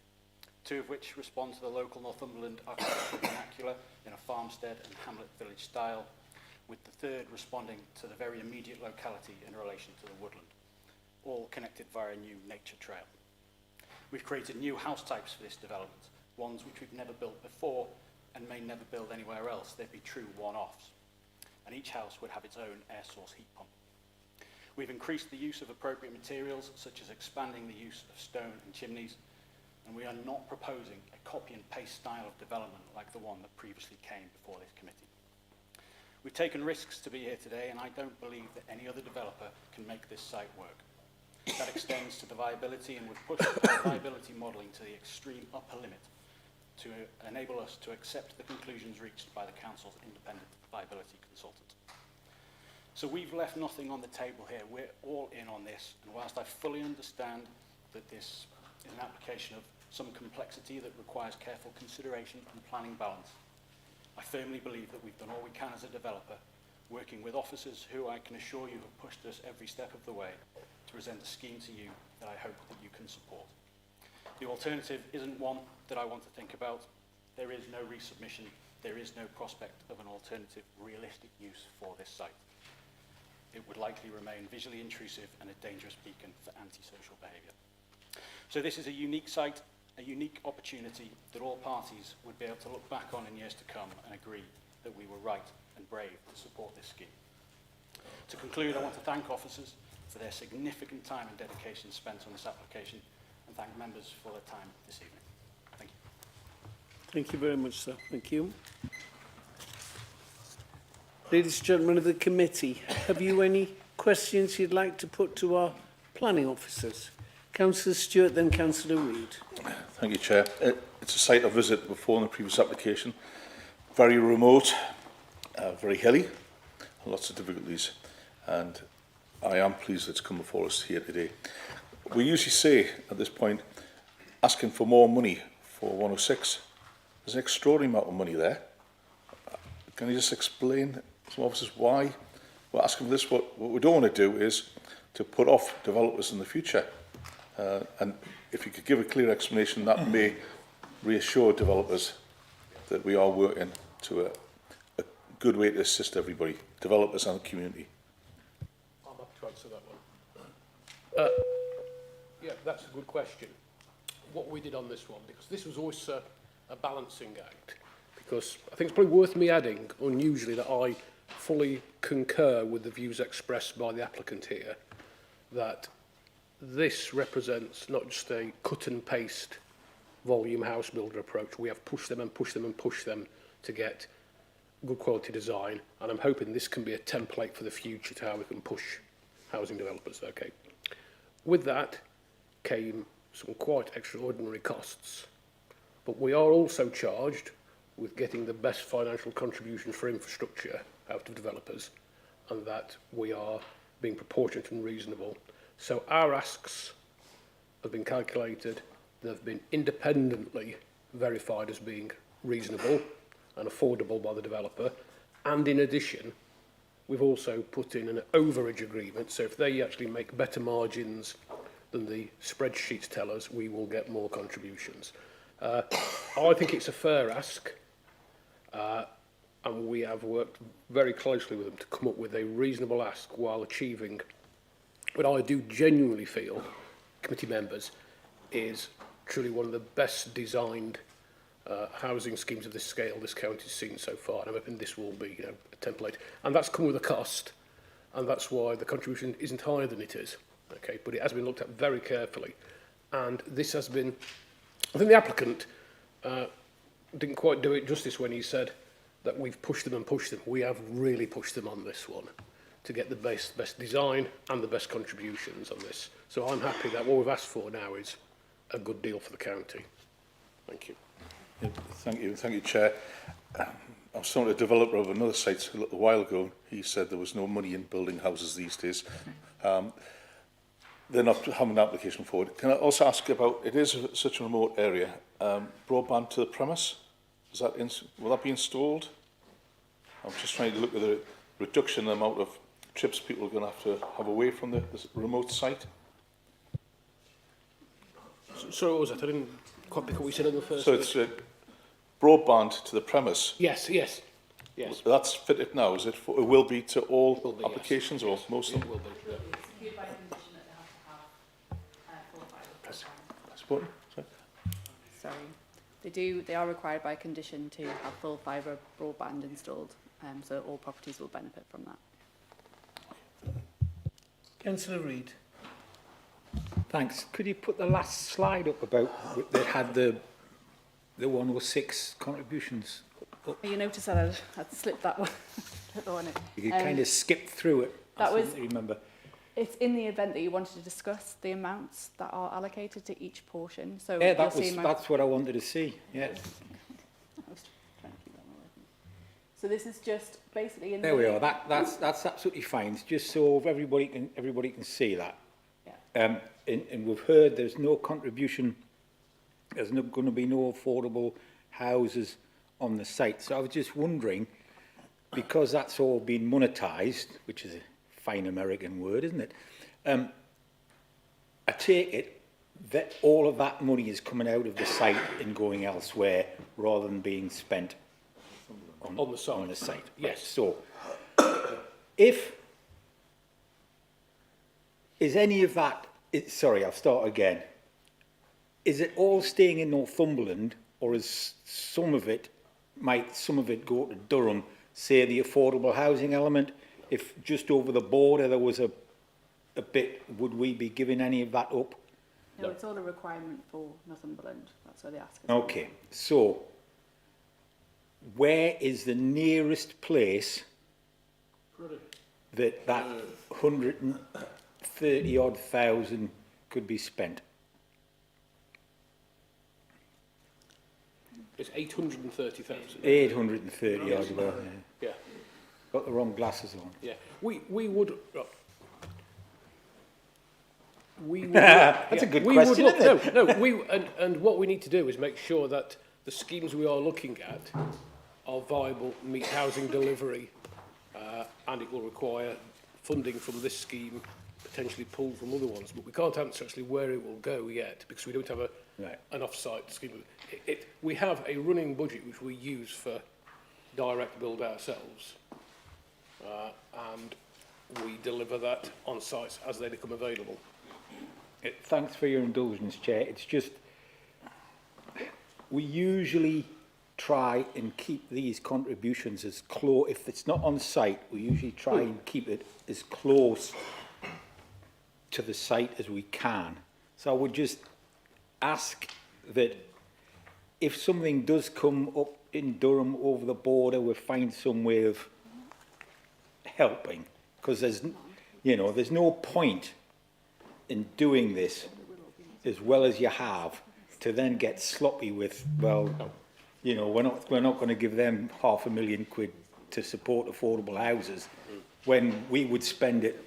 2 of which respond to the local Northumberland architectural vernacular in a farmstead and hamlet village style, with the 3rd responding to the very immediate locality in relation to the woodland, all connected via a new nature trail. We've created new house types for this development, ones which we've never built before and may never build anywhere else. They'd be true one-offs, and each house would have its own air source heat pump. We've increased the use of appropriate materials, such as expanding the use of stone and chimneys, and we are not proposing a copy and paste style of development like the one that previously came before this committee. We've taken risks to be here today, and I don't believe that any other developer can make this site work. That extends to the viability, and we've pushed the viability modelling to the extreme upper limit to enable us to accept the conclusions reached by the Council's independent viability consultant. So we've left nothing on the table here. We're all in on this, and whilst I fully understand that this is an application of some complexity that requires careful consideration and planning balance, I firmly believe that we've done all we can as a developer, working with officers who I can assure you have pushed us every step of the way to present a scheme to you that I hope that you can support. The alternative isn't one that I want to think about. There is no resubmission. There is no prospect of an alternative realistic use for this site. It would likely remain visually intrusive and a dangerous beacon for antisocial behaviour. So this is a unique site, a unique opportunity that all parties would be able to look back on in years to come and agree that we were right and brave to support this scheme. To conclude, I want to thank officers for their significant time and dedication spent on this application, and thank members for their time this evening. Thank you. Thank you very much, sir. Thank you. Ladies and gentlemen of the committee, have you any questions you'd like to put to our planning officers? Councillor Stewart, then Councillor Reid. Thank you, Chair. It's a site I visited before in the previous application. Very remote, very hilly, and lots of difficulties. And I am pleased it's come before us here today. We usually say at this point, asking for more money for 106. There's an extraordinary amount of money there. Can you just explain, some officers, why we're asking for this? What we don't want to do is to put off developers in the future. And if you could give a clear explanation, that may reassure developers that we are working to a good way to assist everybody, developers and the community. I'm happy to answer that one. Yeah, that's a good question. What we did on this one, because this was always a balancing act, because I think it's probably worth me adding, unusually, that I fully concur with the views expressed by the applicant here, that this represents not just a cut and paste volume house builder approach. We have pushed them and pushed them and pushed them to get good quality design, and I'm hoping this can be a template for the future to how we can push housing developers. Okay. With that came some quite extraordinary costs, but we are also charged with getting the best financial contributions for infrastructure out of developers, and that we are being proportionate and reasonable. So our asks have been calculated, they've been independently verified as being reasonable and affordable by the developer, and in addition, we've also put in an overage agreement, so if they actually make better margins than the spreadsheets tell us, we will get more contributions. I think it's a fair ask, and we have worked very closely with them to come up with a reasonable ask while achieving what I do genuinely feel, committee members, is truly one of the best designed housing schemes of this scale this county's seen so far. And I'm hoping this will be, a template. And that's come with a cost, and that's why the contribution isn't higher than it is. Okay, but it has been looked at very carefully. And this has been, I think the applicant didn't quite do it justice when he said that we've pushed them and pushed them. We have really pushed them on this one to get the best design and the best contributions on this. So I'm happy that what we've asked for now is a good deal for the county. Thank you. Yeah, thank you, Chair. I was talking to a developer of another site a little while ago. He said there was no money in building houses these days. They're not having an application forward. Can I also ask about, it is such a remote area, broadband to the premise? Is that will that be installed? I'm just trying to look at the reduction in the amount of trips people are going to have away from this remote site. So what was it? I didn't quite pick up what you said on the first. So it's broadband to the premise. Yes. That's fitted now, is it? It will be to all applications, or most of them? It will be. Yeah. Sorry. They are required by condition to have full fibre broadband installed, so all properties will benefit from that. Councillor Reid. Thanks. Could you put the last slide up about that had the 106 contributions up? You notice that I'd slipped that one. on it. You could kind of skip through it. That was. Remember. It's in the event that you wanted to discuss the amounts that are allocated to each portion. So yeah, you'll see that's what I wanted to see. Yeah. So this is just basically in there we are. That's absolutely fine. It's just so everybody can see that. Yeah. And we've heard there's no contribution. There's not going to be no affordable houses on the site. So I was just wondering, because that's all been monetised, which is a fine American word, isn't it? I take it that all of that money is coming out of the site and going elsewhere rather than being spent on the site. Yes. So, is any of that? Sorry, I'll start again. Is it all staying in Northumberland, or is some of it go to Durham? Say the affordable housing element. If just over the border there was a bit, would we be giving any of that up? No, it's all a requirement for Northumberland. That's where they ask us. Okay, so where is the nearest place that 130 odd thousand could be spent. It's 830,000. 830 odd, well, Yeah. got the wrong glasses on. Yeah. We would... we would That's a good question, look, isn't it? No, and what we need to do is make sure that the schemes we are looking at are viable, meet housing delivery, and it will require funding from this scheme, potentially pulled from other ones. But we can't answer actually where it will go yet, because we don't have an off-site scheme. We have a running budget which we use for direct build ourselves, and we deliver that on sites as they become available. Thanks for your indulgence, Chair. It's just, we usually try and keep these contributions as close, if it's not on site, we usually try and keep it as close to the site as we can. So I would just ask that if something does come up in Durham over the border, we find some way of helping, because there's no point in doing this as well as you have to then get sloppy with, well, we're not going to give them £500,000 to support affordable houses when we would spend it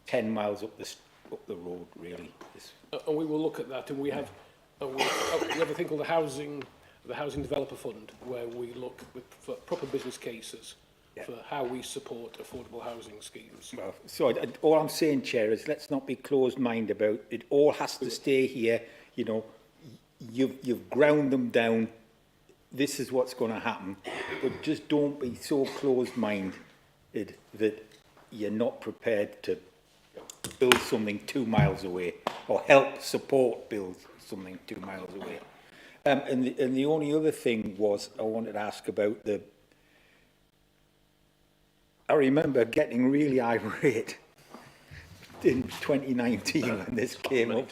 10 miles up the road, really. And we will look at that, and we have a thing called the Housing Developer Fund, where we look for proper business cases for how we support affordable housing schemes. Well, so all I'm saying, Chair, is let's not be closed-minded about it. All has to stay here. You've ground them down. This is what's going to happen. But just don't be so closed-minded that you're not prepared to build something 2 miles away or help support build something 2 miles away. And the only other thing was I wanted to ask about I remember getting really irate in 2019 when this came up.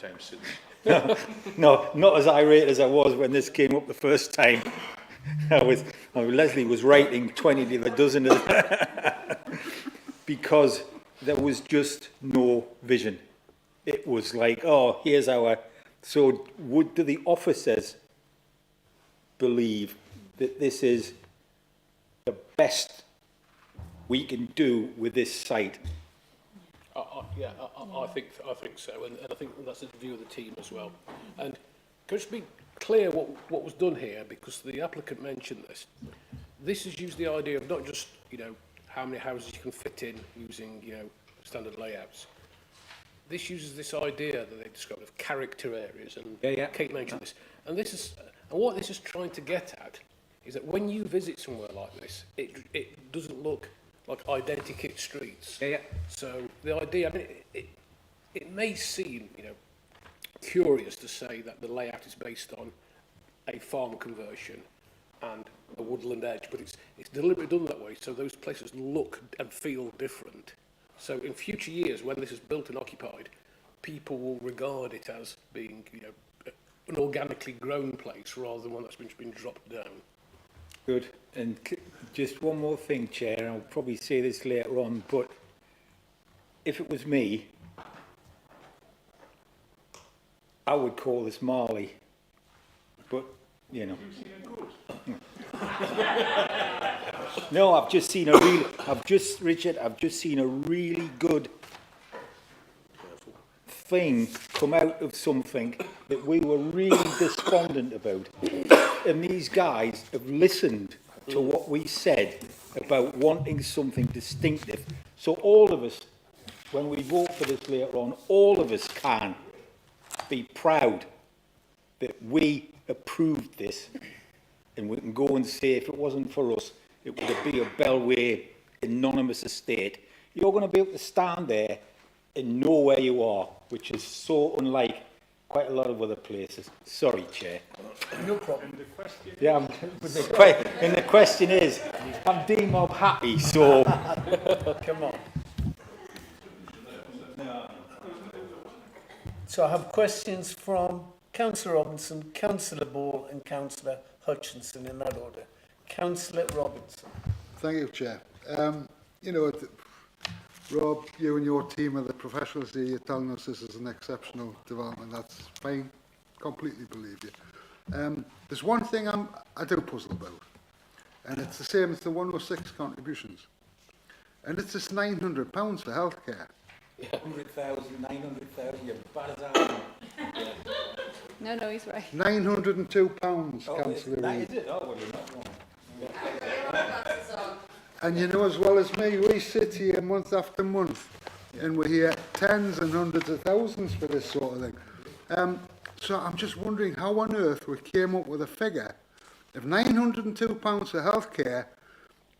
No, not as irate as I was when this came up the first time. Leslie was writing 20 to the dozen of because there was just no vision. It was like, oh, here's our... So do the officers believe that this is the best we can do with this site? I think so, and I think that's the view of the team as well. And can I just be clear what was done here, because the applicant mentioned this. This has used the idea of not just how many houses you can fit in using standard layouts. This uses this idea that they described of character areas, and Kate mentioned this. And what this is trying to get at is that when you visit somewhere like this, it doesn't look like identikit streets. So the idea, it may seem, curious to say that the layout is based on a farm conversion and a woodland edge, but it's deliberately done that way so those places look and feel different. So in future years, when this is built and occupied, people will regard it as being, an organically grown place rather than one that's been dropped down. Good. And just one more thing, Chair, and I'll probably say this later on, but if it was me, I would call this Marley. But, No, I've just seen a really good thing come out of something that we were really despondent about. And these guys have listened to what we said about wanting something distinctive. So all of us, when we vote for this later on, all of us can be proud that we approved this. And we can go and say, if it wasn't for us, it would be a Bellway anonymous estate. You're going to be able to stand there and know where you are, which is so unlike quite a lot of other places. Sorry, Chair. No problem. Yeah, and the question is, I'm D-Mob happy, so... Come on. So I have questions from Councillor Robinson, Councillor Ball and Councillor Hutchinson in that order. Councillor Robinson. Thank you, Chair. you know, Rob, you and your team are the professionals here. You're telling us this is an exceptional development. That's fine. Completely believe you. There's one thing I do puzzle about, and it's the same as the 106 contributions. And it's this £900 for healthcare. 100,000, 900,000, you're bad as that. No, he's right. £902, Oh, Councillor that Reid. is it? Oh, well, you're not wrong. And you know as well as me, we sit here month after month, and we hear tens and hundreds of thousands for this sort of thing. So I'm just wondering how on earth we came up with a figure of £902 for healthcare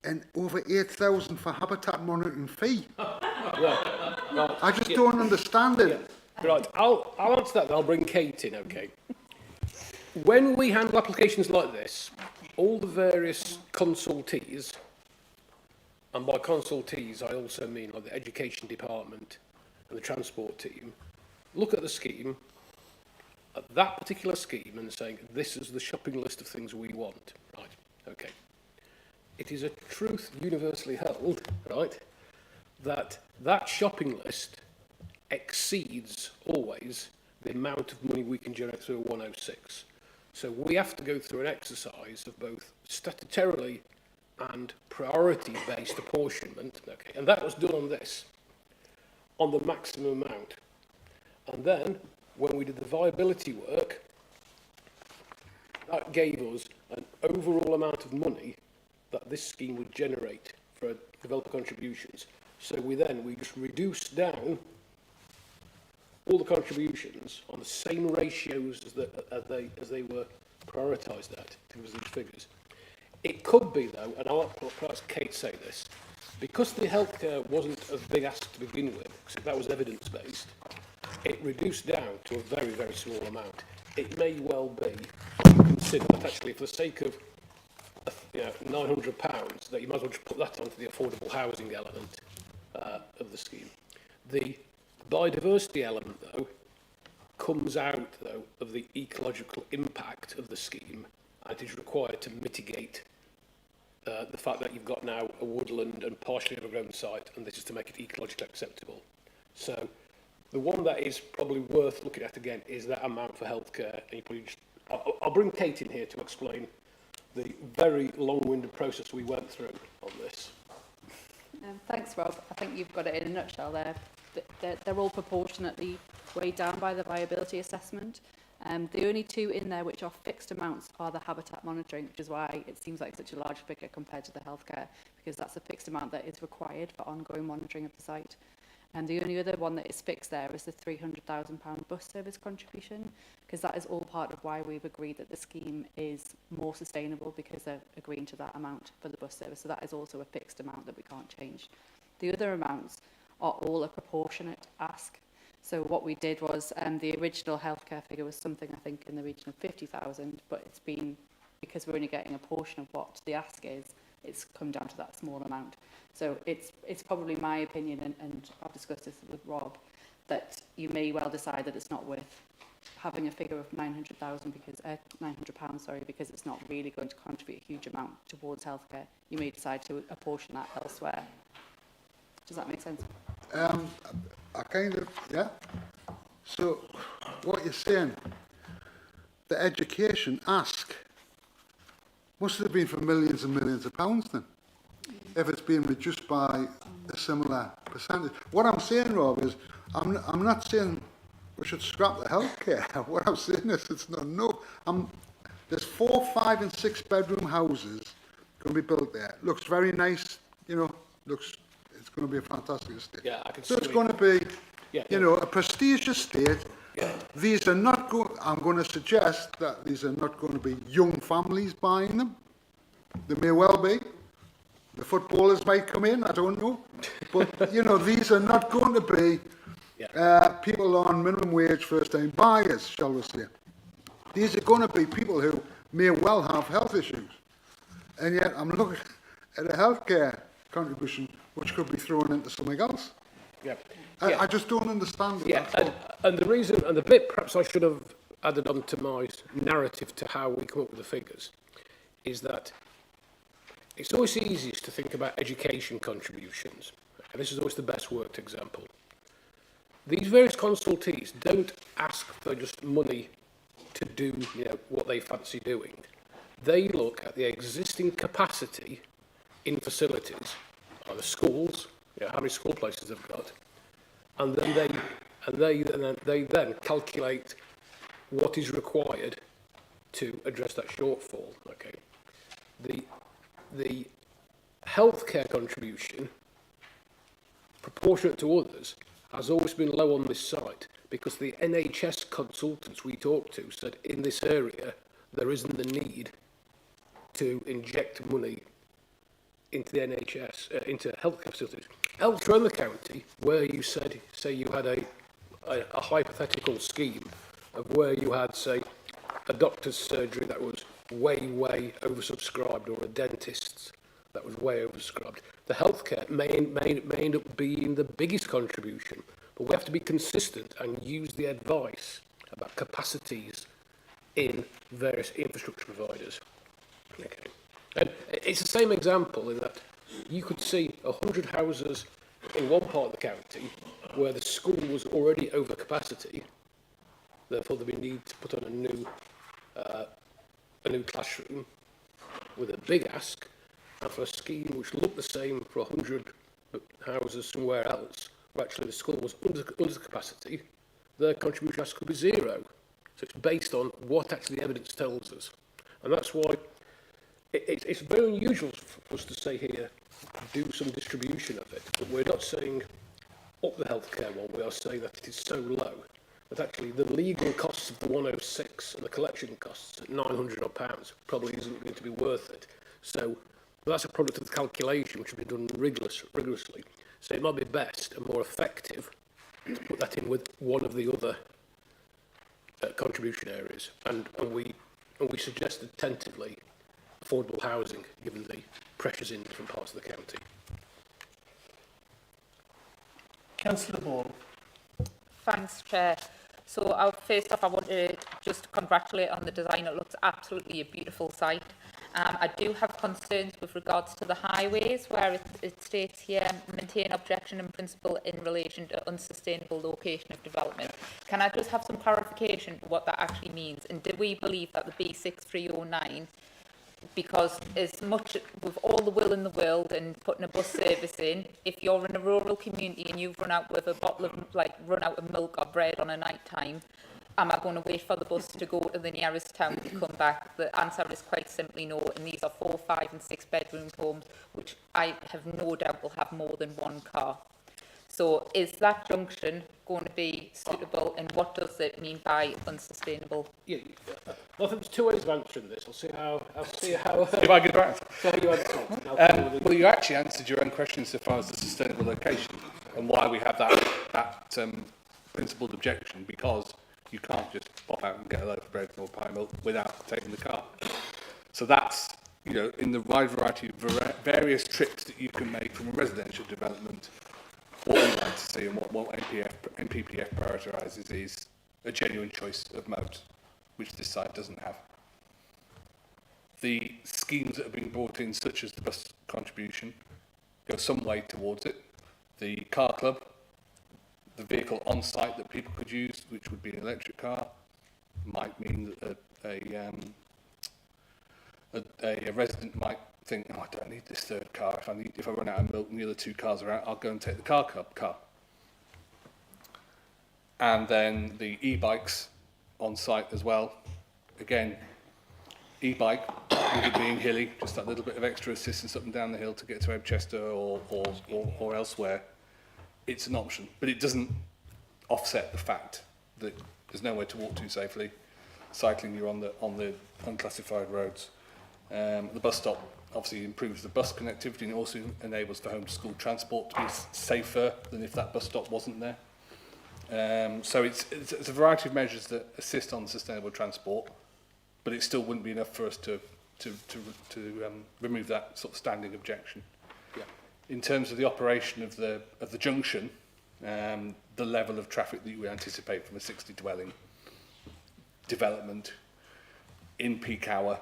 and over 8,000 for habitat monitoring fee. Right. I just don't understand it. Right, I'll answer that and I'll bring Kate in, okay? When we handle applications like this, all the various consultees, and by consultees I also mean like the education department and the transport team, look at the scheme, at that particular scheme, and saying, this is the shopping list of things we want. Right, okay. It is a truth universally held, right, that that shopping list exceeds always the amount of money we can generate through a 106. So we have to go through an exercise of both statutorily and priority-based apportionment, okay, and that was done on this, on the maximum amount. And then, when we did the viability work, that gave us an overall amount of money that this scheme would generate for developer contributions. So we just reduced down all the contributions on the same ratios as they were prioritised at to give us these figures. It could be though, and I'll perhaps Kate say this, because the healthcare wasn't a big ask to begin with, because that was evidence-based, it reduced down to a very, very small amount. It may well be you consider that actually for the sake of £900, that you might as well just put that onto the affordable housing element of the scheme. The biodiversity element, though, comes out, though, of the ecological impact of the scheme, and is required to mitigate the fact that you've got now a woodland and partially overgrown site, and this is to make it ecologically acceptable. So the one that is probably worth looking at again is that amount for healthcare. And you probably just, I'll bring Kate in here to explain the very long-winded process we went through on this. Thanks, Rob. I think you've got it in a nutshell there. They're all proportionately weighed down by the viability assessment. The only two in there which are fixed amounts are the habitat monitoring, which is why it seems like such a large figure compared to the healthcare, because that's a fixed amount that is required for ongoing monitoring of the site. And the only other one that is fixed there is the £300,000 bus service contribution, because that is all part of why we've agreed that the scheme is more sustainable, because they're agreeing to that amount for the bus service. So that is also a fixed amount that we can't change. The other amounts are all a proportionate ask. So what we did was the original healthcare figure was something I think in the region of 50,000, but it's been, because we're only getting a portion of what the ask is, it's come down to that small amount. So it's probably my opinion, and I've discussed this with Rob, that you may well decide that it's not worth having a figure of 900,000 because £900, sorry, because it's not really going to contribute a huge amount towards healthcare. You may decide to apportion that elsewhere. Does that make sense? I kind of, yeah. So, what you're saying, the education ask must have been for millions and millions of pounds then, if it's being reduced by a similar percentage. What I'm saying, Rob, is I'm not saying we should scrap the healthcare. What I'm saying is it's not enough. There's 4, 5 and 6 bedroom houses going to be built there. Looks very nice, you know, it's going to be a fantastic estate. Yeah, I can so it's see. going to be, Yeah, you know, a prestigious estate. Yeah. These are not I'm going to suggest that these are not going to be young families buying them. They may well be. The footballers might come in, I don't know. But, you know, these are not going to be people on minimum wage first-time buyers, shall we say. These are going to be people who may well have health issues. And yet I'm looking at a healthcare contribution which could be thrown into something else. Yeah. I just don't understand it. Yeah, and the reason, and the bit perhaps I should have added on to my narrative to how we come up with the figures, is that it's always easiest to think about education contributions, and this is always the best worked example. These various consultees don't ask for just money to do, what they fancy doing. They look at the existing capacity in facilities, the schools, how many school places they've got, and then they then calculate what is required to address that shortfall. Okay, the healthcare contribution, proportionate to others, has always been low on this site because the NHS consultants we talked to said in this area there isn't the need to inject money into the NHS, into healthcare facilities. Elsewhere in the county, where you say you had a hypothetical scheme of where you had, say, a doctor's surgery that was way oversubscribed, or a dentist's that was way oversubscribed, the healthcare may end up being the biggest contribution. But we have to be consistent and use the advice about capacities in various infrastructure providers. Okay. And it's the same example in that you could see 100 houses in one part of the county where the school was already over capacity, therefore there'd be need to put on a new classroom with a big ask, and for a scheme which looked the same for 100 houses somewhere else, where actually the school was under capacity, their contribution ask could be zero. So it's based on what actually the evidence tells us. And that's why it's very unusual for us to say here, do some distribution of it, but we're not saying up the healthcare one, we are saying that it is so low that actually the legal costs of the 106 and the collection costs at £900 odd probably isn't going to be worth it. So that's a product of the calculation which will be done rigorously. So it might be best and more effective to put that in with one of the other contribution areas, and we suggested tentatively affordable housing, given the pressures in different parts of the county. Councillor Ball. Thanks, Chair. So first off, I want to just congratulate on the design. It looks absolutely a beautiful site. I do have concerns with regards to the highways, where it states here, maintain objection in principle in relation to unsustainable location of development. Can I just have some clarification what that actually means? And do we believe that the B6309, because as much with all the will in the world and putting a bus service in, if you're in a rural community and you've run out with a bottle of, run out of milk or bread on a night time, am I going to wait for the bus to go to the nearest town to come back? The answer is quite simply no, and these are 4, 5 and 6 bedroom homes, which I have no doubt will have more than one car. So is that junction going to be suitable, and what does it mean by unsustainable? Yeah, well, there's two ways of answering this. I'll see how If I could answer. how you answer. Well, you actually answered your own question so far as the sustainable location and why we have that principled objection, because you can't just pop out and get a loaf of bread or a pint of milk without taking the car. So that's, in the wide variety of various trips that you can make from a residential development, what we like to see and what NPPF prioritises is a genuine choice of mode, which this site doesn't have. The schemes that have been brought in, such as the bus contribution, go some way towards it. The car club, the vehicle on site that people could use, which would be an electric car, might mean that a resident might think, I don't need this third car. If I run out of milk and the other 2 cars are out, I'll go and take the car club car. And then the e-bikes on site as well. Again, e-bike, with it being hilly, just that little bit of extra assistance up and down the hill to get to Ebchester or elsewhere. It's an option, but it doesn't offset the fact that there's nowhere to walk to safely. Cycling, you're on the unclassified roads. The bus stop obviously improves the bus connectivity and also enables the home to school transport to be safer than if that bus stop wasn't there. So it's a variety of measures that assist on sustainable transport, but it still wouldn't be enough for us to remove that sort of standing objection. In terms of the operation of the junction, the level of traffic that you would anticipate from a 60 dwelling development in peak hour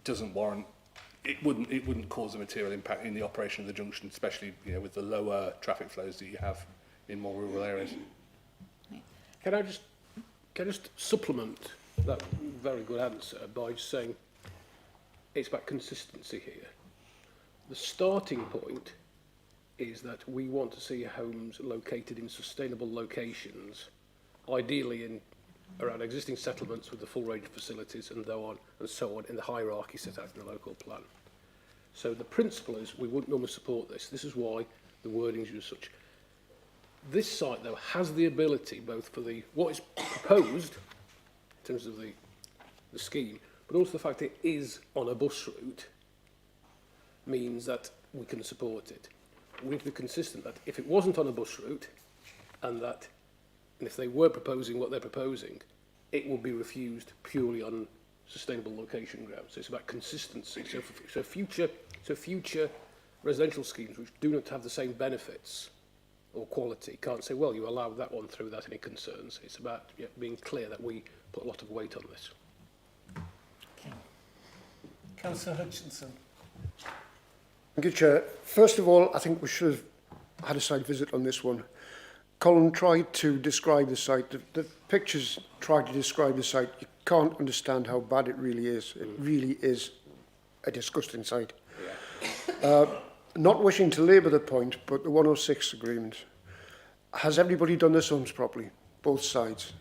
doesn't warrant it wouldn't cause a material impact in the operation of the junction, especially with the lower traffic flows that you have in more rural areas. Can I just supplement that very good answer by saying it's about consistency here. The starting point is that we want to see homes located in sustainable locations, ideally around existing settlements with the full range of facilities and so on in the hierarchy set out in the local plan. So the principle is we wouldn't normally support this. This is why the wording is used such. This site, though, has the ability both for what is proposed in terms of the scheme, but also the fact it is on a bus route means that we can support it. We need to be consistent that if it wasn't on a bus route and if they were proposing what they're proposing, it would be refused purely on sustainable location grounds. So it's about consistency. So future residential schemes which do not have the same benefits or quality can't say, well, you allowed that one through without any concerns. It's about being clear that we put a lot of weight on this. Councillor Hutchinson. Thank you, Chair. First of all, I think we should have had a site visit on this one. Colin tried to describe the site. The pictures tried to describe the site. You can't understand how bad it really is. It really is a disgusting site. Not wishing to labour the point, but the 106 agreement. Has everybody done their sums properly? Both sides?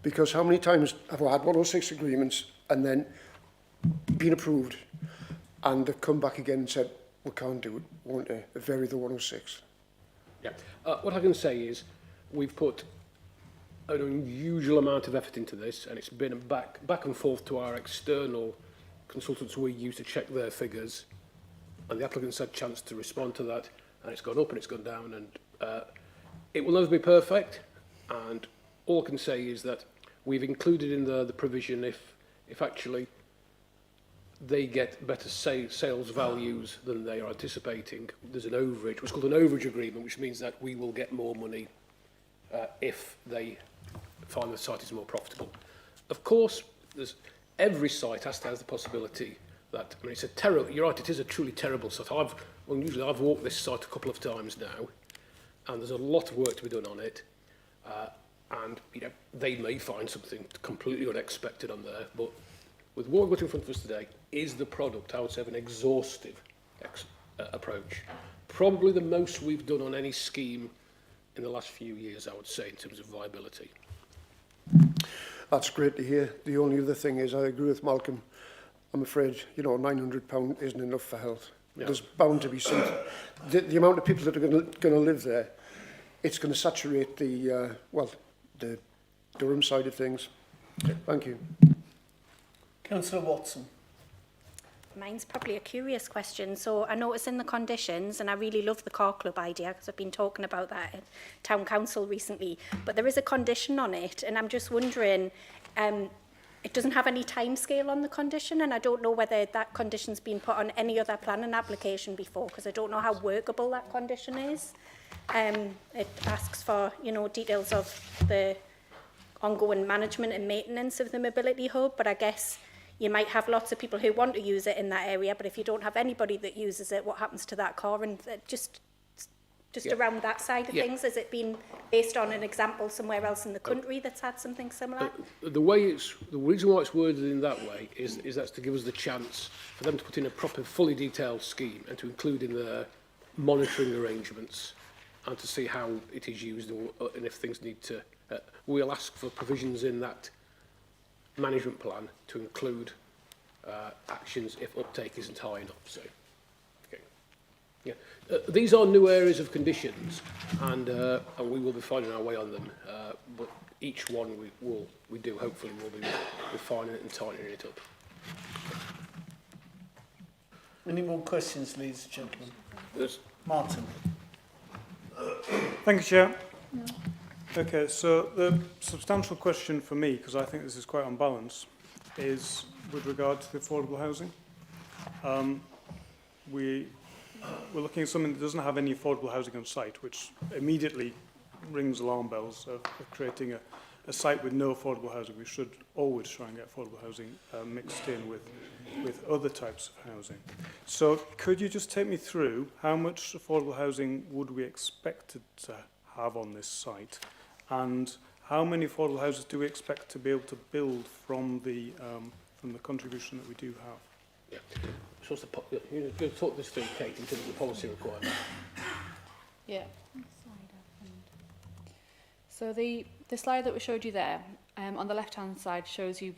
Because how many times have I had 106 agreements and then been approved and they've come back again and said, we can't do it, won't they? Vary the 106. Yeah. What I can say is we've put an unusual amount of effort into this, and it's been back and forth to our external consultants we use to check their figures, and the applicants had a chance to respond to that, and it's gone up and it's gone down, and it will never be perfect, and all I can say is that we've included in the provision if actually they get better sales values than they are anticipating. There's an overage, what's called an overage agreement, which means that we will get more money if they find the site is more profitable. Of course, every site has to have the possibility that, I mean, it's a terrible, you're right, it is a truly terrible site. I've walked this site a couple of times now, and there's a lot of work to be done on it. And they may find something completely unexpected on there, but with what we've got in front of us today is the product, I would say, of an exhaustive approach. Probably the most we've done on any scheme in the last few years, I would say, in terms of viability. That's great to hear. The only other thing is, I agree with Malcolm. I'm afraid, £900 isn't enough for health. Yeah. There's bound to be some. The amount of people that are going to live there, it's going to saturate the Durham side of things. Thank you. Councillor Watson. Mine's probably a curious question. So I noticed in the conditions, and I really love the car club idea because I've been talking about that at Town Council recently, but there is a condition on it, and I'm just wondering, it doesn't have any time scale on the condition, and I don't know whether that condition's been put on any other planning application before, because I don't know how workable that condition is. It asks for, details of the ongoing management and maintenance of the mobility hub, but I guess you might have lots of people who want to use it in that area, but if you don't have anybody that uses it, what happens to that car? And just around that side of things, has it been based on an example somewhere else in the country that's had something similar? The reason why it's worded in that way is that's to give us the chance for them to put in a proper, fully detailed scheme and to include in the monitoring arrangements and to see how it is used and if things need to. We'll ask for provisions in that management plan to include actions if uptake isn't high enough. So, okay. Yeah. These are new areas of conditions, and we will be finding our way on them. But each one we do hopefully will be refining it and tightening it up. Any more questions, ladies and gentlemen? Yes. Martin. Thank you, Chair. No. Okay, so the substantial question for me, because I think this is quite unbalanced, is with regard to the affordable housing. We're looking at something that doesn't have any affordable housing on site, which immediately rings alarm bells of creating a site with no affordable housing, we should always try and get affordable housing mixed in with other types of housing. So could you just take me through how much affordable housing would we expect to have on this site, and how many affordable houses do we expect to be able to build from the contribution that we do have? Yeah. So you're going to talk this through, Kate, in terms of the policy requirement. Yeah. So the slide that we showed you there, on the left-hand side shows you,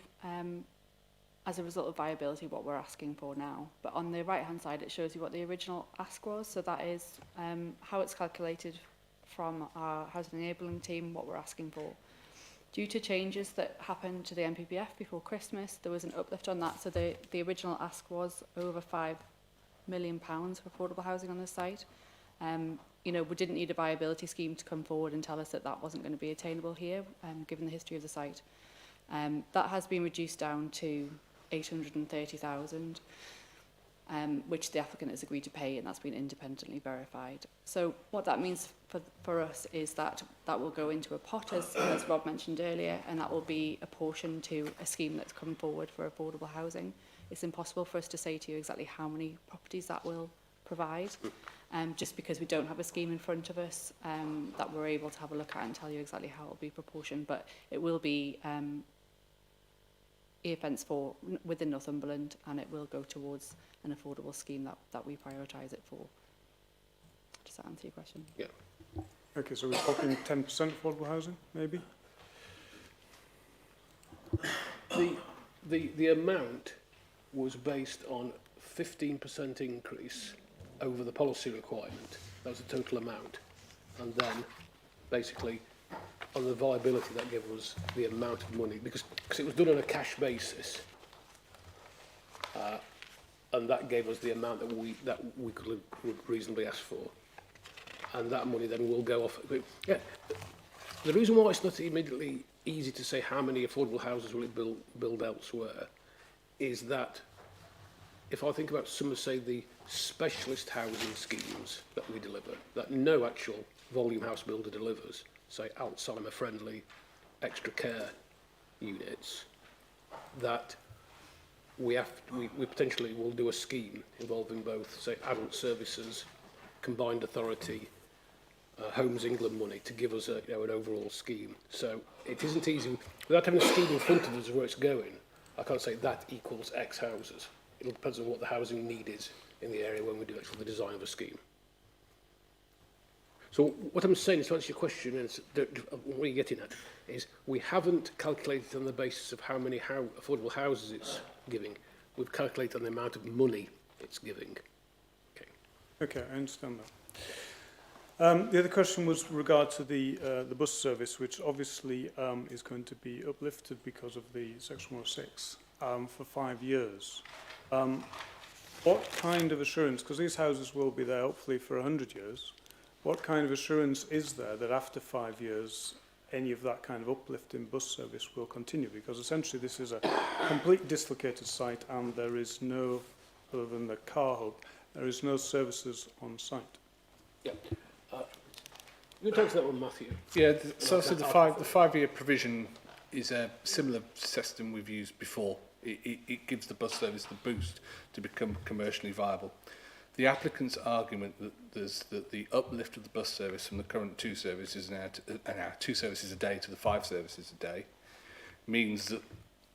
as a result of viability, what we're asking for now. But on the right-hand side, it shows you what the original ask was. So that is how it's calculated from our housing enabling team, what we're asking for. Due to changes that happened to the MPPF before Christmas, there was an uplift on that. So the original ask was over £5 million for affordable housing on the site. You know, we didn't need a viability scheme to come forward and tell us that that wasn't going to be attainable here, given the history of the site. That has been reduced down to 830,000, which the applicant has agreed to pay, and that's been independently verified. So what that means for us is that that will go into a pot, as Rob mentioned earlier, and that will be apportioned to a scheme that's come forward for affordable housing. It's impossible for us to say to you exactly how many properties that will provide, just because we don't have a scheme in front of us that we're able to have a look at and tell you exactly how it will be proportioned, but it will be earfence for within Northumberland, and it will go towards an affordable scheme that we prioritise it for. Does that answer your question? Yeah. Okay, so we're talking 10% affordable housing, maybe? The amount was based on 15% increase over the policy requirement. That was the total amount. And then, basically, on the viability, that gave us the amount of money, because it was done on a cash basis. And that gave us the amount that we could reasonably ask for. And that money then will go off. Yeah, the reason why it's not immediately easy to say how many affordable houses will it build elsewhere is that if I think about some of, say, the specialist housing schemes that we deliver, that no actual volume house builder delivers, say Alzheimer-friendly extra care units, that we potentially will do a scheme involving both, say, adult services, combined authority, Homes England money to give us an overall scheme. So it isn't easy. Without having a scheme in front of us where it's going, I can't say that equals X houses. It depends on what the housing need is in the area when we do actually the design of a scheme. So what I'm saying is, to answer your question, and what you're getting at, is we haven't calculated on the basis of how many affordable houses it's giving. We've calculated on the amount of money it's giving. Okay, I understand that. The other question was regard to the bus service, which obviously is going to be uplifted because of the Section 106 for 5 years. What kind of assurance, because these houses will be there hopefully for 100 years, what kind of assurance is there that after 5 years any of that kind of uplift in bus service will continue? Because essentially this is a complete dislocated site and there is no, other than the car hub, there is no services on site. Yeah. You talk to that one, Matthew. Yeah, so the five-year provision is a similar system we've used before. It gives the bus service the boost to become commercially viable. The applicant's argument that the uplift of the bus service from the current 2 services now 2 services a day to the 5 services a day means that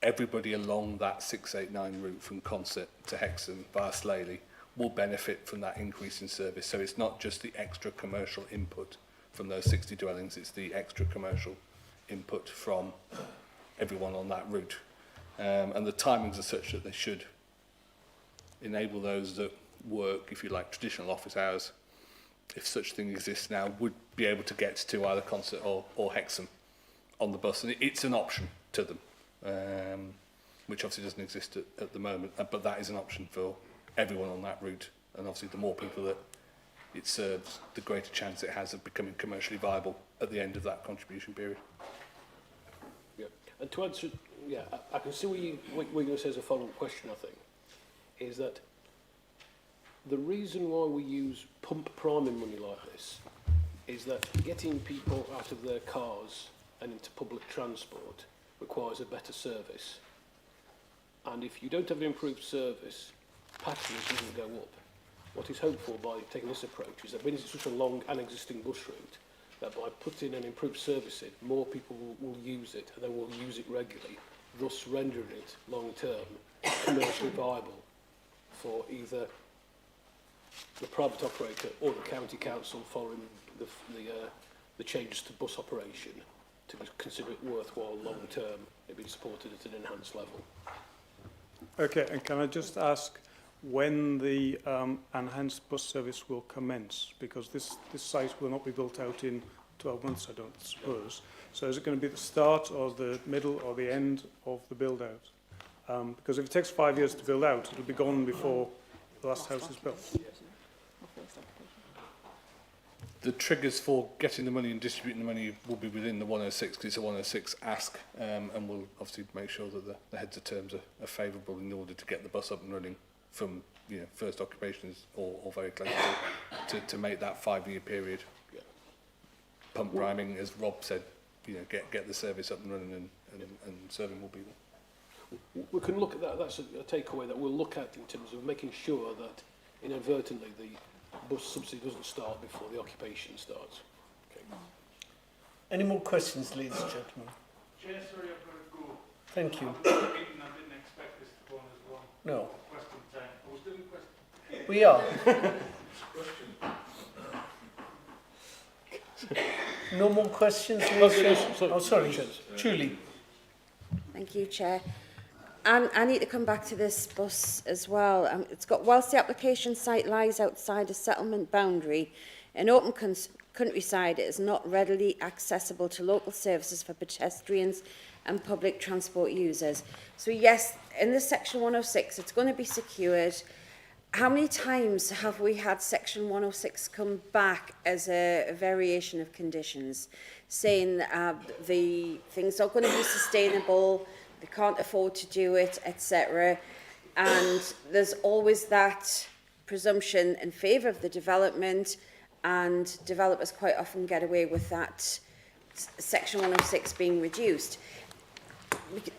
everybody along that 689 route from Consett to Hexham via Slaley will benefit from that increase in service. So it's not just the extra commercial input from those 60 dwellings, it's the extra commercial input from everyone on that route. And the timings are such that they should enable those that work, if you like, traditional office hours, if such thing exists now, would be able to get to either Consett or Hexham on the bus. And it's an option to them, which obviously doesn't exist at the moment, but that is an option for everyone on that route. And obviously the more people that it serves, the greater chance it has of becoming commercially viable at the end of that contribution period. Yeah. And to answer, yeah, I can see what you're going to say as a follow-up question, I think, is that the reason why we use pump priming money like this is that getting people out of their cars and into public transport requires a better service. And if you don't have an improved service, passengers doesn't go up. What is hoped for by taking this approach is that when it's such a long and existing bus route, that by putting an improved service in, more people will use it, and they will use it regularly, thus rendering it long-term commercially viable for either the private operator or the county council following the changes to bus operation to consider it worthwhile long-term, it being supported at an enhanced level. Okay, and can I just ask when the enhanced bus service will commence? Because this site will not be built out in 12 months, I don't suppose. So is it going to be the start or the middle or the end of the build-out? Because if it takes 5 years to build out, it'll be gone before the last house is built. The triggers for getting the money and distributing the money will be within the 106, because it's a 106 ask, and we'll obviously make sure that the heads of terms are favourable in order to get the bus up and running from first occupations or very close to make that 5-year period. Pump priming, as Rob said, get the service up and running, and serving will be there. We can look at that. That's a takeaway that we'll look at in terms of making sure that inadvertently the bus subsidy doesn't start before the occupation starts. Okay. Any more questions, ladies and gentlemen? Chair, sorry, I've got to go. Thank you. I didn't expect this to go on as well. No. Question time. I was doing question. We are. No more questions, ladies? Oh, sorry. Julie. Thank you, Chair. And I need to come back to this bus as well. It's got, whilst the application site lies outside a settlement boundary, in open countryside, it is not readily accessible to local services for pedestrians and public transport users. So yes, in this section 106, it's going to be secured. How many times have we had section 106 come back as a variation of conditions, saying the things are going to be sustainable, they can't afford to do it, etc. And there's always that presumption in favour of the development, and developers quite often get away with that section 106 being reduced.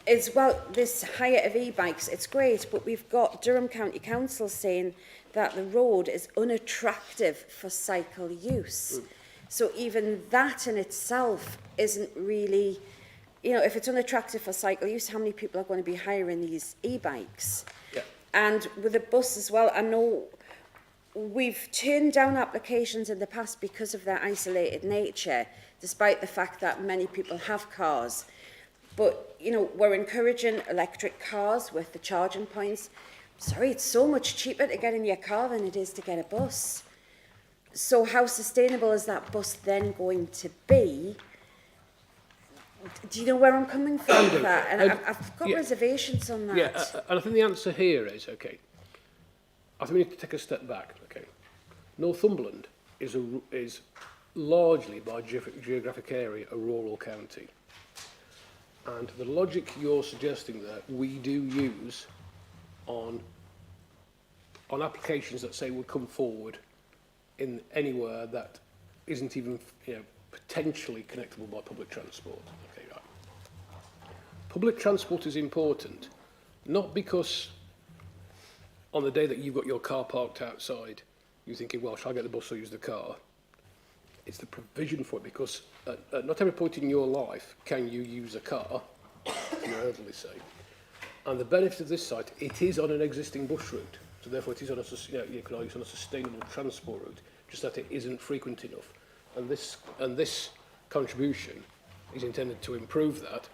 As well, this hire of e-bikes, it's great, but we've got Durham County Council saying that the road is unattractive for cycle use. So even that in itself isn't really, if it's unattractive for cycle use, how many people are going to be hiring these e-bikes? Yeah. And with the bus as well, I know we've turned down applications in the past because of their isolated nature, despite the fact that many people have cars. But, we're encouraging electric cars with the charging points. Sorry, it's so much cheaper to get in your car than it is to get a bus. So how sustainable is that bus then going to be? Do you know where I'm coming from with that? And I've got reservations on that. Yeah, and I think the answer here is, okay, I think we need to take a step back, okay. Northumberland is largely, by geographic area, a rural county. And the logic you're suggesting that we do use on applications that say would come forward in anywhere that isn't even potentially connectable by public transport. Okay, right. Public transport is important, not because on the day that you've got your car parked outside, you're thinking, well, shall I get the bus or use the car? It's the provision for it, because at not every point in your life can you use a car, if you're elderly, say. And the benefit of this site, it is on an existing bus route, so therefore it is on you can use on a sustainable transport route, just that it isn't frequent enough. And this contribution is intended to improve that.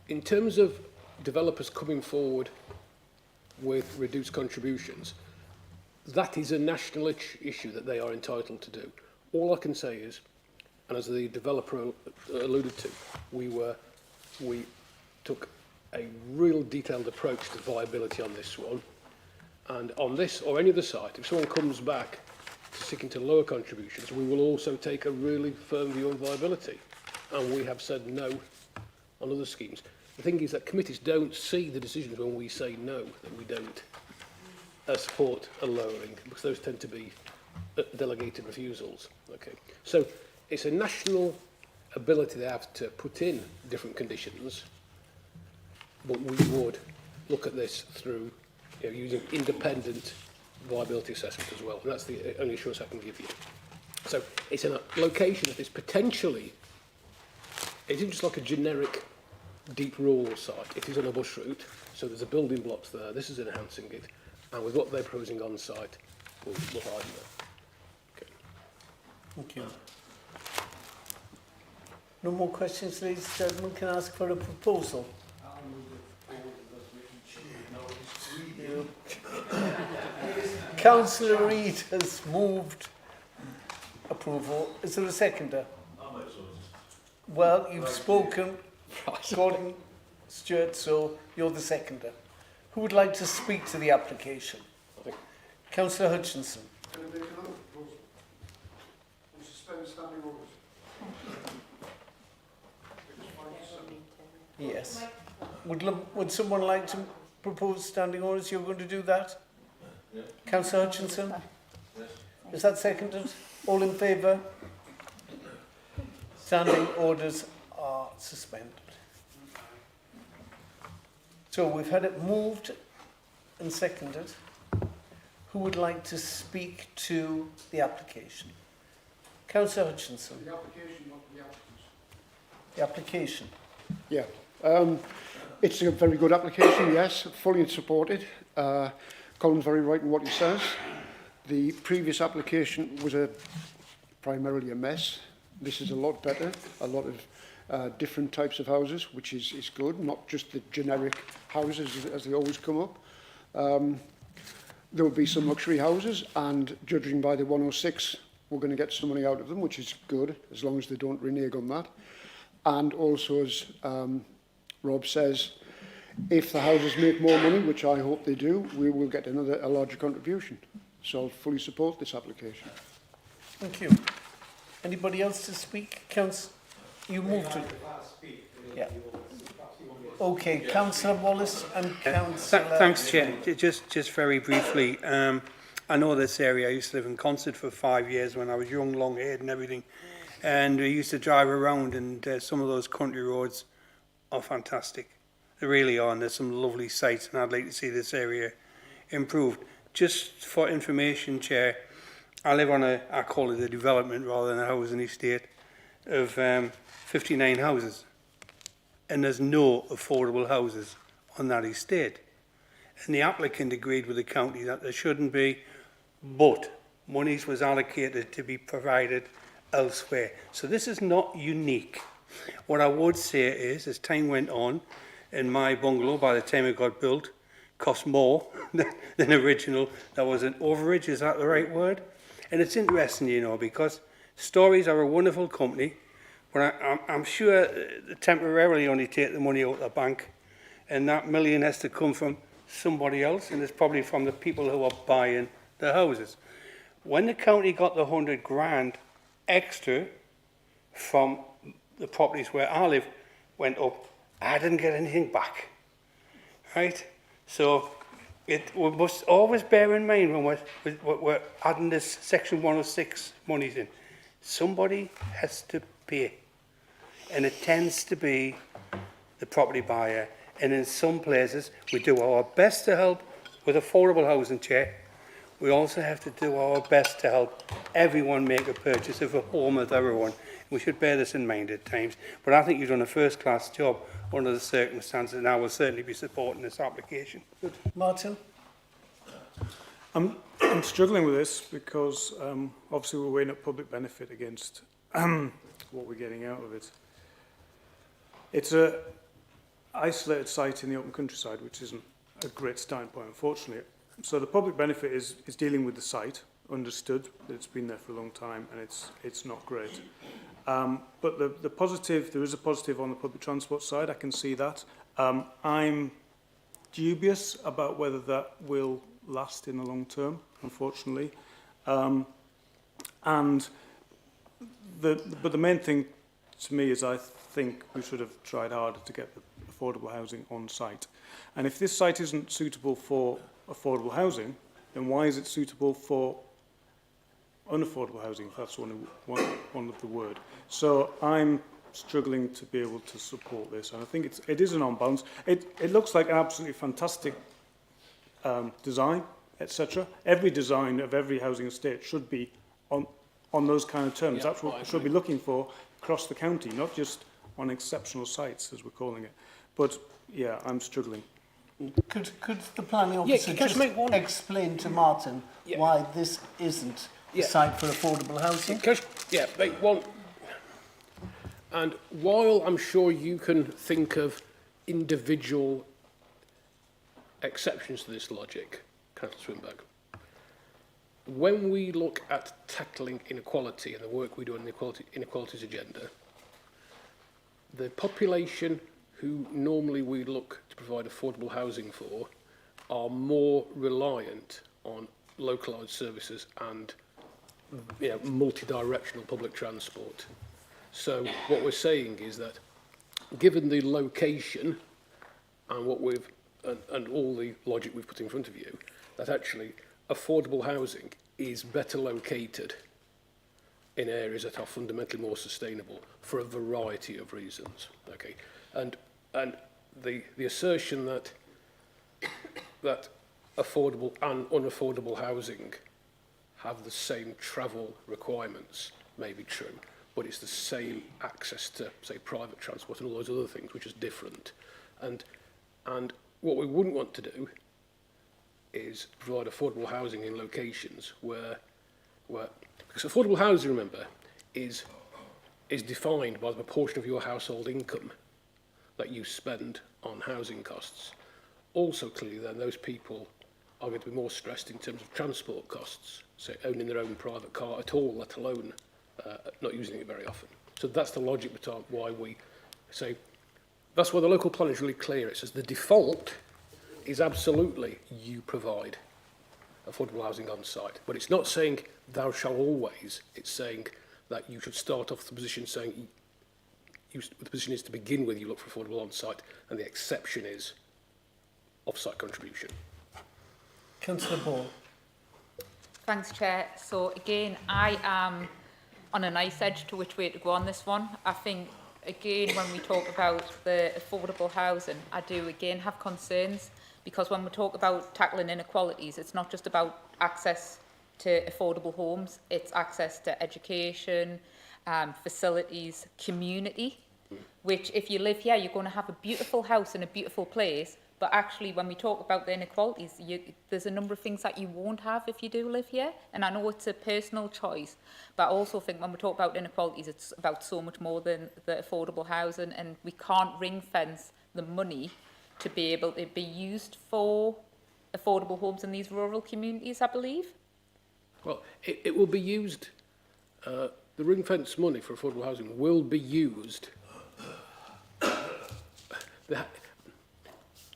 In terms of developers coming forward with reduced contributions, that is a national issue that they are entitled to do. All I can say is, and as the developer alluded to, we took a real detailed approach to viability on this one. And on this or any other site, if someone comes back to seeking to lower contributions, we will also take a really firm view on viability. And we have said no on other schemes. The thing is that committees don't see the decisions when we say no, that we don't support a lowering, because those tend to be delegated refusals. Okay, so it's a national ability they have to put in different conditions, but we would look at this through using independent viability assessment as well. And that's the only assurance I can give you. So it's in a location that is potentially, it isn't just like a generic deep rural site. It is on a bush route, so there's a building blocks there. This is enhancing it, and with what they're proposing on site, we'll hide that. Okay. Thank you. No more questions, ladies and gentlemen. Can I ask for a proposal? Councillor Reid has moved approval. Is there a seconder? Well, you've spoken, Gordon Stewart, so you're the seconder. Who would like to speak to the application? Councillor Hutchinson. Can I make another proposal? We suspend standing orders. Yes. Would someone like to propose standing orders? You're going to do that? Yeah. Councillor Hutchinson? Yes. Is that seconded? All in favour? Standing orders are suspended. So we've had it moved and seconded. Who would like to speak to the application? Councillor Hutchinson. The application, not the applicants. The application. Yeah. It's a very good application, yes, fully supported. Colin's very right in what he says. The previous application was primarily a mess. This is a lot better, a lot of different types of houses, which is good, not just the generic houses as they always come up. There will be some luxury houses, and judging by the 106, we're going to get some money out of them, which is good, as long as they don't renege on that. And also, as Rob says, if the houses make more money, which I hope they do, we will get a larger contribution. So I'll fully support this application. Thank you. Anybody else to speak? You moved to... Yeah. Okay, Councillor Wallace and Councillor... Thanks, Chair. Just very briefly, I know this area. I used to live in Consett for 5 years when I was young, long-haired and everything. And we used to drive around, and some of those country roads are fantastic. They really are, and there's some lovely sites, and I'd like to see this area improved. Just for information, Chair, I live on I call it a development rather than a housing estate, of 59 houses. And there's no affordable houses on that estate. And the applicant agreed with the county that there shouldn't be, but monies was allocated to be provided elsewhere. So this is not unique. What I would say is, as time went on, and my bungalow, by the time it got built, cost more than original. There was an overage, is that the right word? And it's interesting, you know, because Stories are a wonderful company, but I'm sure they temporarily only take the money out of the bank, and that million has to come from somebody else, and it's probably from the people who are buying the houses. When the county got the 100 grand extra from the properties where I live went up, I didn't get anything back, right? So we must always bear in mind when we're adding this Section 106 monies in, somebody has to pay, and it tends to be the property buyer. And in some places, we do our best to help with affordable housing, Chair. We also have to do our best to help everyone make a purchase of a home of their own. We should bear this in mind at times. But I think you've done a first-class job under the circumstances, and I will certainly be supporting this application. Good. Martin? I'm struggling with this because obviously we're weighing up public benefit against what we're getting out of it. It's a isolated site in the open countryside, which isn't a great starting point, unfortunately. So the public benefit is dealing with the site, understood that it's been there for a long time and it's not great. But the positive, there is a positive on the public transport side, I can see that. I'm dubious about whether that will last in the long term, unfortunately. But the main thing to me is I think we should have tried harder to get the affordable housing on site. And if this site isn't suitable for affordable housing, then why is it suitable for unaffordable housing, if that's one of the word? So I'm struggling to be able to support this. And I think it is an on-balance. It looks like an absolutely fantastic design, etc. Every design of every housing estate should be on those kind of terms. Yeah, That's what I we should be looking for across the county, not just on exceptional sites, as we're calling it. But, yeah, I'm struggling. Could the planning Yeah, officer can I just make one- explain to Martin why this isn't a site for affordable housing? Yeah, make one. And while I'm sure you can think of individual exceptions to this logic, Councillor Swinburne, when we look at tackling inequality and the work we do on the inequalities agenda, the population who normally we look to provide affordable housing for are more reliant on localised services and multi-directional public transport. So what we're saying is that given the location and what we've and all the logic we've put in front of you, that actually affordable housing is better located in areas that are fundamentally more sustainable for a variety of reasons. Okay, and the assertion that affordable and unaffordable housing have the same travel requirements may be true, but it's the same access to, say, private transport and all those other things, which is different. And what we wouldn't want to do is provide affordable housing in locations where because affordable housing, remember, is defined by the proportion of your household income that you spend on housing costs. Also, clearly, then, those people are going to be more stressed in terms of transport costs, so owning their own private car at all, let alone not using it very often. So that's the logic behind why we say, that's why the local plan is really clear. It says the default is absolutely you provide affordable housing on site. But it's not saying thou shalt always. It's saying that you should start off the position saying the position is to begin with you look for affordable on site, and the exception is off-site contribution. Councillor Ball. Thanks, Chair. So again, I am on a nice edge to which way to go on this one. I think, again, when we talk about the affordable housing, I do again have concerns, because when we talk about tackling inequalities, it's not just about access to affordable homes, it's access to education, facilities, community, which if you live here, you're going to have a beautiful house in a beautiful place. But actually, when we talk about the inequalities, there's a number of things that you won't have if you do live here. And I know it's a personal choice, but I also think when we talk about inequalities, it's about so much more than the affordable housing. And we can't ring fence the money to be able to be used for affordable homes in these rural communities, I believe. Well, it will be used, the ring fence money for affordable housing will be used. The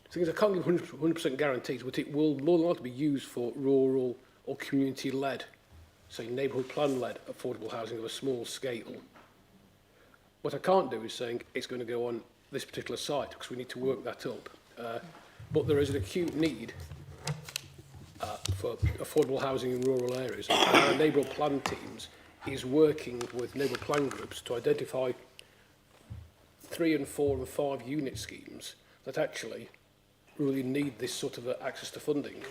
thing is, I can't give 100% guarantees, but it will more than likely be used for rural or community-led, say neighbourhood plan-led affordable housing of a small scale. What I can't do is saying it's going to go on this particular site, because we need to work that up. But there is an acute need for affordable housing in rural areas. And our neighbourhood plan teams is working with neighbourhood plan groups to identify 3 and 4 and 5 unit schemes that actually really need this sort of access to funding.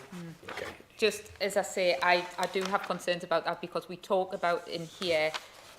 Okay. Just as I say, I do have concerns about that, because we talk about in here,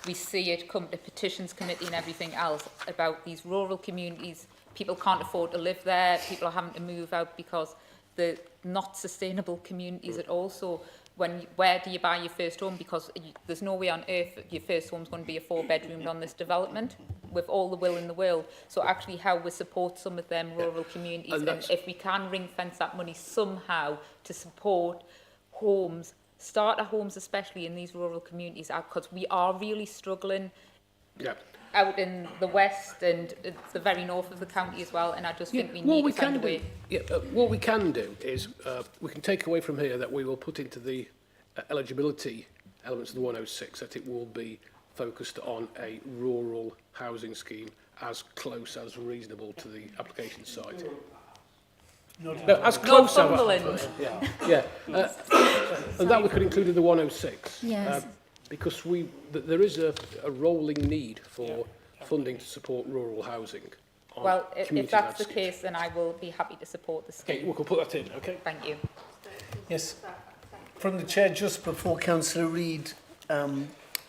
we see it come to petitions committee and everything else about these rural communities. People can't afford to live there. People are having to move out because they're not sustainable communities at all. So where do you buy your first home? Because there's no way on earth your first home's going to be a 4-bedroom on this development with all the will in the world. So actually how we support some of them rural communities, and if we can ring fence that money somehow to support homes, starter homes especially in these rural communities, because we are really struggling out in the west and the very north of the county as well, and I just think we need to find a way. What we can do is we can take away from here that we will put into the eligibility elements of the 106 that it will be focused on a rural housing scheme as close as reasonable to the application site. No, as close as and that we could include in the 106. Yes. Because there is a rolling need for funding to support rural housing. on Well, if community that's the landscapes. case, then I will be happy to support the scheme. Okay, we can put that in, okay? Thank you. Yes. From the chair, just before Councillor Reid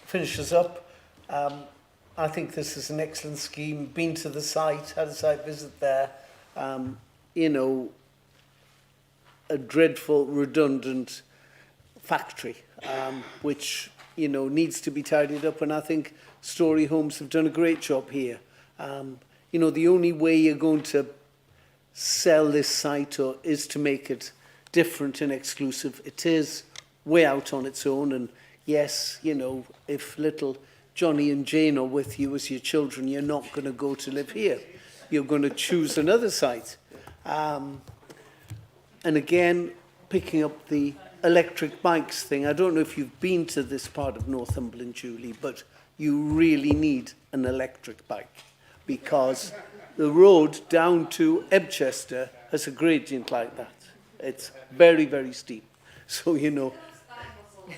finishes up, I think this is an excellent scheme. Been to the site, had a site visit there. You know, a dreadful, redundant factory, which, you know, needs to be tidied up. And I think Story Homes have done a great job here. You know, the only way you're going to sell this site is to make it different and exclusive. It is way out on its own. And yes, you know, if little Johnny and Jane are with you as your children, you're not going to go to live here. You're going to choose another site. And again, picking up the electric bikes thing, I don't know if you've been to this part of Northumberland, Julie, but you really need an electric bike because the road down to Ebchester has a gradient like that. It's very, very steep. So, you know,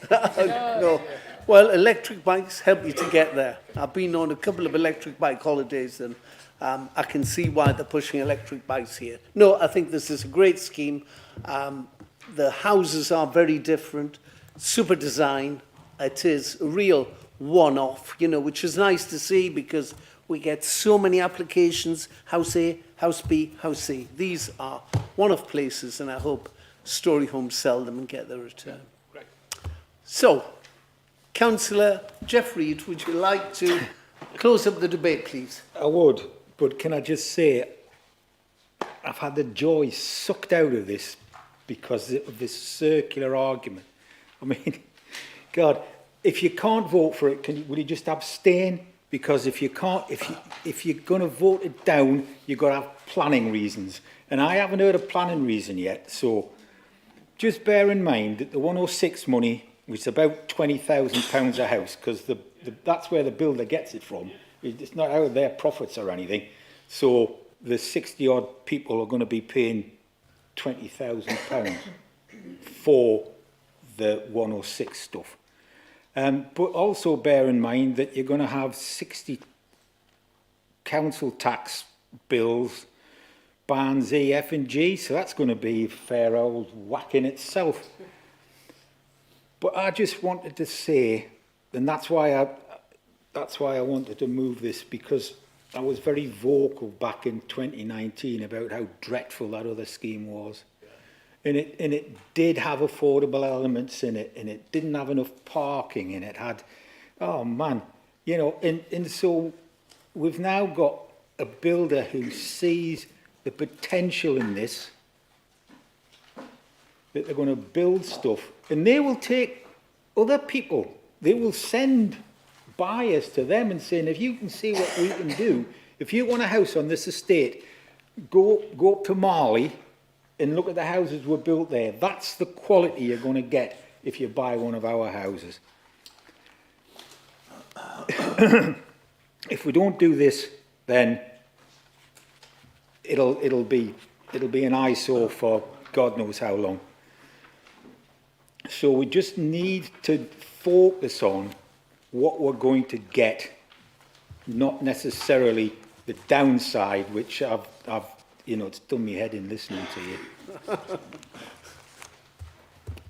no. Well, electric bikes help you to get there. I've been on a couple of electric bike holidays and I can see why they're pushing electric bikes here. No, I think this is a great scheme. The houses are very different, super design. It is a real one-off, you know, which is nice to see because we get so many applications, House A, House B, House C. These are one-off places and I hope Story Homes sell them and get their return. Right. So, Councillor Jeff Reid, would you like to close up the debate, please? I would, but can I just say, I've had the joy sucked out of this because of this circular argument. I mean, God, if you can't vote for it, will you just abstain? Because if you can't, if you're going to vote it down, you've got to have planning reasons. And I haven't heard a planning reason yet. So just bear in mind that the 106 money, which is about £20,000 a house, because that's where the builder gets it from. It's not out of their profits or anything. So the 60-odd people are going to be paying £20,000 for the 106 stuff. But also bear in mind that you're going to have 60 council tax bills, Barnes E, F and G, so that's going to be a fair old whack in itself. But I just wanted to say, and that's why I wanted to move this, because I was very vocal back in 2019 about how dreadful that other scheme was. And it did have affordable elements in it, and it didn't have enough parking, and it had, oh man, you know, and so we've now got a builder who sees the potential in this, that they're going to build stuff, and they will take other people, they will send buyers to them and saying, if you can see what we can do, if you want a house on this estate, go up to Marley and look at the houses were built there. That's the quality you're going to get if you buy one of our houses. If we don't do this, then it'll be an eyesore for God knows how long. So we just need to focus on what we're going to get, not necessarily the downside, which I've you know, it's done me head in listening to you.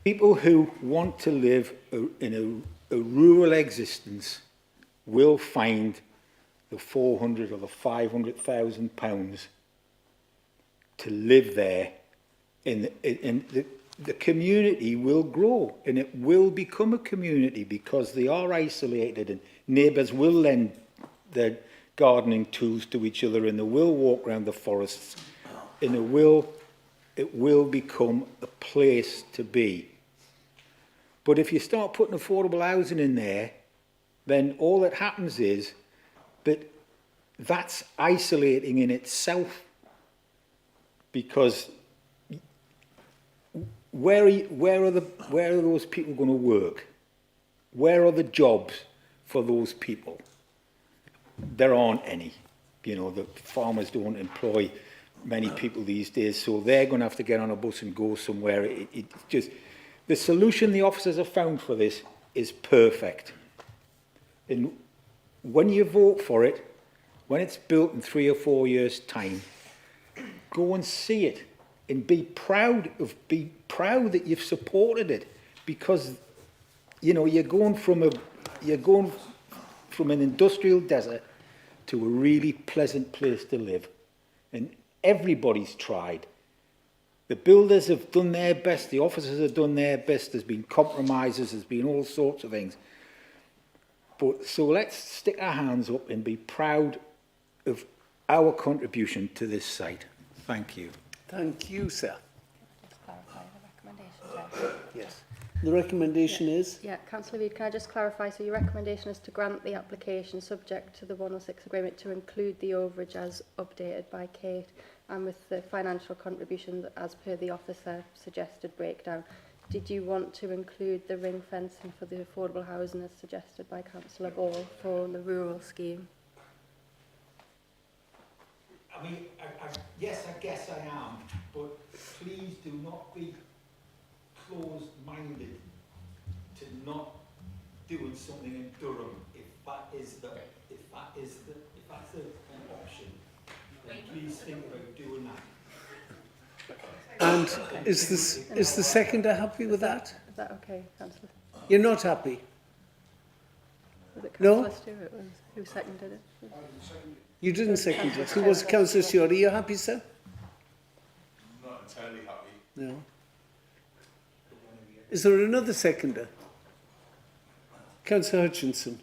People who want to live in a rural existence will find the 400 or the 500,000 pounds to live there, and the community will grow and it will become a community because they are isolated and neighbours will lend their gardening tools to each other and they will walk around the forests and it will become a place to be. But if you start putting affordable housing in there, then all that happens is that that's isolating in itself, because where are those people going to work? Where are the jobs for those people? There aren't any. You know, the farmers don't employ many people these days, so they're going to have to get on a bus and go somewhere. It's just the solution the officers have found for this is perfect. And when you vote for it, when it's built in 3 or 4 years' time, go and see it and be proud that you've supported it, because you know you're going from an industrial desert to a really pleasant place to live, and everybody's tried. The builders have done their best, the officers have done their best, there's been compromises, there's been all sorts of things. But so let's stick our hands up and be proud of our contribution to this site. Thank you. Thank you, sir. Yes. The recommendation is? Yeah, Councillor Reid, can I just clarify? So your recommendation is to grant the application subject to the 106 agreement to include the overage as updated by Kate, and with the financial contribution as per the officer suggested breakdown. Did you want to include the ring fencing for the affordable housing as suggested by Councillor Ball for the rural scheme? I mean, yes, I guess I am, but please do not be closed-minded to not doing something in Durham if that's an option. Then please think about doing that. And is the seconder happy with that? Is that okay, Councillor? You're not happy? Was it No? Councillor Stewart who seconded it? You didn't second it. Who was Councillor Stewart? Are you happy, sir? Not entirely happy. No. Is there another seconder? Councillor Hutchinson.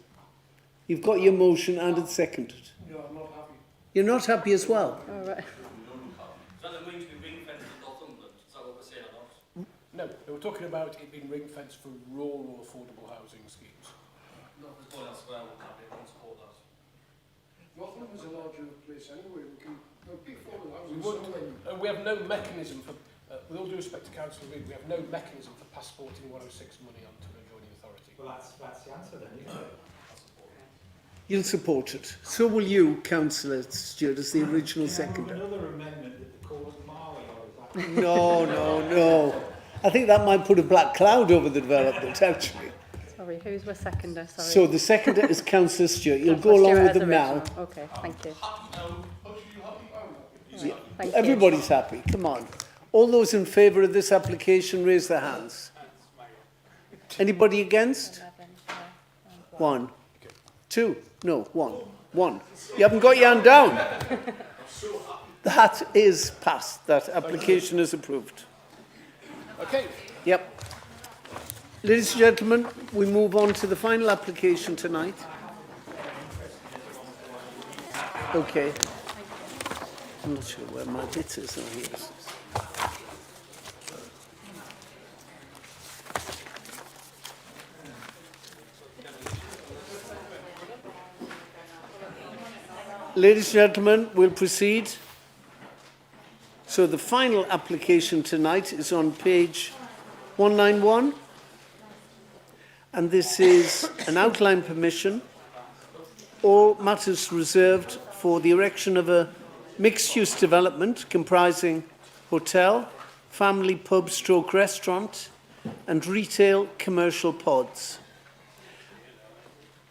You've got your motion and it's seconded. No, I'm not happy. You're not happy as well? All right. No, they were talking about it being ring fenced for rural affordable housing schemes. Not as well elsewhere, we'll have it, won't support that. Rotherham is a larger place anyway, we can, we have no mechanism for, with all due respect to Councillor Reid, we have no mechanism for passporting 106 money onto an adjoining authority. Well, that's the answer then, isn't it? You'll support it. So will you, Councillor Stewart, as the original seconder. Another amendment that the cause Maui, or is that? No. I think that might put a black cloud over the development, actually. Sorry, who's the seconder? Sorry. So the seconder is Councillor Stewart. You'll go Councillor along with Stewart them as now. original. Okay, thank you. Yeah. Thank you. Everybody's happy. Come on. All those in favour of this application, raise their hands. Anybody against? 1, 2, no, 1. You haven't got your hand down. That is passed. That application is approved. Okay. Yep. Ladies and gentlemen, we move on to the final application tonight. Okay. I'm not sure where my bit is. Oh, here it is. Ladies and gentlemen, we'll proceed. So the final application tonight is on page 191. And this is an outline permission. All matters reserved for the erection of a mixed-use development comprising hotel, family pub stroke restaurant and retail commercial pods.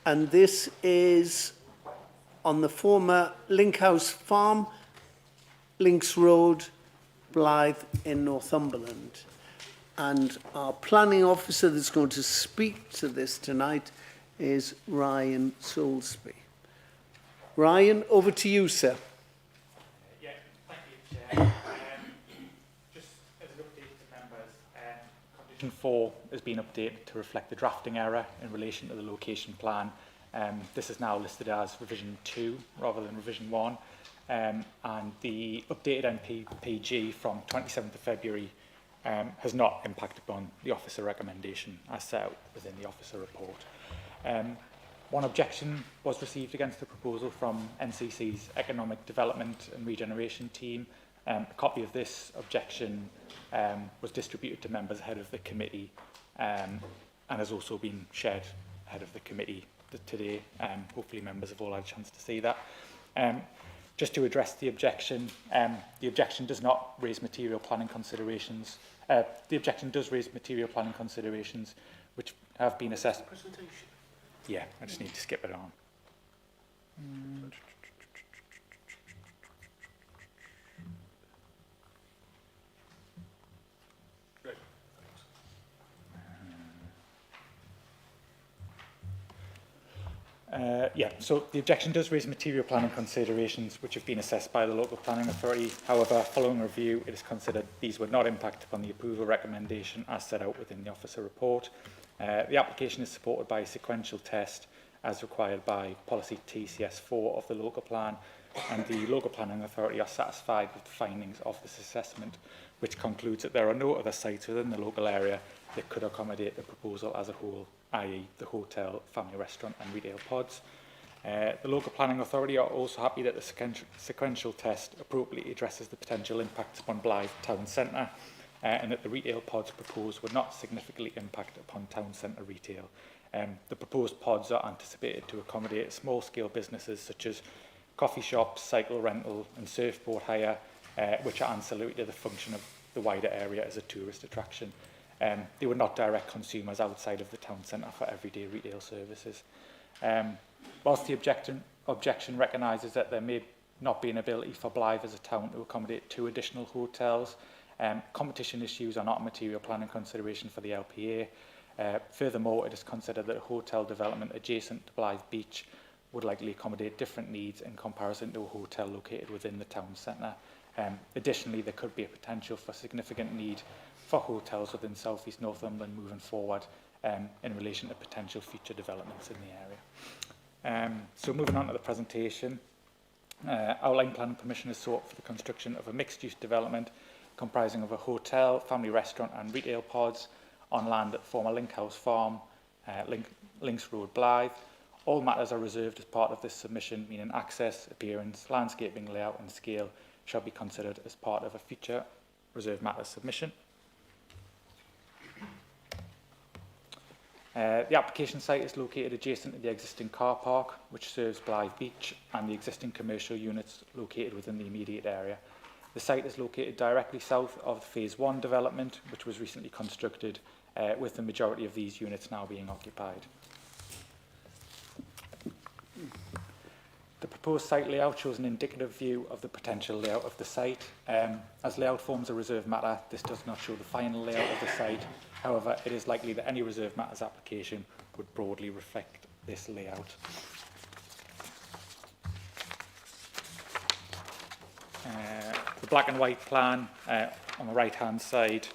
And this is on the former Link House Farm, Links Road, Blythe in Northumberland. And our planning officer that's going to speak to this tonight is Ryan Soulsby. Ryan, over to you, sir. Yeah, thank you, Chair. Just as an update to members, Condition 4 has been updated to reflect the drafting error in relation to the location plan. This is now listed as revision 2 rather than revision 1. And the updated MPPG from 27th of February has not impacted upon the officer recommendation as set out within the officer report. One objection was received against the proposal from NCC's Economic Development and Regeneration team. A copy of this objection was distributed to members ahead of the committee and has also been shared ahead of the committee today. Hopefully members have all had a chance to see that. Just to address the objection does not raise material planning considerations. The objection does raise material planning considerations which have been assessed. Yeah, I just need to skip it on. Yeah, so the objection does raise material planning considerations which have been assessed by the local planning authority. However, following review, it is considered these would not impact upon the approval recommendation as set out within the officer report. The application is supported by a sequential test as required by policy TCS4 of the local plan, and the local planning authority are satisfied with the findings of this assessment, which concludes that there are no other sites within the local area that could accommodate the proposal as a whole, i.e. the hotel, family restaurant and retail pods. The local planning authority are also happy that the sequential test appropriately addresses the potential impacts upon Blythe town centre, and that the retail pods proposed would not significantly impact upon town centre retail. The proposed pods are anticipated to accommodate small-scale businesses such as coffee shops, cycle rental and surfboard hire, which are ancillary to the function of the wider area as a tourist attraction. They would not direct consumers outside of the town centre for everyday retail services. Whilst the objection recognises that there may not be an ability for Blythe as a town to accommodate 2 additional hotels, competition issues are not a material planning consideration for the LPA. Furthermore, it is considered that a hotel development adjacent to Blythe Beach would likely accommodate different needs in comparison to a hotel located within the town centre. Additionally, there could be a potential for significant need for hotels within South East Northumberland moving forward in relation to potential future developments in the area. So moving on to the presentation, outline planning permission is sought for the construction of a mixed-use development comprising of a hotel, family restaurant and retail pods on land at former Link House Farm, Links Road, Blythe. All matters are reserved as part of this submission, meaning access, appearance, landscaping, layout and scale shall be considered as part of a future reserved matters submission. The application site is located adjacent to the existing car park, which serves Blythe Beach, and the existing commercial units located within the immediate area. The site is located directly south of Phase 1 development, which was recently constructed, with the majority of these units now being occupied. The proposed site layout shows an indicative view of the potential layout of the site. As layout forms a reserved matter, this does not show the final layout of the site. However, it is likely that any reserved matters application would broadly reflect this layout. The black and white plan on the right hand side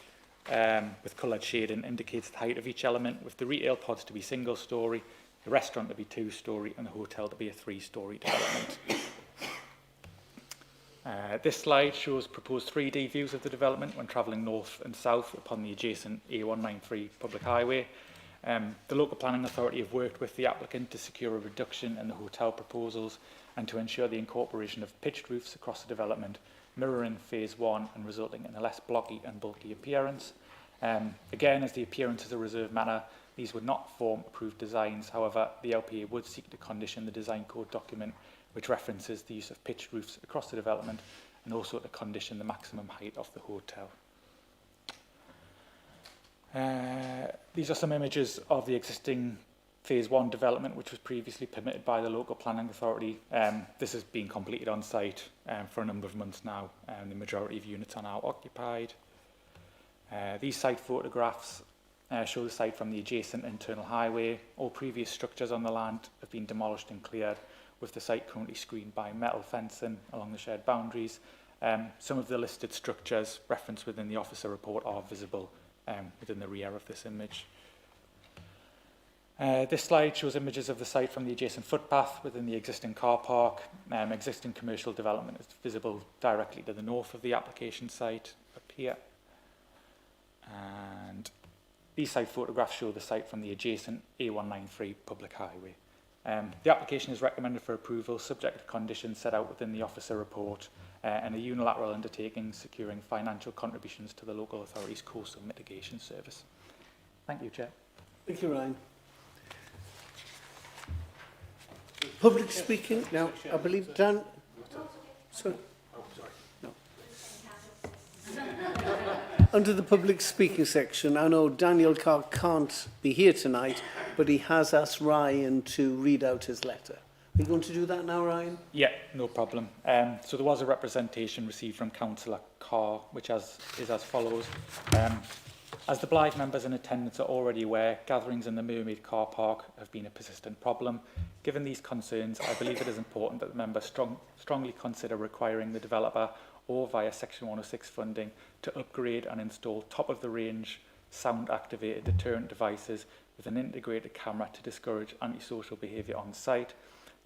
with coloured shading indicates the height of each element, with the retail pods to be single storey, the restaurant to be 2-storey and the hotel to be a 3-storey development. This slide shows proposed 3D views of the development when travelling north and south upon the adjacent A193 public highway. The local planning authority have worked with the applicant to secure a reduction in the hotel proposals and to ensure the incorporation of pitched roofs across the development, mirroring Phase 1 and resulting in a less blocky and bulky appearance. Again, as the appearance is a reserved matter, these would not form approved designs. However, the LPA would seek to condition the design code document which references the use of pitched roofs across the development, and also to condition the maximum height of the hotel. These are some images of the existing Phase 1 development, which was previously permitted by the local planning authority. This has been completed on site for a number of months now, and the majority of units are now occupied. These site photographs show the site from the adjacent internal highway. All previous structures on the land have been demolished and cleared, with the site currently screened by metal fencing along the shared boundaries. Some of the listed structures referenced within the officer report are visible within the rear of this image. This slide shows images of the site from the adjacent footpath within the existing car park. Existing commercial development is visible directly to the north of the application site up here. And these site photographs show the site from the adjacent A193 public highway. The application is recommended for approval subject to conditions set out within the officer report and a unilateral undertaking securing financial contributions to the local authority's coastal mitigation service. Thank you, Chair. Thank you, Ryan. Public speaking. Now, I believe Dan... Sorry. No. Under the public speaking section, I know Daniel Carr can't be here tonight, but he has asked Ryan to read out his letter. Are you going to do that now, Ryan? Yeah, no problem. So there was a representation received from Councillor Carr, which is as follows. As the Blythe members in attendance are already aware, gatherings in the Mermaid car park have been a persistent problem. Given these concerns, I believe it is important that the members strongly consider requiring the developer, or via Section 106 funding, to upgrade and install top-of-the-range sound-activated deterrent devices with an integrated camera to discourage antisocial behaviour on site.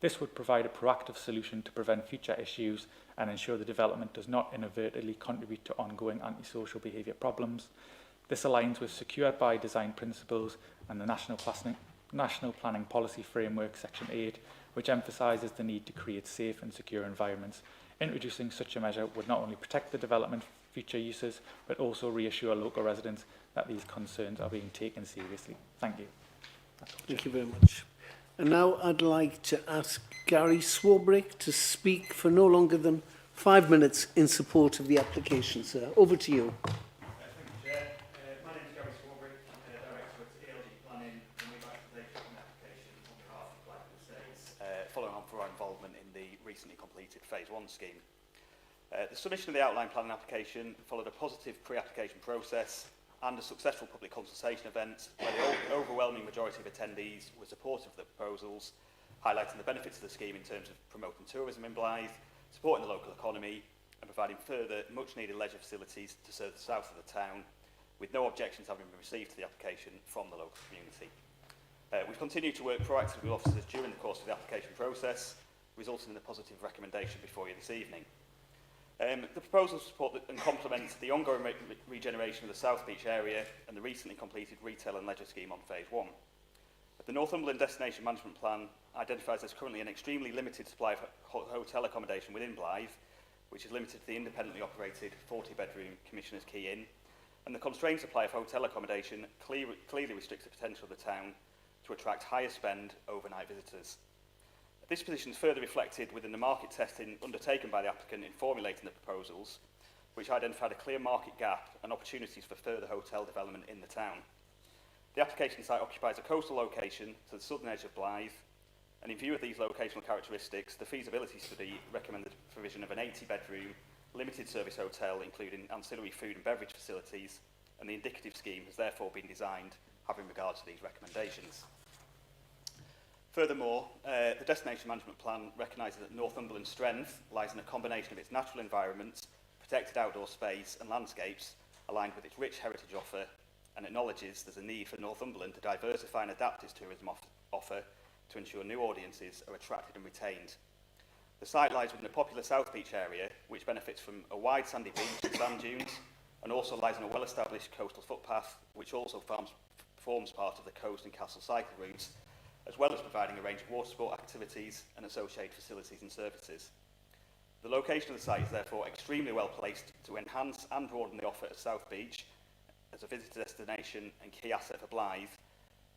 This would provide a proactive solution to prevent future issues and ensure the development does not inadvertently contribute to ongoing antisocial behaviour problems. This aligns with Secure by Design principles and the National Planning Policy Framework, Section 8, which emphasises the need to create safe and secure environments. Introducing such a measure would not only protect the development future uses, but also reassure local residents that these concerns are being taken seriously. Thank you. Thank you very much. And now I'd like to ask Gary Swarbrick to speak for no longer than 5 minutes in support of the application, sir. Over to you. My name is Gary Swarbrick, Director at ALG Planning, and we'd like to take an application on behalf of Blythe Estates, following on from our involvement in the recently completed Phase 1 scheme. The submission of the outline planning application followed a positive pre-application process and a successful public consultation event where the overwhelming majority of attendees were supportive of the proposals, highlighting the benefits of the scheme in terms of promoting tourism in Blythe, supporting the local economy and providing further much-needed leisure facilities to serve the south of the town, with no objections having been received to the application from the local community. We've continued to work proactively with officers during the course of the application process, resulting in a positive recommendation before you this evening. The proposals support and complement the ongoing regeneration of the South Beach area and the recently completed retail and leisure scheme on Phase 1. The Northumberland Destination Management Plan identifies there's currently an extremely limited supply of hotel accommodation within Blythe, which is limited to the independently operated 40-bedroom Commissioner's Quay Inn, and the constrained supply of hotel accommodation clearly restricts the potential of the town to attract higher spend overnight visitors. This position is further reflected within the market testing undertaken by the applicant in formulating the proposals, which identified a clear market gap and opportunities for further hotel development in the town. The application site occupies a coastal location to the southern edge of Blythe, and in view of these locational characteristics, the feasibility study recommended provision of an 80-bedroom limited service hotel including ancillary food and beverage facilities, and the indicative scheme has therefore been designed having regard to these recommendations. Furthermore, the Destination Management Plan recognises that Northumberland's strength lies in a combination of its natural environments, protected outdoor space and landscapes aligned with its rich heritage offer, and acknowledges there's a need for Northumberland to diversify and adapt its tourism offer to ensure new audiences are attracted and retained. The site lies within a popular South Beach area, which benefits from a wide sandy beach and sand dunes, and also lies on a well-established coastal footpath, which also forms part of the coast and castle cycle routes, as well as providing a range of water sport activities and associated facilities and services. The location of the site is therefore extremely well placed to enhance and broaden the offer at South Beach as a visitor destination and key asset for Blythe,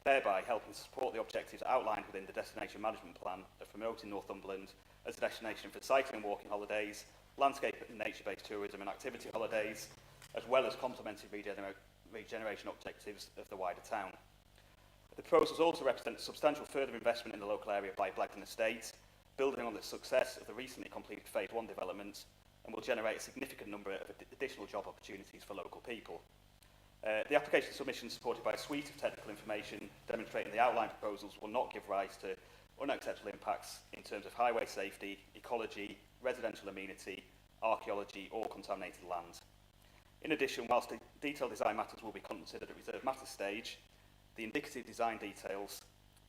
thereby helping to support the objectives outlined within the Destination Management Plan of promoting Northumberland as a destination for cycling and walking holidays, landscape and nature-based tourism and activity holidays, as well as complementing regeneration objectives of the wider town. The proposals also represent substantial further investment in the local area by Blagden Estate, building on the success of the recently completed Phase 1 development, and will generate a significant number of additional job opportunities for local people. The application submission is supported by a suite of technical information demonstrating the outline proposals will not give rise to unacceptable impacts in terms of highway safety, ecology, residential amenity, archaeology or contaminated land. In addition, whilst the detailed design matters will be considered at reserved matters stage, the indicative design details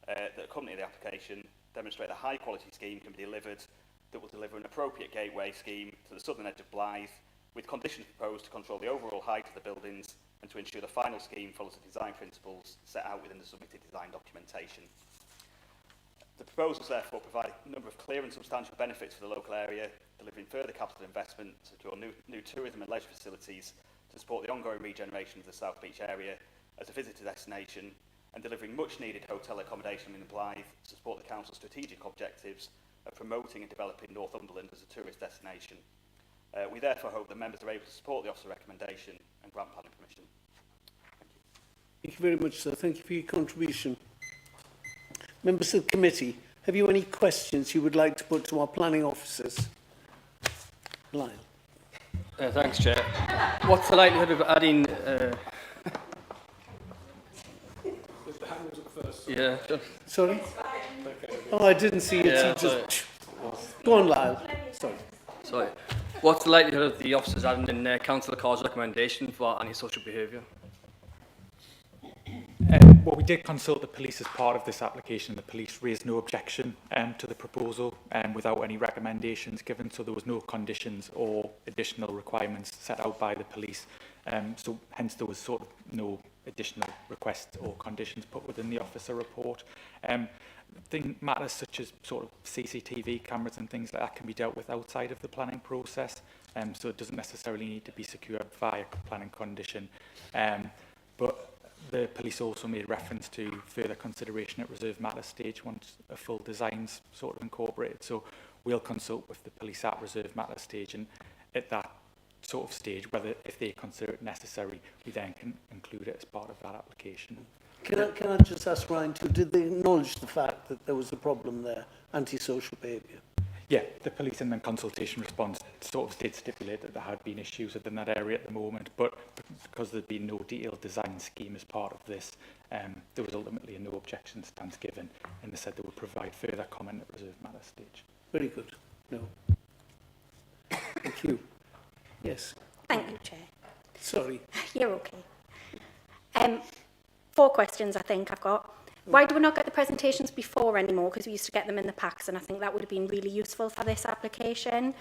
that accompany the application demonstrate a high quality scheme can be delivered that will deliver an appropriate gateway scheme to the southern edge of Blythe, with conditions proposed to control the overall height of the buildings and to ensure the final scheme follows the design principles set out within the submitted design documentation. The proposals therefore provide a number of clear and substantial benefits for the local area, delivering further capital investment to secure new tourism and leisure facilities to support the ongoing regeneration of the South Beach area as a visitor destination, and delivering much needed hotel accommodation in Blythe to support the Council's strategic objectives of promoting and developing Northumberland as a tourist destination. We therefore hope that members are able to support the officer recommendation and grant planning permission. Thank you very much, sir. Thank you for your contribution. Members of the committee, have you any questions you would like to put to our planning officers? Lyle. Thanks, Chair. What's the likelihood of adding Yeah. Sorry? Oh, I didn't see it. Yeah, He just... Go on, Lyle. Sorry. Sorry. What's the likelihood of the officers adding in Councillor Carr's recommendation for antisocial behaviour? Well, we did consult the police as part of this application. The police raised no objection to the proposal without any recommendations given, so there was no conditions or additional requirements set out by the police. So hence there was sort of no additional requests or conditions put within the officer report. Matters such as sort of CCTV cameras and things like that can be dealt with outside of the planning process, so it doesn't necessarily need to be secured via planning condition. But the police also made reference to further consideration at reserve matter stage once a full design's sort of incorporated. So we'll consult with the police at reserve matter stage, and at that sort of stage, whether if they consider it necessary, we then can include it as part of that application. Can I just ask Ryan too, did they acknowledge the fact that there was a problem there, antisocial behaviour? Yeah, the police in the consultation response sort of did stipulate that there had been issues within that area at the moment, but because there'd been no detailed design scheme as part of this, there was ultimately a no objection stance given, and they said they would provide further comment at reserve matter stage. Very good. No. Thank you. Yes. Thank you, Chair. Sorry. You're okay. 4 questions I think I've got. Why do we not get the presentations before anymore? Because we used to get them in the packs, and I think that would have been really useful for this application.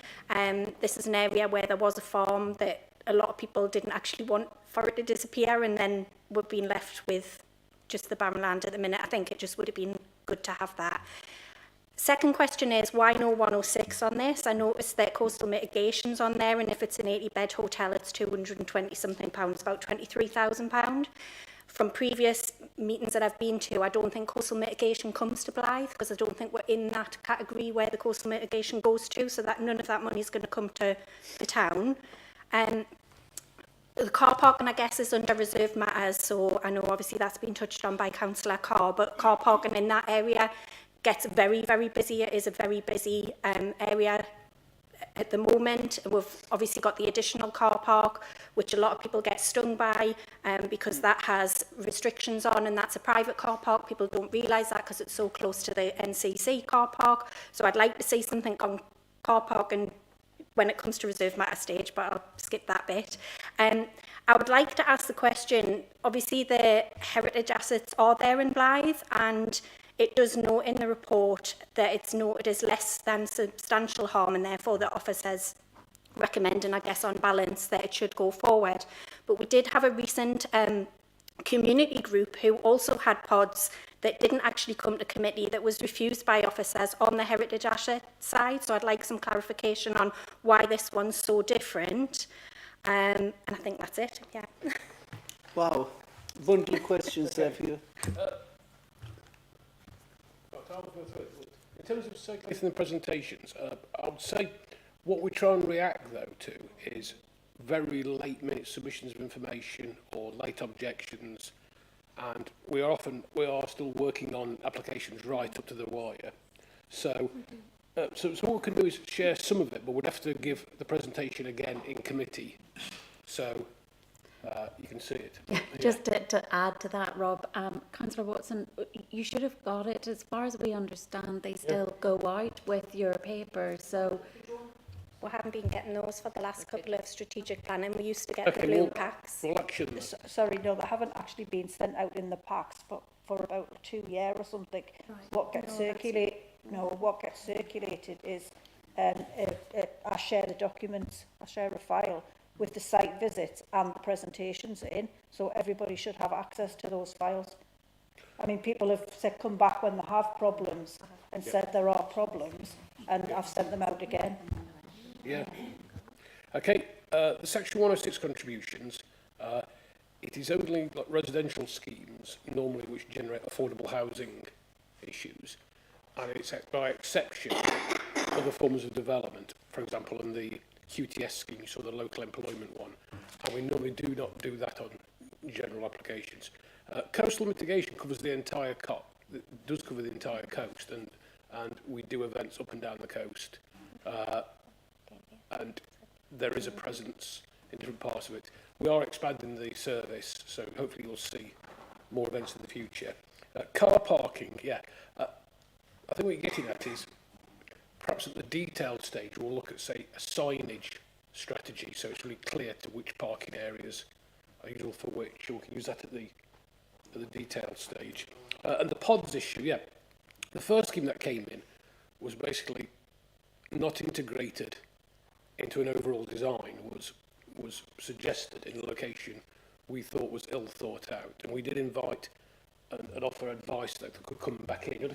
This is an area where there was a farm that a lot of people didn't actually want for it to disappear, and then we're being left with just the barren land at the minute. I think it just would have been good to have that. Second question is, why no 106 on this? I noticed that coastal mitigation's on there, and if it's an 80-bed hotel, it's £220-something, about £23,000. From previous meetings that I've been to, I don't think coastal mitigation comes to Blythe, because I don't think we're in that category where the coastal mitigation goes to, so that none of that money is going to come to the town. The car parking, I guess, is under reserve matters, so I know obviously that's been touched on by Councillor Carr, but car parking in that area gets very, very busy. It is a very busy area at the moment. We've obviously got the additional car park, which a lot of people get stung by because that has restrictions on, and that's a private car park. People don't realise that because it's so close to the NCC car park. So I'd like to see something on car parking when it comes to reserve matter stage, but I'll skip that bit. I would like to ask the question, obviously the heritage assets are there in Blythe, and it does note in the report that it's noted as less than substantial harm, and therefore the officers recommending, I guess, on balance, that it should go forward. But we did have a recent community group who also had pods that didn't actually come to committee, that was refused by officers on the heritage asset side. So I'd like some clarification on why this one's so different. And I think that's it, yeah. Wow. Bundle of questions there for you. In terms of circulating the presentations, I would say what we try and react, though, to is very late-minute submissions of information or late objections, and we are still working on applications right up to the wire. So what we can do is share some of it, but we'd have to give the presentation again in committee, so you can see it. Yeah, just to add to that, Rob, Councillor Watson, you should have got it. As far as we understand, they still go out with your paper, so... We haven't been getting those for the last couple of strategic planning. We used to get the blue packs. Sorry, no, they haven't actually been sent out in the packs for about 2 years or something. Right. What gets circulated is I share the documents, I share a file with the site visits and the presentations in, so everybody should have access to those files. I mean, people have said come back when they have problems and said there are problems, and I've sent them out again. Yeah. Okay, the Section 106 contributions, it is only like residential schemes normally which generate affordable housing issues, and it's by exception other forms of development, for example in the QTS scheme, so the local employment one, and we normally do not do that on general applications. Coastal mitigation covers the entire it does cover the entire coast, and we do events up and down the coast. And there is a presence in different parts of it. We are expanding the service, so hopefully you'll see more events in the future. Car parking, yeah. I think what you're getting at is perhaps at the detailed stage we'll look at, say, a signage strategy, so it's really clear to which parking areas are useful for which. We can use that at the detailed stage. And the pods issue, yeah. The first scheme that came in was basically not integrated into an overall design, was suggested in a location we thought was ill thought out. And we did invite and offer advice that could come back in.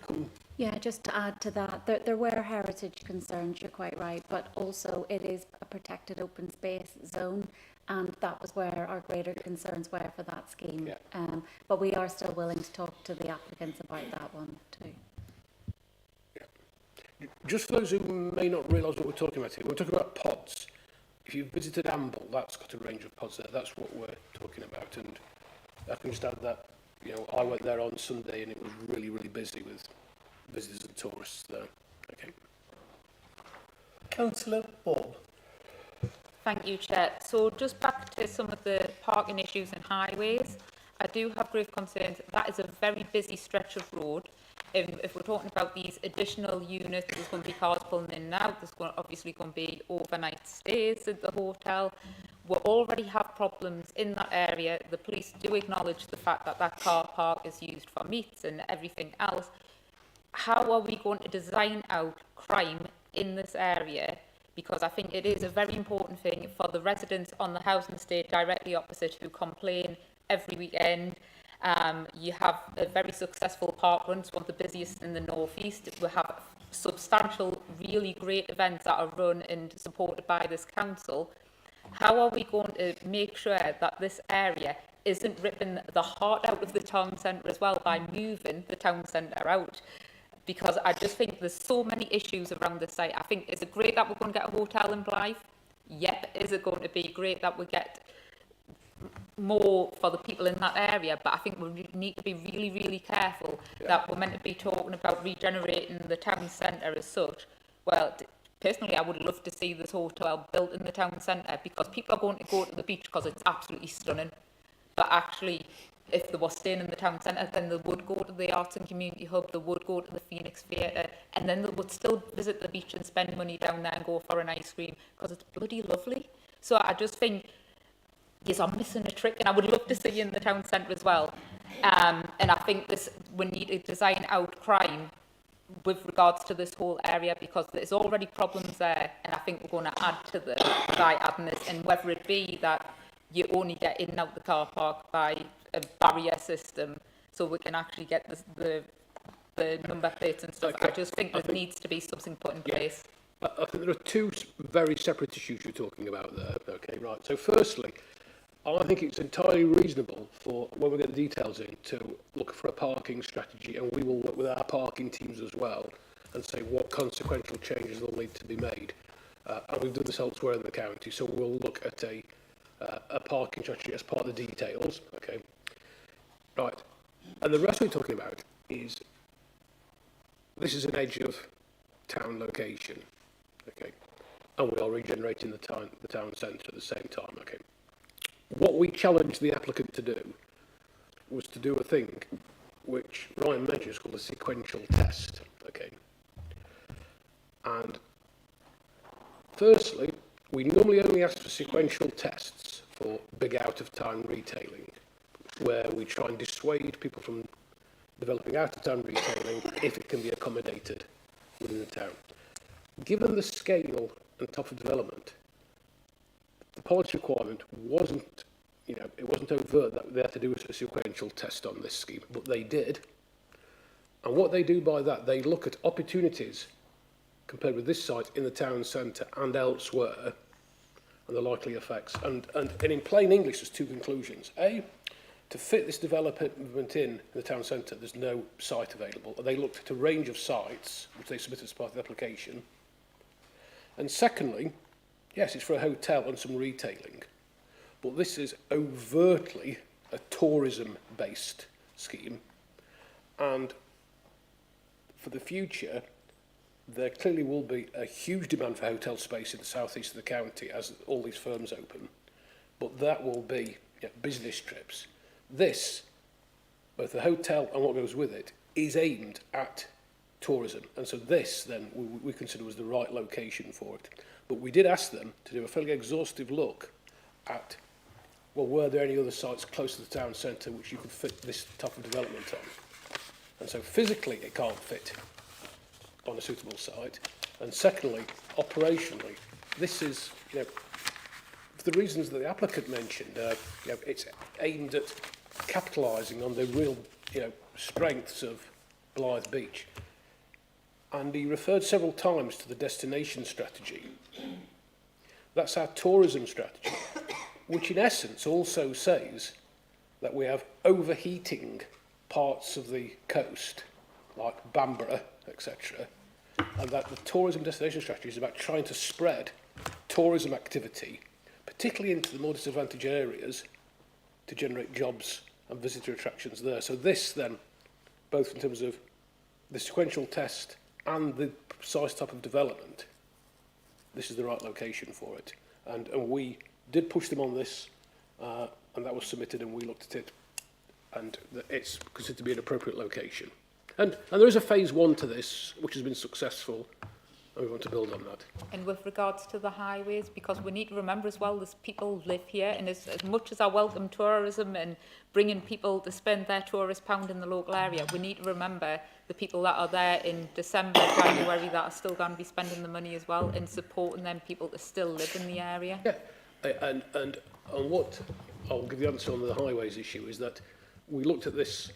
Yeah, just to add to that, there were heritage concerns, you're quite right, but also it is a protected open space zone, and that was where our greater concerns were for that scheme. Yeah. But we are still willing to talk to the applicants about that one too. Just for those who may not realise what we're talking about here, we're talking about pods. If you've visited Amble, that's got a range of pods there. That's what we're talking about. And I can just add that, you know, I went there on Sunday and it was really, really busy with visitors and tourists there. Okay. Councillor Ball. Thank you, Chair. So just back to some of the parking issues and highways, I do have grave concerns. That is a very busy stretch of road. If we're talking about these additional units, there's going to be cars pulling in and out, there's obviously going to be overnight stays at the hotel. We already have problems in that area. The police do acknowledge the fact that that car park is used for meets and everything else. How are we going to design out crime in this area? Because I think it is a very important thing for the residents on the housing estate directly opposite who complain every weekend. You have a very successful park run, it's one of the busiest in the northeast. We have substantial, really great events that are run and supported by this council. How are we going to make sure that this area isn't ripping the heart out of the town centre as well by moving the town centre out? Because I just think there's so many issues around the site. I think, is it great that we're going to get a hotel in Blythe? Yep. Is it going to be great that we get more for the people in that area? But I think we need to be really, really careful that we're meant to be talking about regenerating the town centre as such. Well, personally, I would love to see this hotel built in the town centre because people are going to go to the beach because it's absolutely stunning. But actually, if they were staying in the town centre, then they would go to the Arts and Community Hub, they would go to the Phoenix Theatre, and then they would still visit the beach and spend money down there and go for an ice cream because it's bloody lovely. So I just think, yes, I'm missing a trick, and I would love to see you in the town centre as well. And I think we need to design out crime with regards to this whole area because there's already problems there, and I think we're going to add to them by adding this, and whether it be that you only get in and out the car park by a barrier system so we can actually get the number plates and stuff. I just think there needs to be something put in place. I think there are two very separate issues you're talking about there. Okay, right. So firstly, I think it's entirely reasonable for, when we get the details in, to look for a parking strategy, and we will work with our parking teams as well and say what consequential changes will need to be made. And we've done this elsewhere in the county, so we'll look at a parking strategy as part of the details. Okay, right. And the rest we're talking about is, this is an edge of town location. Okay, and we are regenerating the town centre at the same time. Okay. What we challenged the applicant to do was to do a thing which Ryan Medgars called a sequential test. Okay. And firstly, we normally only ask for sequential tests for big out-of-town retailing, where we try and dissuade people from developing out-of-town retailing if it can be accommodated within the town. Given the scale and type of development, the policy requirement wasn't, it wasn't overt that they had to do a sequential test on this scheme, but they did. And what they do by that, they look at opportunities compared with this site in the town centre and elsewhere, and the likely effects. And in plain English, there's two conclusions. A, to fit this development in the town centre, there's no site available. They looked at a range of sites, which they submitted as part of the application. And secondly, yes, it's for a hotel and some retailing, but this is overtly a tourism-based scheme. And for the future, there clearly will be a huge demand for hotel space in the southeast of the county as all these firms open, but that will be business trips. This both the hotel and what goes with it, is aimed at tourism. And so this, then, we consider was the right location for it. But we did ask them to do a fairly exhaustive look at, well, were there any other sites close to the town centre which you could fit this type of development on? And so physically it can't fit on a suitable site. And secondly, operationally, this is, you know, for the reasons that the applicant mentioned, you know, it's aimed at capitalising on the real, you know, strengths of Blythe Beach. And he referred several times to the destination strategy. That's our tourism strategy, which in essence also says that we have overheating parts of the coast, like Bamborough, etc., and that the tourism destination strategy is about trying to spread tourism activity, particularly into the more disadvantaged areas, to generate jobs and visitor attractions there. So this then, both in terms of the sequential test and the precise type of development, this is the right location for it. And we did push them on this, and that was submitted, and we looked at it, and it's considered to be an appropriate location. And there is a phase 1 to this, which has been successful, and we want to build on that. And with regards to the highways, because we need to remember as well, there's people live here, and as much as I welcome tourism and bringing people to spend their tourist pound in the local area, we need to remember the people that are there in December, January, that are still going to be spending the money as well, and supporting them people to still live in the area. Yeah, and on what I'll give the answer on the highways issue is that we looked at this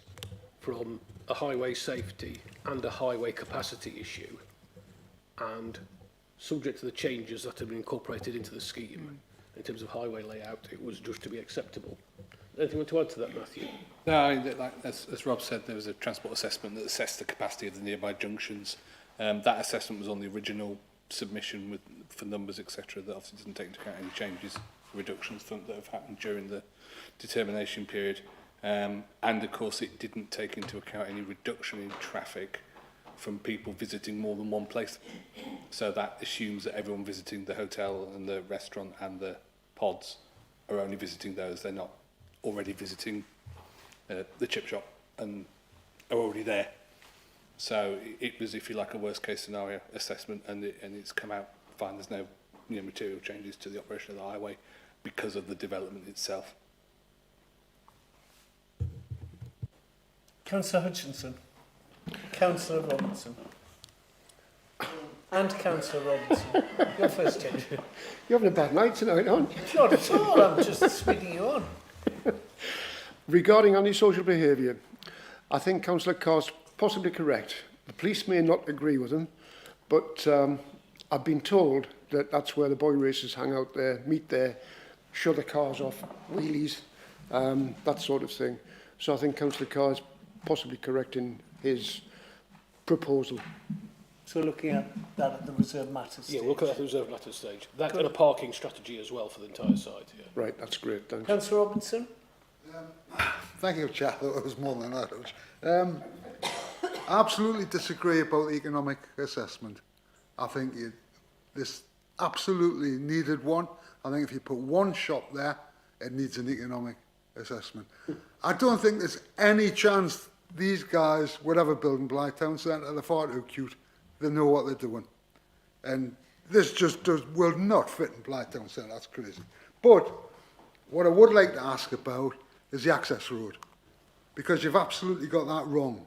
from a highway safety and a highway capacity issue, and subject to the changes that have been incorporated into the scheme in terms of highway layout, it was just to be acceptable. Anything you want to add to that, Matthew? No, I mean, like, as Rob said, there was a transport assessment that assessed the capacity of the nearby junctions. That assessment was on the original submission for numbers, etc. That obviously doesn't take into account any changes, reductions that have happened during the determination period. And of course, it didn't take into account any reduction in traffic from people visiting more than one place. So that assumes that everyone visiting the hotel and the restaurant and the pods are only visiting those. They're not already visiting the chip shop and are already there. So it was, if you like, a worst case scenario assessment, and it's come out fine. There's no material changes to the operation of the highway because of the development itself. Councillor Hutchinson, Councillor Robinson, and Councillor Robinson. Your first change. You're having a bad night tonight, aren't you? Not at all, I'm just speeding you on. Regarding antisocial behaviour, I think Councillor Carr's possibly correct. The police may not agree with him, but I've been told that that's where the boy racers hang out there, meet there, show the cars off, wheelies, that sort of thing. So I think Councillor Carr is possibly correct in his proposal. So looking at that at the reserve matters stage. Yeah, we'll look at that at the reserve matters stage. That and a parking strategy as well for the entire site. Yeah. Right, that's great, thanks. Councillor Robinson? Thank you, Chair. That was more than that. I absolutely disagree about the economic assessment. I think this absolutely needed one. I think if you put one shop there, it needs an economic assessment. I don't think there's any chance these guys would ever build in Blythe Town Centre. They're far too cute. They know what they're doing. And this just will not fit in Blythe Town Centre. That's crazy. But what I would like to ask about is the access road, because you've absolutely got that wrong.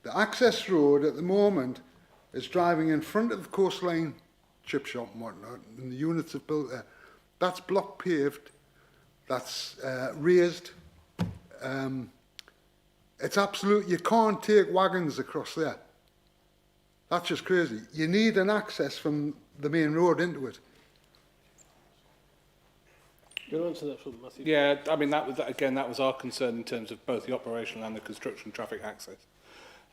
The access road at the moment is driving in front of the Coastline chip shop and whatnot, and the units have built there. That's block paved, that's raised. It's absolute, you can't take wagons across there. That's just crazy. You need an access from the main road into it. You want to answer that from Matthew? Yeah, I mean, that was our concern in terms of both the operational and the construction traffic access.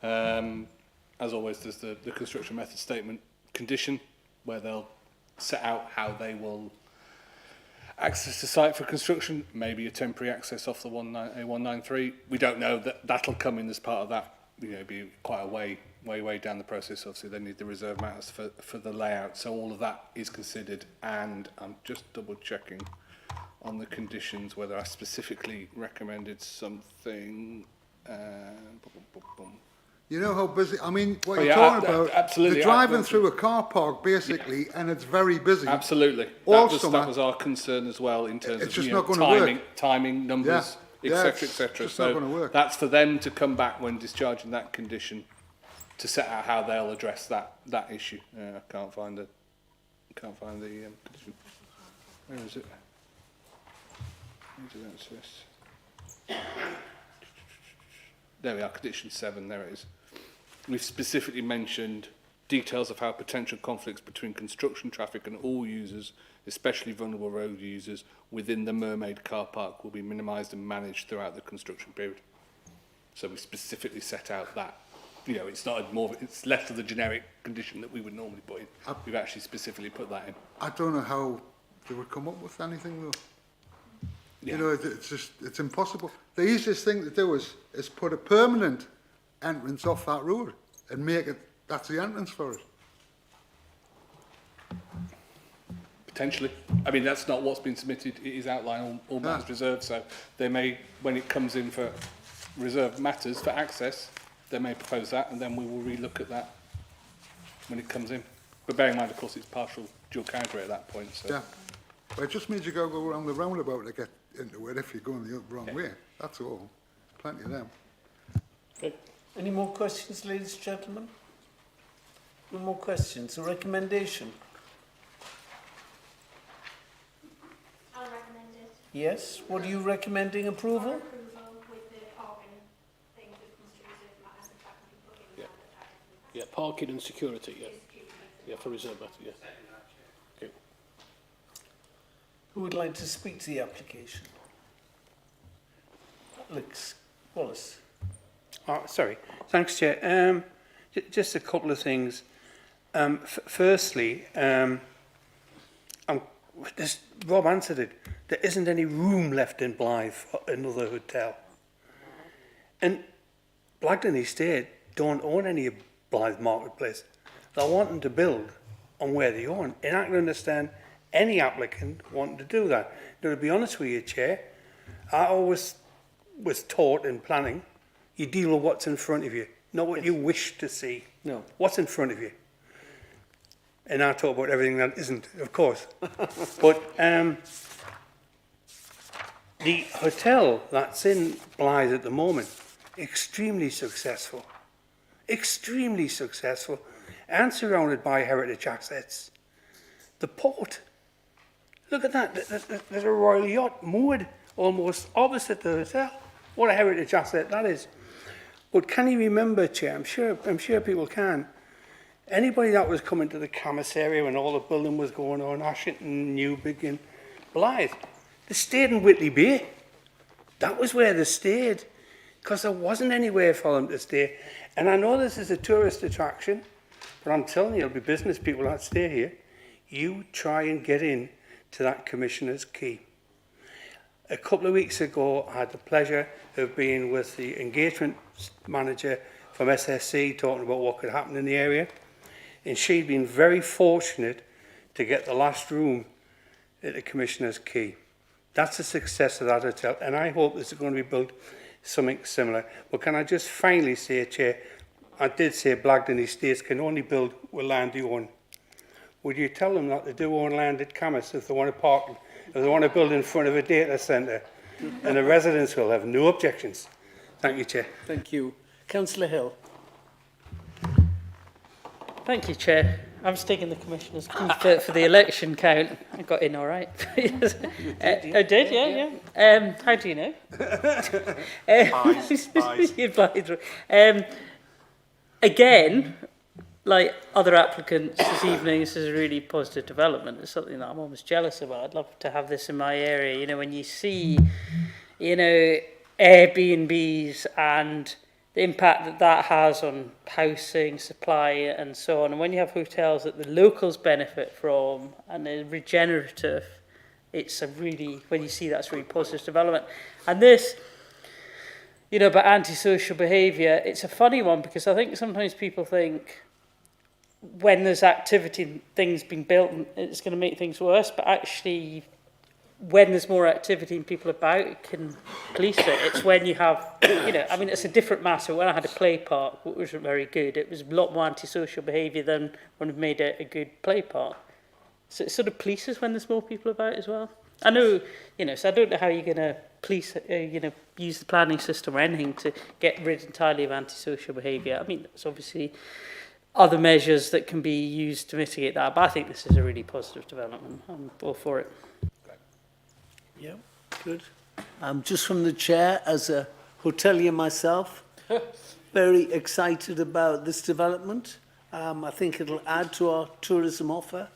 As always, there's the construction method statement condition, where they'll set out how they will access the site for construction, maybe a temporary access off the A193. We don't know that that'll come in as part of that, be quite a way down the process. Obviously, they need the reserve matters for the layout. So all of that is considered, and I'm just double checking on the conditions whether I specifically recommended something. You know how busy, I mean, what Oh, you're yeah, talking about, absolutely. they're driving through a car park, basically, and it's very busy. Absolutely. All That summer. was our concern as well in terms It's of just you not know, gonna timing, work. timing, numbers, Yeah. Yeah, etc., it's etc. just not So gonna work. that's for them to come back when discharging that condition to set out how they'll address that issue. I can't find the condition. Where is it? Where did that say? There we are, condition 7, there it is. We've specifically mentioned details of how potential conflicts between construction traffic and all users, especially vulnerable road users, within the Mermaid car park will be minimised and managed throughout the construction period. So we specifically set out that. You know, it's not more, it's less of the generic condition that we would normally put in. We've actually specifically put that in. I don't know how they would come up with anything though. Yeah. You know, it's just, it's impossible. The easiest thing to do is put a permanent entrance off that road and make it, that's the entrance for it. Potentially. I mean, that's not what's been submitted. It is outlined all matters reserved. So they may, when it comes in for reserved matters for access, they may propose that, and then we will relook at that when it comes in. But bearing in mind, of course, it's partial dual category at that point. So. Yeah. But it just means you got to go around the roundabout to get into it if you're going the wrong way. That's all. Plenty of them. Okay. Any more questions, ladies and gentlemen? No more questions. A recommendation? I'll recommend it. Yes. What are you recommending? Approval? Approval with the parking things that comes to reserve matters and that can be put in. Yeah, parking and security, yeah. Yeah, for reserve matter, yeah. Okay. Who would like to speak to the application? Alex Wallace. Oh, sorry. Thanks, Chair. Just a couple of things. Firstly, Rob answered it. There isn't any room left in Blythe for another hotel. And Blagden Estate don't own any of Blythe Marketplace. They're wanting to build on where they own. And I can understand any applicant wanting to do that. Now, to be honest with you, Chair, I always was taught in planning, you deal with what's in front of you, not what you wish to see. No. What's in front of you. And I talk about everything that isn't, of course. But the hotel that's in Blythe at the moment, extremely successful. Extremely successful. And surrounded by heritage assets. The port. Look at that. There's a Royal Yacht moored almost opposite the hotel. What a heritage asset that is. But can you remember, Chair, I'm sure people can, anybody that was coming to the Camas area when all the building was going on, Ashington, Newbig and Blythe, they stayed in Whitley Bay. That was where they stayed, because there wasn't anywhere for them to stay. And I know this is a tourist attraction, but I'm telling you, there'll be business people that stay here. You try and get in to that Commissioner's Quay. A couple of weeks ago, I had the pleasure of being with the engagement manager from SSC, talking about what could happen in the area. And she'd been very fortunate to get the last room at the Commissioner's Quay. That's a success of that hotel, and I hope this is going to be built something similar. But can I just finally say, Chair, I did say Blagden Estates can only build with land they own. Would you tell them that they do own land at Camas if they want to park, if they want to build in front of a data centre, and the residents will have no objections. Thank you, Chair. Thank you. Councillor Hill. Thank you, Chair. I'm sticking the Commissioner's for the election count. I got in all right. Yes. I did, yeah. How do you know? Again, like other applicants this evening, this is a really positive development. It's something that I'm almost jealous about. I'd love to have this in my area. You know, when you see, you know, Airbnbs and the impact that that has on housing, supply and so on. And when you have hotels that the locals benefit from and they're regenerative, it's a really, when you see that's really positive development. And this, you know, about antisocial behaviour, it's a funny one because I think sometimes people think when there's activity, things being built, it's going to make things worse. But actually, when there's more activity and people about, it can police it. It's when you have, you know, I mean, it's a different matter. When I had a play park, which wasn't very good, it was a lot more antisocial behaviour than when we've made it a good play park. So it sort of polices when there's more people about as well. I know, you know, so I don't know how you're going to police, you know, use the planning system or anything to get rid entirely of antisocial behaviour. I mean, there's obviously other measures that can be used to mitigate that, but I think this is a really positive development. I'm all for it. Yeah, good. Just from the chair, as a hotelier myself, very excited about this development. I think it'll add to our tourism offer.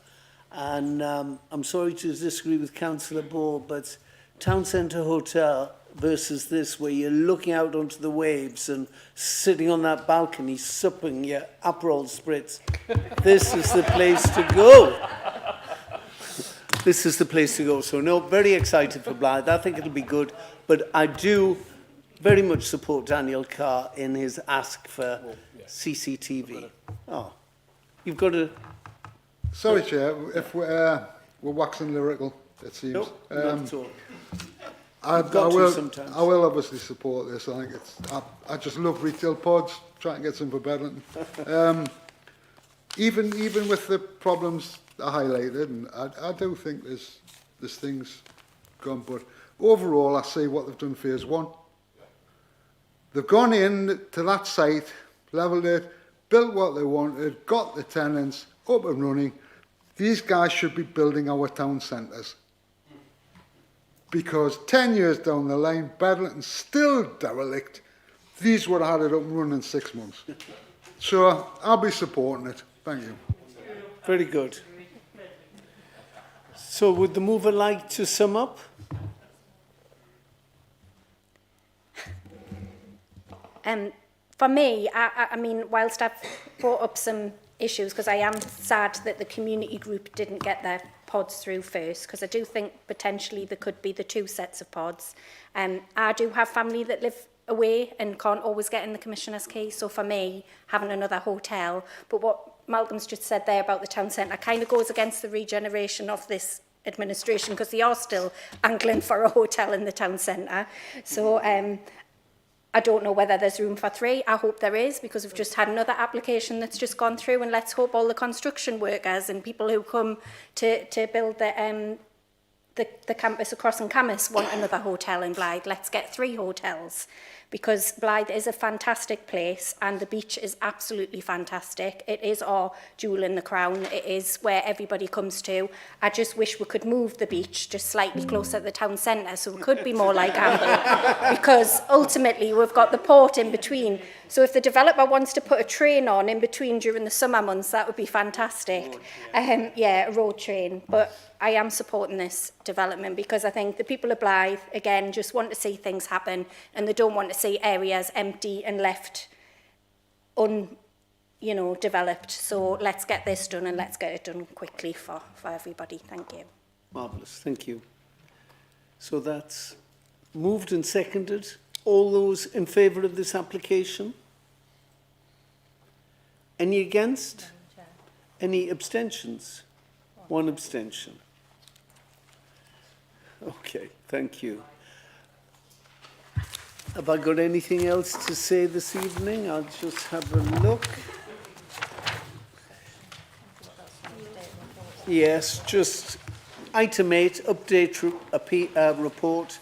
And I'm sorry to disagree with Councillor Ball, but Town Centre Hotel versus this, where you're looking out onto the waves and sitting on that balcony, supping your Aperol spritz, this is the place to go. This is the place to go. So, no, very excited for Blythe. I think it'll be good. But I do very much support Daniel Carr in his ask for CCTV. Oh, you've got to... Sorry, Chair, if we're waxing lyrical, it seems. Nope, not at all. I sometimes. will obviously support this. I think I just love retail pods, trying to get some for Bedlington. Even with the problems I highlighted, and I do think there's things gone, but overall I see what they've done phase one. They've gone in to that site, levelled it, built what they wanted, got the tenants up and running. These guys should be building our town centres. Because 10 years down the line, Bedlington's still derelict. These would have had it up and running in 6 months. So I'll be supporting it. Thank you. Very good. So would the mover like to sum up? For me, I mean, whilst I've brought up some issues, because I am sad that the community group didn't get their pods through first, because I do think potentially there could be the 2 sets of pods. I do have family that live away and can't always get in the Commissioner's key, so for me, having another hotel, but what Malcolm's just said there about the town centre kind of goes against the regeneration of this administration, because they are still angling for a hotel in the town centre. So I don't know whether there's room for 3. I hope there is, because we've just had another application that's just gone through, and let's hope all the construction workers and people who come to build the campus across in Camas want another hotel in Blythe. Let's get 3 hotels, because Blythe is a fantastic place and the beach is absolutely fantastic. It is our jewel in the crown. It is where everybody comes to. I just wish we could move the beach just slightly closer to the town centre so it could be more like Amble, because ultimately we've got the port in between. So if the developer wants to put a train on in between during the summer months, that would be fantastic. Yeah, a road train. But I am supporting this development because I think the people of Blythe, again, just want to see things happen, and they don't want to see areas empty and left developed. So let's get this done, and let's get it done quickly for everybody. Thank you. Marvellous, thank you. So that's moved and seconded. All those in favour of this application? Any against? Any abstentions? 1 abstention. Okay, thank you. Have I got anything else to say this evening? I'll just have a look. Yes, just item 8, update report,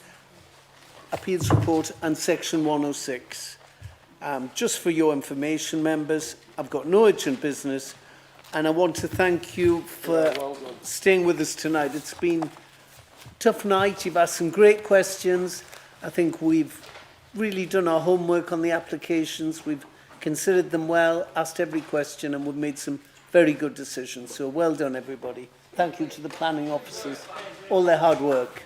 appeals report and section 106. Just for your information, members, I've got no urgent business, and I want to thank you for staying with us tonight. It's been a tough night. You've asked some great questions. I think we've really done our homework on the applications. We've considered them well, asked every question, and we've made some very good decisions. So well done, everybody. Thank you to the planning officers, all their hard work.